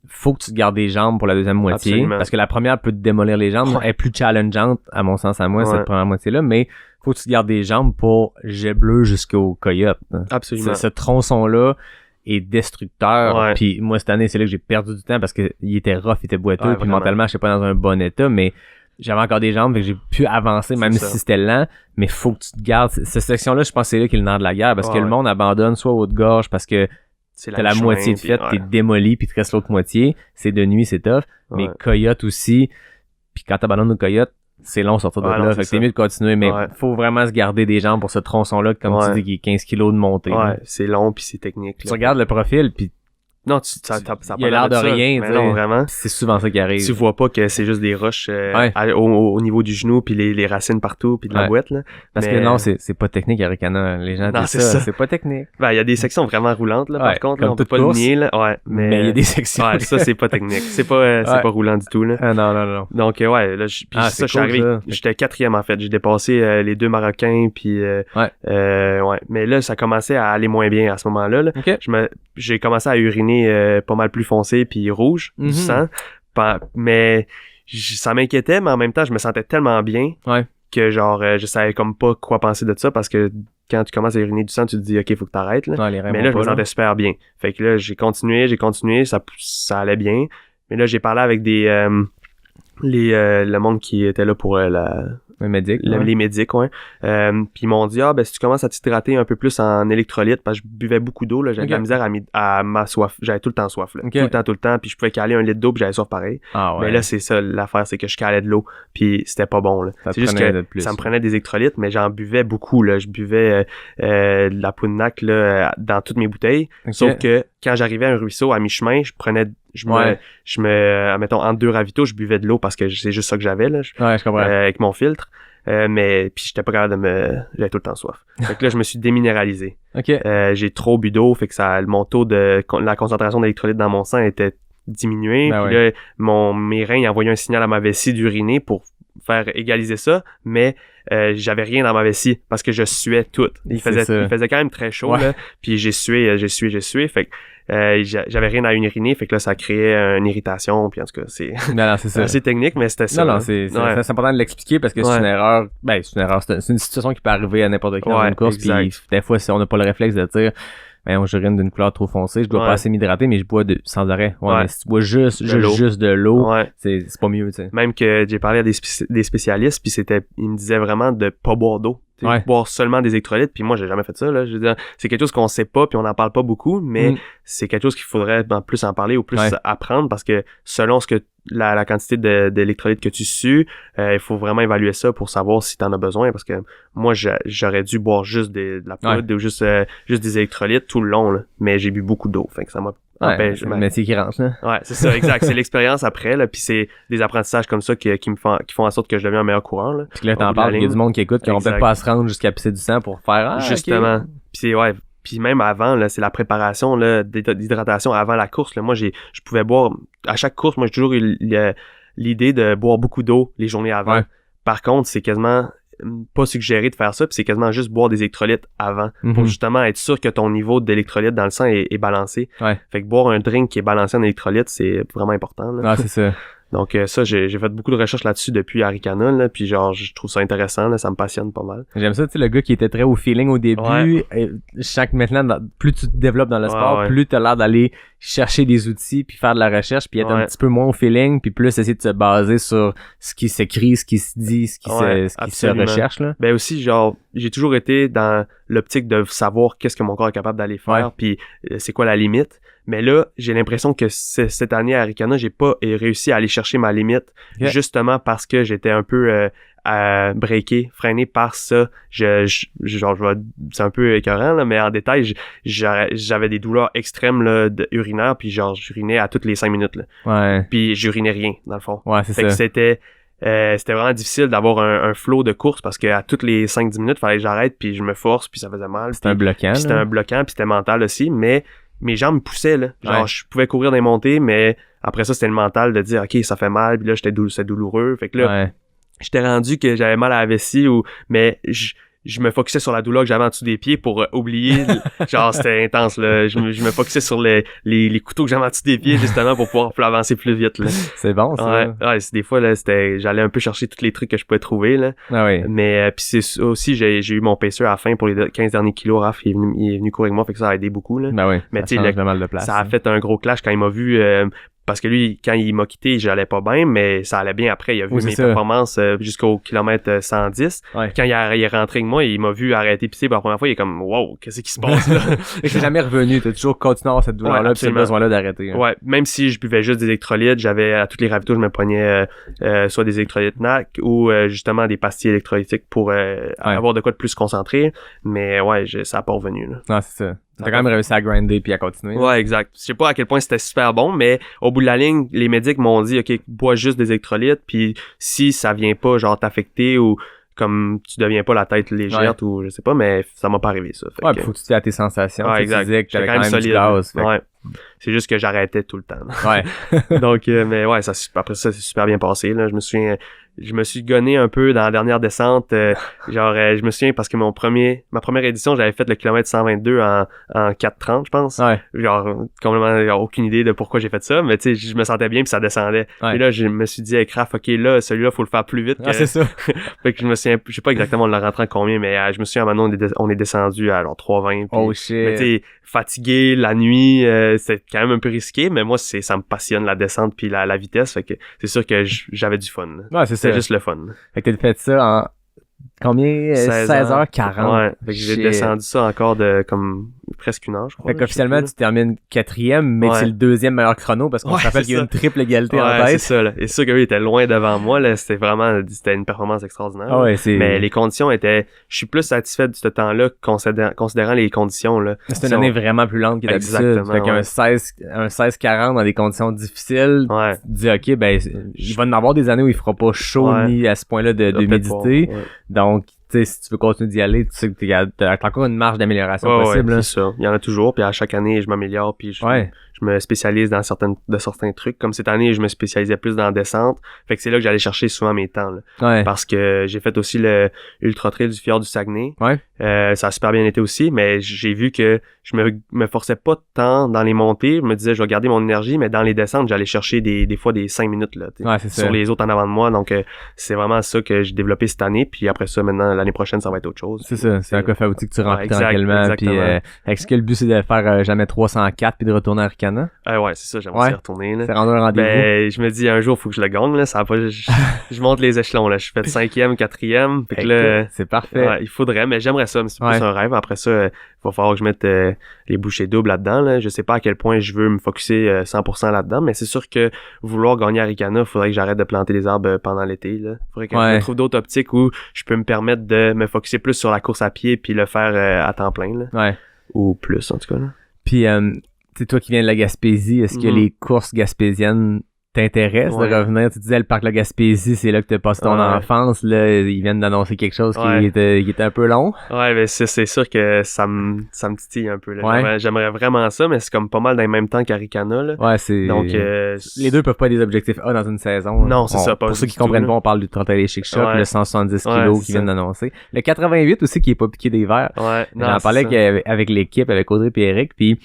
faut que tu te gardes des jambes pour la deuxième moitié. Absolument. Parce que la première peut te démolir les jambes. Elle est plus challengeante, à mon sens, à moi, cette première moitié-là, mais faut que tu te gardes des jambes pour Jet Bleu jusqu'au Coyote. Absolument. Ce tronçon-là est destructeur. Puis moi, cette année, c'est là que j'ai perdu du temps parce que il était rough, il était boiteux, puis mentalement, je sais pas dans un bon état, mais j'avais encore des jambes, fait que j'ai pu avancer, même si c'était lent, mais faut que tu te gardes. Cette section-là, je pense que c'est là qu'il est le nerf de la guerre, parce que le monde abandonne soit Haute-Gorge parce que t'as la moitié de fête, t'es démoli, puis te reste l'autre moitié. C'est de nuit, c'est tough. Mais Coyote aussi, puis quand t'abandonnes au Coyote, c'est long sortir de là. Fait que c'est mieux de continuer, mais faut vraiment se garder des jambes pour ce tronçon-là, comme tu dis, qui est 15 kilos de montée. C'est long, puis c'est technique. Tu regardes le profil, puis Non, ça il a l'air de rien, mais non, vraiment. C'est souvent ça qui arrive. Tu vois pas que c'est juste des roches au niveau du genou, puis les racines partout, puis de la boîte, là. Parce que non, c'est pas technique, Arikana. Les gens disent ça, c'est pas technique. Ben, il y a des sections vraiment roulantes, là, par contre, là, on peut pas le nier, là. Ouais, mais il y a des sections. Ouais, ça, c'est pas technique. C'est pas roulant du tout, là. Ah, non. Donc, ouais, là, puis ça, je suis arrivé, j'étais 4e, en fait. J'ai dépassé les 2 Marocains, puis mais là, ça commençait à aller moins bien à ce moment-là, là. Okay. J'ai commencé à uriner pas mal plus foncé puis rouge du sang, mais ça m'inquiétait, mais en même temps je me sentais tellement bien que genre je savais comme pas quoi penser de ça, parce que quand tu commences à uriner du sang, tu te dis ok, faut que t'arrêtes là. Mais là je me sentais super bien, fait que là j'ai continué, ça allait bien, mais là j'ai parlé avec le monde qui était là pour les médics, puis ils m'ont dit si tu commences à t'hydrater un peu plus en électrolytes, parce que je buvais beaucoup d'eau, là, j'avais de la misère à ma soif, j'avais tout le temps soif, là, tout le temps, puis je pouvais caler 1 litre d'eau puis j'avais soif pareil. Mais là c'est ça l'affaire, c'est que je calais de l'eau puis c'était pas bon, là. C'est juste que ça me prenait des électrolytes, mais j'en buvais beaucoup, là. Je buvais de la Prunac là dans toutes mes bouteilles, sauf que quand j'arrivais à un ruisseau à mi-chemin, mettons entre 2 ravitaux, je buvais de l'eau parce que c'est juste ça que j'avais là, je comprends. avec mon filtre. Mais puis j'étais pas capable j'avais tout le temps soif. Fait que là je me suis déminéralisé. J'ai trop bu d'eau, fait que mon taux de la concentration d'électrolytes dans mon sang était diminué, puis là mes reins envoyaient un signal à ma vessie d'uriner pour faire égaliser ça, mais j'avais rien dans ma vessie parce que je suais tout. Il faisait quand même très chaud là, puis j'ai sué, fait que j'avais rien à uriner, fait que là ça créait une irritation, puis en tout cas c'est assez technique, mais c'était ça. C'est important de l'expliquer parce que c'est une erreur, c'est une situation qui peut arriver à n'importe qui dans une course, puis des fois si on n'a pas le réflexe de dire j'urine d'une couleur trop foncée, je dois pas assez m'hydrater, mais je bois sans arrêt. Mais si tu bois juste de l'eau, c'est pas mieux, tu sais. Même que j'ai parlé à des spécialistes, puis ils me disaient vraiment de pas boire d'eau. Boire seulement des électrolytes, puis moi j'ai jamais fait ça, là. Je veux dire, c'est quelque chose qu'on sait pas puis on en parle pas beaucoup, mais c'est quelque chose qu'il faudrait plus en parler ou plus apprendre, parce que selon ce que la quantité d'électrolytes que tu sues, il faut vraiment évaluer ça pour savoir si t'en as besoin, parce que moi j'aurais dû boire juste de la poudre ou juste des électrolytes tout le long, là, mais j'ai bu beaucoup d'eau, fait que ça m'a c'est le métier qui rentre, là. Ouais, c'est ça, exact. C'est l'expérience après, là, puis c'est des apprentissages comme ça qui font en sorte que je deviens un meilleur coureur, là. Puis là, t'en parles, il y a du monde qui écoute, qui n'ont peut-être pas à se rendre jusqu'à pisser du sang pour faire justement. Puis puis même avant, là, c'est la préparation là, d'hydratation avant la course, là. Moi, je pouvais boire, à chaque course, moi, j'ai toujours eu l'idée de boire beaucoup d'eau les journées avant. Par contre, c'est quasiment pas suggéré de faire ça, puis c'est quasiment juste boire des électrolytes avant, pour justement être sûr que ton niveau d'électrolytes dans le sang est balancé. Fait que boire un drink qui est balancé en électrolytes, c'est vraiment important, là. C'est ça. Donc ça, j'ai fait beaucoup de recherches là-dessus depuis Arikana, là, puis genre je trouve ça intéressant, là, ça me passionne pas mal. J'aime ça, tu sais, le gars qui était très au feeling au début, maintenant, plus tu te développes dans le sport, plus t'as l'air d'aller chercher des outils, puis faire de la recherche, puis être un petit peu moins au feeling, puis plus essayer de se baser sur ce qui s'écrit, ce qui se dit, ce qui se recherche, là. Ben aussi, genre, j'ai toujours été dans l'optique de savoir qu'est-ce que mon corps est capable d'aller faire, puis c'est quoi la limite. Mais là, j'ai l'impression que cette année à Arikana, j'ai pas réussi à aller chercher ma limite, justement parce que j'étais un peu freiné par ça. C'est un peu écœurant, là, mais en détail, j'avais des douleurs extrêmes là, urinaires, puis genre j'urinais à toutes les 5 minutes. Là. Puis j'urinais rien, dans le fond. C'est ça. Que c'était vraiment difficile d'avoir un flow de course, parce que à toutes les 5-10 minutes, fallait que j'arrête, puis je me force, puis ça faisait mal. C'était un bloquant. C'était un bloquant, puis c'était mental aussi, mais mes jambes me poussaient, là. Genre, je pouvais courir des montées, mais après ça, c'était le mental de dire, OK, ça fait mal, puis là, c'était douloureux. Fait que là, j'étais rendu que j'avais mal à la vessie, mais je me focusais sur la douleur que j'avais en dessous des pieds pour oublier. Genre, c'était intense, là. Je me focusais sur les couteaux que j'avais en dessous des pieds, justement, pour pouvoir avancer plus vite, là. C'est bon, ça. Des fois, là, j'allais un peu chercher tous les trucs que je pouvais trouver, là. Mais, puis c'est aussi, j'ai eu mon pacer à la fin pour les 15 derniers kilos. Raph, il est venu courir avec moi, fait que ça a aidé beaucoup, là. Mais tu sais, ça a fait un gros clash quand il m'a vu, parce que lui, quand il m'a quitté, j'allais pas bien, mais ça allait bien après. Il a vu mes performances jusqu'au kilomètre 110. Quand il est rentré avec moi, il m'a vu arrêter pisser pour la première fois. Il est comme, wow, qu'est-ce qui se passe là? Et c'est jamais revenu. T'as toujours continué à avoir cette douleur-là, pis ce besoin-là d'arrêter. Ouais, même si je buvais juste des électrolytes, j'avais à tous les ravitaux, je me pognais soit des électrolytes NAC ou justement des pastilles électrolytiques pour avoir de quoi de plus concentré. Mais ça a pas revenu, là. C'est ça. T'as quand même réussi à grinder puis à continuer. Ouais, exact. Je sais pas à quel point c'était super bon, mais au bout de la ligne, les médics m'ont dit, OK, bois juste des électrolytes, puis si ça vient pas, genre, t'affecter ou comme tu deviens pas la tête légère ou je sais pas, mais ça m'a pas arrivé, ça. Fait faut que tu te fais à tes sensations. Ouais, exact. J'étais quand même solide. Du gaz, ouais. C'est juste que j'arrêtais tout le temps. Ouais. Donc, mais ouais, après ça, c'est super bien passé, là. Je me suis gonné un peu dans la dernière descente. Je me souviens parce que ma première édition, j'avais fait le kilomètre 122 en 4:30, je pense. Ouais. Genre, complètement, aucune idée de pourquoi j'ai fait ça, mais tu sais, je me sentais bien puis ça descendait. Ouais. Et là, je me suis dit, hey, Kraft, OK, là, celui-là, faut le faire plus vite. C'est ça. Fait que je me souviens, je sais pas exactement le rentrant combien, mais je me souviens, maintenant, on est descendu à genre 3:20. Oh shit. Mais tu sais, fatigué, la nuit, c'est quand même un peu risqué, mais moi, ça me passionne la descente puis la vitesse, fait que c'est sûr que j'avais du fun. Ouais, c'est ça. C'est juste le fun. Fait que t'as fait ça en combien? 16h40. Ouais. Fait que j'ai descendu ça encore de comme presque une heure, je crois. Fait qu'officiellement, tu termines 4e, mais c'est le 2e meilleur chrono parce qu'on se rappelle qu'il y a une triple égalité en tête. C'est ça, là. Et c'est sûr que lui, il était loin devant moi, là. C'était une performance extraordinaire. Ouais, mais les conditions je suis plus satisfait de ce temps-là, considérant les conditions, là. C'est une année vraiment plus lente que d'habitude. Fait qu'un 16-40 dans des conditions difficiles, tu te dis, OK, ben, il va en avoir des années où il fera pas chaud ni à ce point-là d'humidité. Donc, tu sais, si tu veux continuer d'y aller, tu sais que t'as encore une marge d'amélioration possible. Ouais, c'est ça. Il y en a toujours, puis à chaque année, je m'améliore, puis je me spécialise dans certains trucs. Comme cette année, je me spécialisais plus dans la descente. Fait que c'est là que j'allais chercher souvent mes temps, là. Ouais. Parce que j'ai fait aussi le Ultra Trail du Fjord du Saguenay. Ouais. Ça a super bien été aussi, mais j'ai vu que je me forçais pas tant dans les montées. Je me disais, je vais garder mon énergie, mais dans les descentes, j'allais chercher des fois des 5 minutes, là, sur les autres en avant de moi. Donc, c'est vraiment ça que j'ai développé cette année. Puis après ça, maintenant, l'année prochaine, ça va être autre chose. C'est ça. C'est un coffre à outils que tu remplis tranquillement. Puis, est-ce que le but, c'est de faire jamais 304 puis de retourner à Arcana? Ouais, c'est ça. J'aimerais y retourner, là. C'est rendre un rendez-vous. Ben, je me dis, un jour, faut que je le gagne, là. Ça va pas, je monte les échelons, là. Je suis fait 5e, 4e. Fait que là, c'est parfait. Ouais, il faudrait, mais j'aimerais ça. Mais c'est plus un rêve. Après ça, il va falloir que je mette les bouchées doubles là-dedans, là. Je sais pas à quel point je veux me focusser 100% là-dedans, mais c'est sûr que vouloir gagner à Arikana, faudrait que j'arrête de planter des arbres pendant l'été, là. Faudrait que je trouve d'autres optiques où je peux me permettre de me focusser plus sur la course à pied puis le faire à temps plein, là. Ouais. Ou plus, en tout cas, là. Puis, c'est toi qui viens de la Gaspésie, est-ce que les courses gaspésiennes t'intéressent de revenir? Tu disais le parc de la Gaspésie, c'est là que t'as passé ton enfance, là, ils viennent d'annoncer quelque chose qui était un peu long. Ouais, ben c'est sûr que ça me titille un peu, là. J'aimerais vraiment ça, mais c'est comme pas mal dans le même temps qu'Arikana, là. Ouais, c'est... Donc, les deux peuvent pas être des objectifs A dans une saison. Non, c'est ça. Pour ceux qui comprennent pas, on parle du Trottoir Chic Shop, le 170 kilos qui viennent d'annoncer. Le 88 aussi qui est pas piqué des verres. Ouais. J'en parlais avec l'équipe, avec Audrey et Eric, puis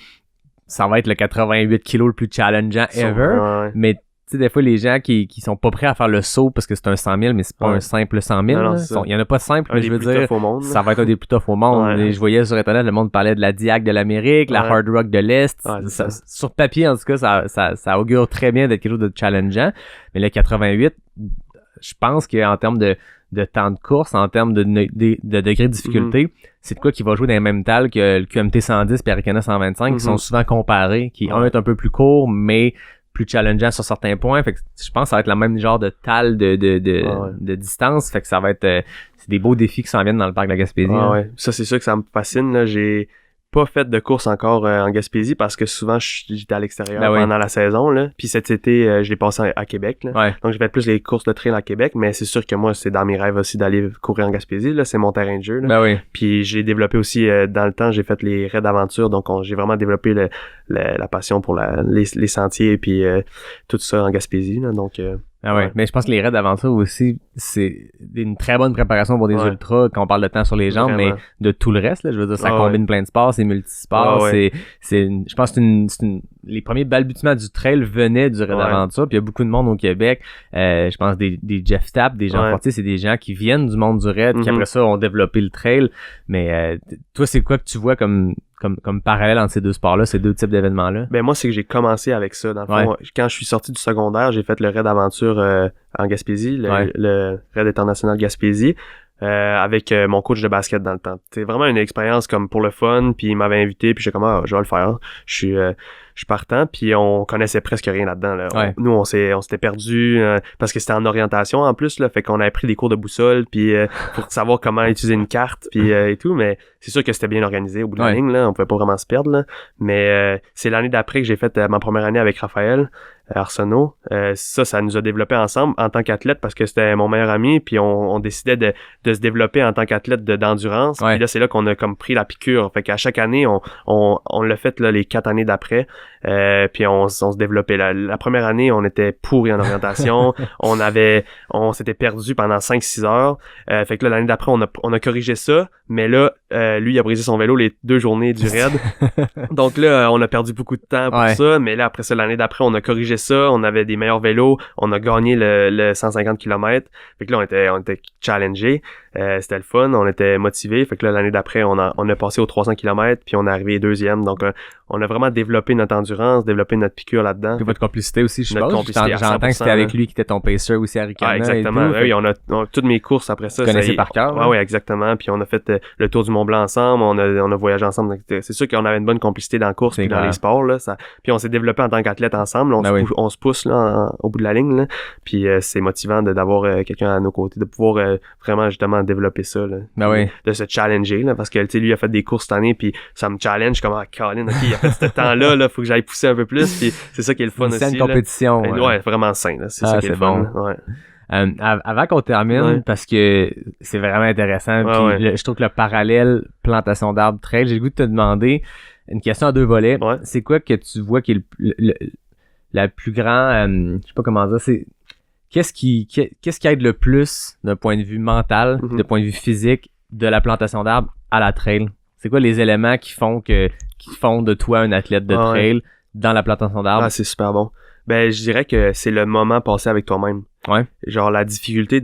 ça va être le 88 kilos le plus challengeant ever, mais tu sais, des fois, les gens qui sont pas prêts à faire le saut parce que c'est un 100 000, mais c'est pas un simple 100 000. Il y en a pas de simple, mais je veux dire, ça va être un des plus toughs au monde. Et je voyais sur Internet, le monde parlait de la Diag de l'Amérique, la Hard Rock de l'Est. Sur papier, en tout cas, ça augure très bien d'être quelque chose de challengeant. Mais le 88, je pense qu'en termes de temps de course, en termes de degré de difficulté, c'est de quoi qui va jouer dans les mêmes tales que le QMT 110 et Arikana 125, qui sont souvent comparés, qui un est un peu plus court, mais plus challengeant sur certains points. Fait que je pense que ça va être le même genre de talle de distance. Fait que ça va être c'est des beaux défis qui s'en viennent dans le parc de la Gaspésie. Ouais. Ça, c'est sûr que ça me fascine, là. J'ai pas fait de course encore en Gaspésie parce que souvent j'étais à l'extérieur pendant la saison, là. Puis cet été, je l'ai passé à Québec, là. Ouais. Donc j'ai fait plus les courses de trail à Québec, mais c'est sûr que moi, c'est dans mes rêves aussi d'aller courir en Gaspésie, là. C'est mon terrain de jeu, là. Ben oui. Puis j'ai développé aussi, dans le temps, j'ai fait les raids d'aventure, donc j'ai vraiment développé la passion pour les sentiers et puis tout ça en Gaspésie, là. Donc mais je pense que les raids d'aventure aussi, c'est une très bonne préparation pour des ultras quand on parle de temps sur les jambes, mais de tout le reste, là, je veux dire, ça combine plein de sports, c'est multisport, je pense que les premiers balbutiements du trail venaient du raid d'aventure, puis il y a beaucoup de monde au Québec, je pense des Jeff Tapp, des gens fortiers, c'est des gens qui viennent du monde du raid, qui après ça ont développé le trail, mais toi, c'est quoi que tu vois comme parallèle entre ces deux sports-là, ces deux types d'événements-là? Ben moi, c'est que j'ai commencé avec ça. Dans le fond, quand je suis sorti du secondaire, j'ai fait le raid d'aventure en Gaspésie, le raid international Gaspésie, avec mon coach de basket dans le temps. C'est vraiment une expérience comme pour le fun, puis il m'avait invité, puis j'étais comme je vais le faire. Je je suis partant, puis on connaissait presque rien là-dedans. Là. Ouais. Nous, on s'était perdus parce que c'était en orientation en plus, là, fait qu'on avait pris des cours de boussole, puis pour savoir comment utiliser une carte, puis et tout, mais c'est sûr que c'était bien organisé au bout de la ligne, là, on pouvait pas vraiment se perdre, là. Mais c'est l'année d'après que j'ai fait ma première année avec Raphaël Arsenault. Ça nous a développé ensemble en tant qu'athlète parce que c'était mon meilleur ami, puis on décidait de se développer en tant qu'athlète d'endurance. Puis là, c'est là qu'on a comme pris la piqûre. Fait qu'à chaque année, on l'a fait là, les 4 années d'après. Puis on se développait. La première année, on était pourris en orientation. on s'était perdu pendant 5-6 heures. Fait que là, l'année d'après, on a corrigé ça. Mais là, lui, il a brisé son vélo les 2 journées du raid. Donc là, on a perdu beaucoup de temps pour ça. Mais là, après ça, l'année d'après, on a corrigé ça. On avait des meilleurs vélos. On a gagné le 150 km. Fait que là, on était challengés. C'était le fun. On était motivés. Fait que là, l'année d'après, on a passé aux 300 km. Puis on est arrivé 2e. Donc, on a vraiment développé notre endurance, développé notre piqûre là-dedans. Puis votre complicité aussi, je notre pense. Complicité J'entends que c'était avec lui qui était ton pacer aussi à Ricana. Exactement. Et tout, oui, on a toutes mes courses après ça. Vous connaissez par cœur. Oui, exactement. Puis on a fait le tour du Mont-Blanc ensemble. On a voyagé ensemble. Donc, c'est sûr qu'on avait une bonne complicité dans la course puis dans les sports. Là, puis on s'est développé en tant qu'athlète ensemble. On se pousse là, au bout de la ligne. Là. Puis c'est motivant d'avoir quelqu'un à nos côtés, de pouvoir vraiment justement développer ça. Là, de se challenger. Là, parce que lui, il a fait des courses cette année. Puis ça me challenge comme Colin. OK, il a fait ce temps-là. Là, faut que j'aille pousser un peu plus. Puis c'est ça qui est le fun aussi. C'est une compétition. Ouais, vraiment sain. Là. C'est ça qui est le fun. Bon. Avant qu'on termine, parce que c'est vraiment intéressant, puis je trouve que le parallèle plantation d'arbres trail, j'ai le goût de te demander une question à 2 volets. C'est quoi que tu vois qui est la plus grand, je sais pas comment dire, c'est qu'est-ce qui aide le plus d'un point de vue mental, de point de vue physique, de la plantation d'arbres à la trail? C'est quoi les éléments qui font de toi un athlète de trail dans la plantation d'arbres? Ah, c'est super bon. Ben, je dirais que c'est le moment passé avec toi-même. Ouais. Genre, la difficulté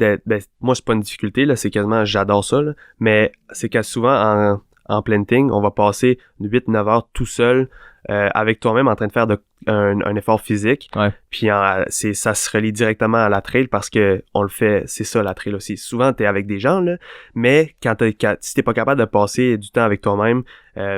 moi, c'est pas une difficulté, là, c'est quasiment, j'adore ça, là, mais c'est que souvent, en planting, on va passer 8-9 heures tout seul, avec toi-même en train de faire un effort physique. Puis ça se relie directement à la trail parce que on le fait, c'est ça la trail aussi. Souvent t'es avec des gens là, mais si t'es pas capable de passer du temps avec toi-même,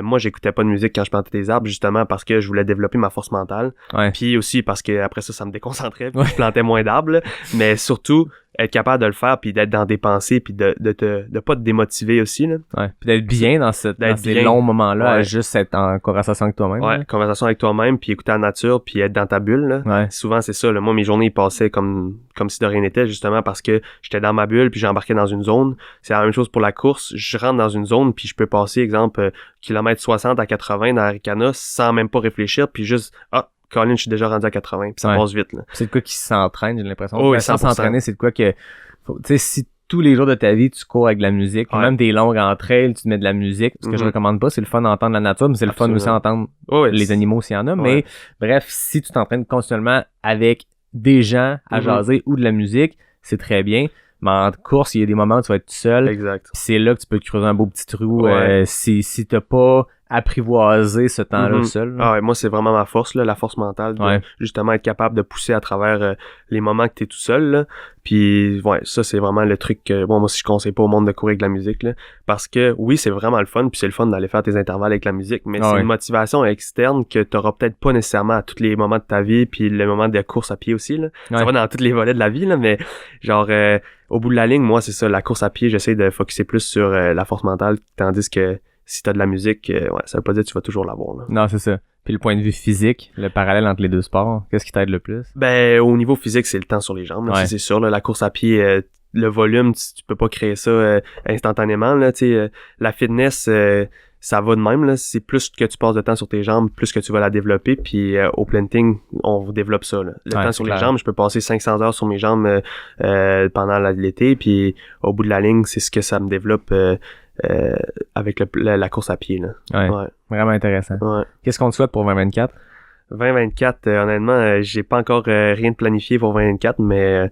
moi j'écoutais pas de musique quand je plantais des arbres justement parce que je voulais développer ma force mentale. Puis aussi parce que après ça me déconcentrait, puis je plantais moins d'arbres, là. Mais surtout être capable de le faire puis d'être dans des pensées puis de pas te démotiver aussi là. Puis d'être bien dans ces longs moments-là, à juste être en conversation avec toi-même. Conversation avec toi-même puis écouter la nature puis être dans ta bulle là. Souvent c'est ça là. Moi mes journées passaient comme si de rien n'était justement parce que j'étais dans ma bulle puis j'embarquais dans une zone. C'est la même chose pour la course, je rentre dans une zone puis je peux passer exemple kilomètre 60 à 80 dans Ricana sans même pas réfléchir puis juste Colin, je suis déjà rendu à 80 puis ça passe vite là. C'est de quoi qui s'entraîne, j'ai l'impression. Sans s'entraîner, c'est de quoi que tu sais si tous les jours de ta vie tu cours avec de la musique, même des longues en trail, tu te mets de la musique, ce que je recommande pas, c'est le fun d'entendre la nature, mais c'est le fun aussi d'entendre les animaux s'il y en a, mais bref, si tu t'entraînes continuellement avec des gens à jaser ou de la musique, c'est très bien. Mais en course, il y a des moments où tu vas être tout seul. Exact. C'est là que tu peux te creuser un beau petit trou si t'as pas apprivoisé ce temps-là seul. Là. Moi, c'est vraiment ma force, là, la force mentale de justement être capable de pousser à travers les moments que t'es tout seul. Là. Puis, ça, c'est vraiment le truc que, moi aussi, je conseille pas au monde de courir avec de la musique. Là, parce que, oui, c'est vraiment le fun, puis c'est le fun d'aller faire tes intervalles avec la musique, mais c'est une motivation externe que t'auras peut-être pas nécessairement à tous les moments de ta vie, puis le moment de course à pied aussi. Là. Ça va dans tous les volets de la vie, là, mais genre... au bout de la ligne, moi, c'est ça, la course à pied, j'essaie de focusser plus sur la force mentale, tandis que si t'as de la musique, ça veut pas dire que tu vas toujours l'avoir. Là. Non, c'est ça. Puis le point de vue physique, le parallèle entre les deux sports, qu'est-ce qui t'aide le plus? Ben, au niveau physique, c'est le temps sur les jambes. Là, c'est sûr, là, la course à pied, le volume, tu peux pas créer ça instantanément. Là, la fitness... ça va de même, là. C'est plus que tu passes de temps sur tes jambes, plus que tu vas la développer. Puis au planting, on développe ça. Là. Le temps sur les jambes, je peux passer 500 heures sur mes jambes pendant l'été. Puis au bout de la ligne, c'est ce que ça me développe avec la course à pied. Là. Vraiment intéressant. Qu'est-ce qu'on te souhaite pour 2024? 2024, honnêtement, j'ai pas encore rien de planifié pour 2024, mais...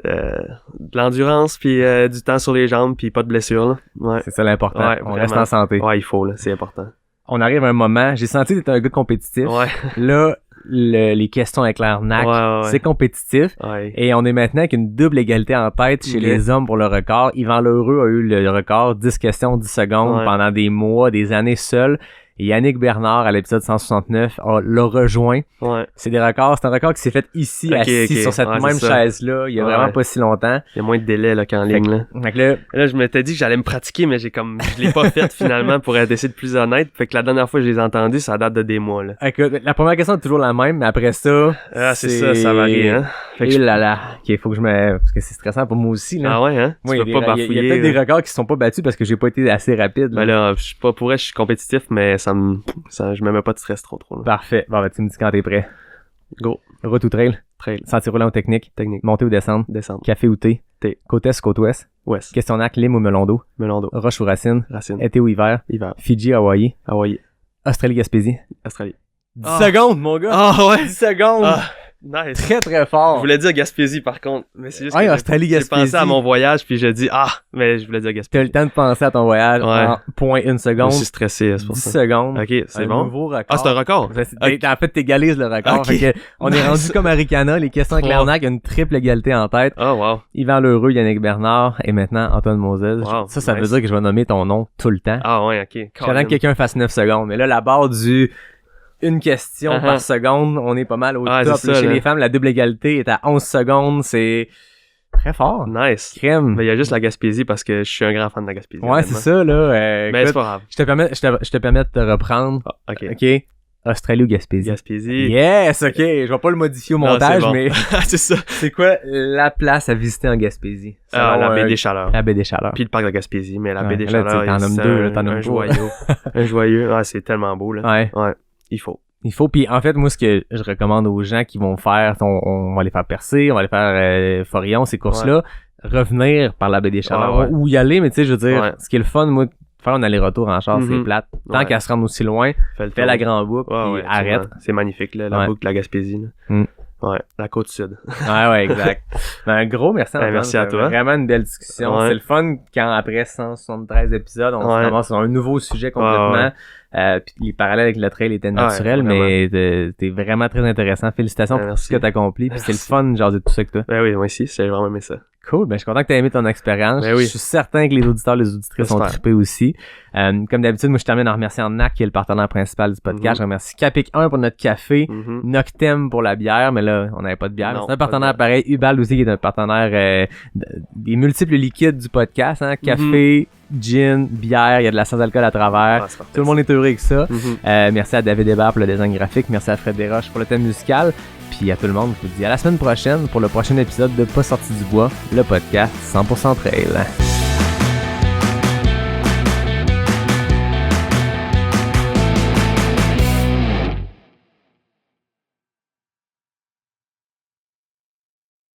de l'endurance puis du temps sur les jambes puis pas de blessures là. C'est ça l'important, on reste en santé. Il faut là, c'est important. On arrive à un moment, j'ai senti que t'étais un gars compétitif. Là les questions avec l'Arnaque, c'est compétitif et on est maintenant avec une double égalité en tête chez les hommes pour le record. Yvan L'Heureux a eu le record 10 questions 10 secondes pendant des mois, des années seul. Et Yannick Bernard, à l'épisode 169, l'a rejoint. Ouais. C'est un record qui s'est fait ici, assis sur cette même chaise-là, il y a vraiment pas si longtemps. Il y a moins de délai là, qu'en ligne. Là. Fait que là, je m'étais dit que j'allais me pratiquer, mais je l'ai pas fait finalement pour essayer de plus honnête. Fait que la dernière fois que je les ai entendus, ça date de des mois. Là. Écoute, la première question est toujours la même, mais après ça... Ah, c'est ça varie, hein. Fait que OK, faut que je me... Parce que c'est stressant pour moi aussi, là. Ah ouais, hein? Il y a peut-être des records qui sont pas battus parce que j'ai pas été assez rapide. Là. Ben là, je suis compétitif, mais je me mets pas de stress trop. Là. Parfait. Bon, ben, tu me dis quand t'es prêt. Go. Route ou trail? Trail. Sentier roulant ou technique? Technique. Montée ou descente? Descente. Café ou thé? Thé. Côte est, côte ouest? Ouest. Questionnaire Clim ou melon d'eau? Melon d'eau. Roche ou racine? Racine. Été ou hiver? Hiver. Fidji, Hawaï? Hawaï. Australie, Gaspésie? Australie. 10 secondes, mon gars! Ah ouais! 10 secondes! Ah, nice. Très, très fort. Je voulais dire Gaspésie, par contre. Mais c'est juste que Australie, j'ai Gaspésie. pensé à mon voyage, puis j'ai dit, mais je voulais dire T'as Gaspésie. eu le temps de penser à ton voyage en 0.1 seconde. Je suis stressé, c'est pour 10 ça. secondes. Ok, c'est Un bon. nouveau record. Ah, c'est un record? En fait, t'égalises le record. Ok. Fait que on est rendu comme Aricana, les questions Clairnac, il y a une triple égalité en tête. Oh, wow. Yvan Lheureux, Yannick Bernard et maintenant Antoine Moses. Wow, ça nice. veut dire que je vais nommer ton nom tout le temps. Ah ouais, ok. J'attends que quelqu'un fasse 9 secondes. Mais là, la barre du une question Uh-huh. par seconde, on est pas mal au Ah, top. c'est ça, Chez là. les femmes, la double égalité est à 11 secondes. C'est très fort. Nice. Crème. Mais il y a juste la Gaspésie parce que je suis un grand fan de la Gaspésie. Ouais, c'est ça, là. Mais c'est Écoute, pas grave. je te permets de te reprendre. Ah, ok. OK. Australie ou Gaspésie? Gaspésie. Yes, OK. Je vais pas le modifier au Non, montage, c'est bon. mais c'est ça. c'est quoi la place à visiter en Gaspésie? Ah, Selon, la baie des Chaleurs. La baie des Chaleurs. Puis le parc de Gaspésie, mais la baie des là, tu sais, Chaleurs, t'en nommes c'est deux, là, t'en nommes un pas. joyau. Un joyeux. Ah, c'est tellement beau, là. Ouais. Ouais. Il faut. Il faut, puis en fait, moi, ce que je recommande aux gens qui vont faire, on va les faire percer, on va les faire Forillon, ces courses-là, revenir par la baie des Chaleurs, Ouais. ou y aller, mais tu sais, je veux dire, Ouais. ce qui est le fun, moi, faire un aller-retour en char, c'est Mhm. plate. Tant Ouais. qu'à se rendre aussi loin, fais la grande boucle, puis arrête. absolument. C'est magnifique, là, la Ouais. boucle de la Gaspésie. Là. Mm. Ouais, la côte sud. Ouais, exact. Ben, un gros merci, Antoine. merci à C'était toi. Vraiment une belle discussion. Ouais. C'est le fun quand, après 173 épisodes, on se commence sur un nouveau sujet complètement. Puis les parallèles avec le trail étaient naturels, mais t'es vraiment très intéressant. Félicitations pour tout ce que t'as accompli. Puis c'est le fun, genre, de tout ça que toi. Ben oui, moi aussi, j'ai vraiment aimé ça. Cool, ben je suis content que tu aies aimé ton expérience. Ben oui. Je suis certain que les auditeurs, les auditrices ont trippé aussi. Comme d'habitude, moi je termine en remerciant NAC qui est le partenaire principal du podcast. Je remercie Capic 1 pour notre café, Noctem pour la bière, mais là on n'avait pas de bière. Non, c'est un partenaire pareil. Ubal aussi qui est un partenaire des multiples liquides du podcast. Hein? Café, gin, bière, il y a de la sans-alcool à travers. Ah, Tout le monde est heureux avec ça. Merci à David Hébert pour le design graphique. Merci à Fred Desroches pour le thème musical. Puis à tout le monde, je vous dis à la semaine prochaine pour le prochain épisode de Pas sorti du bois, le podcast 100% trail.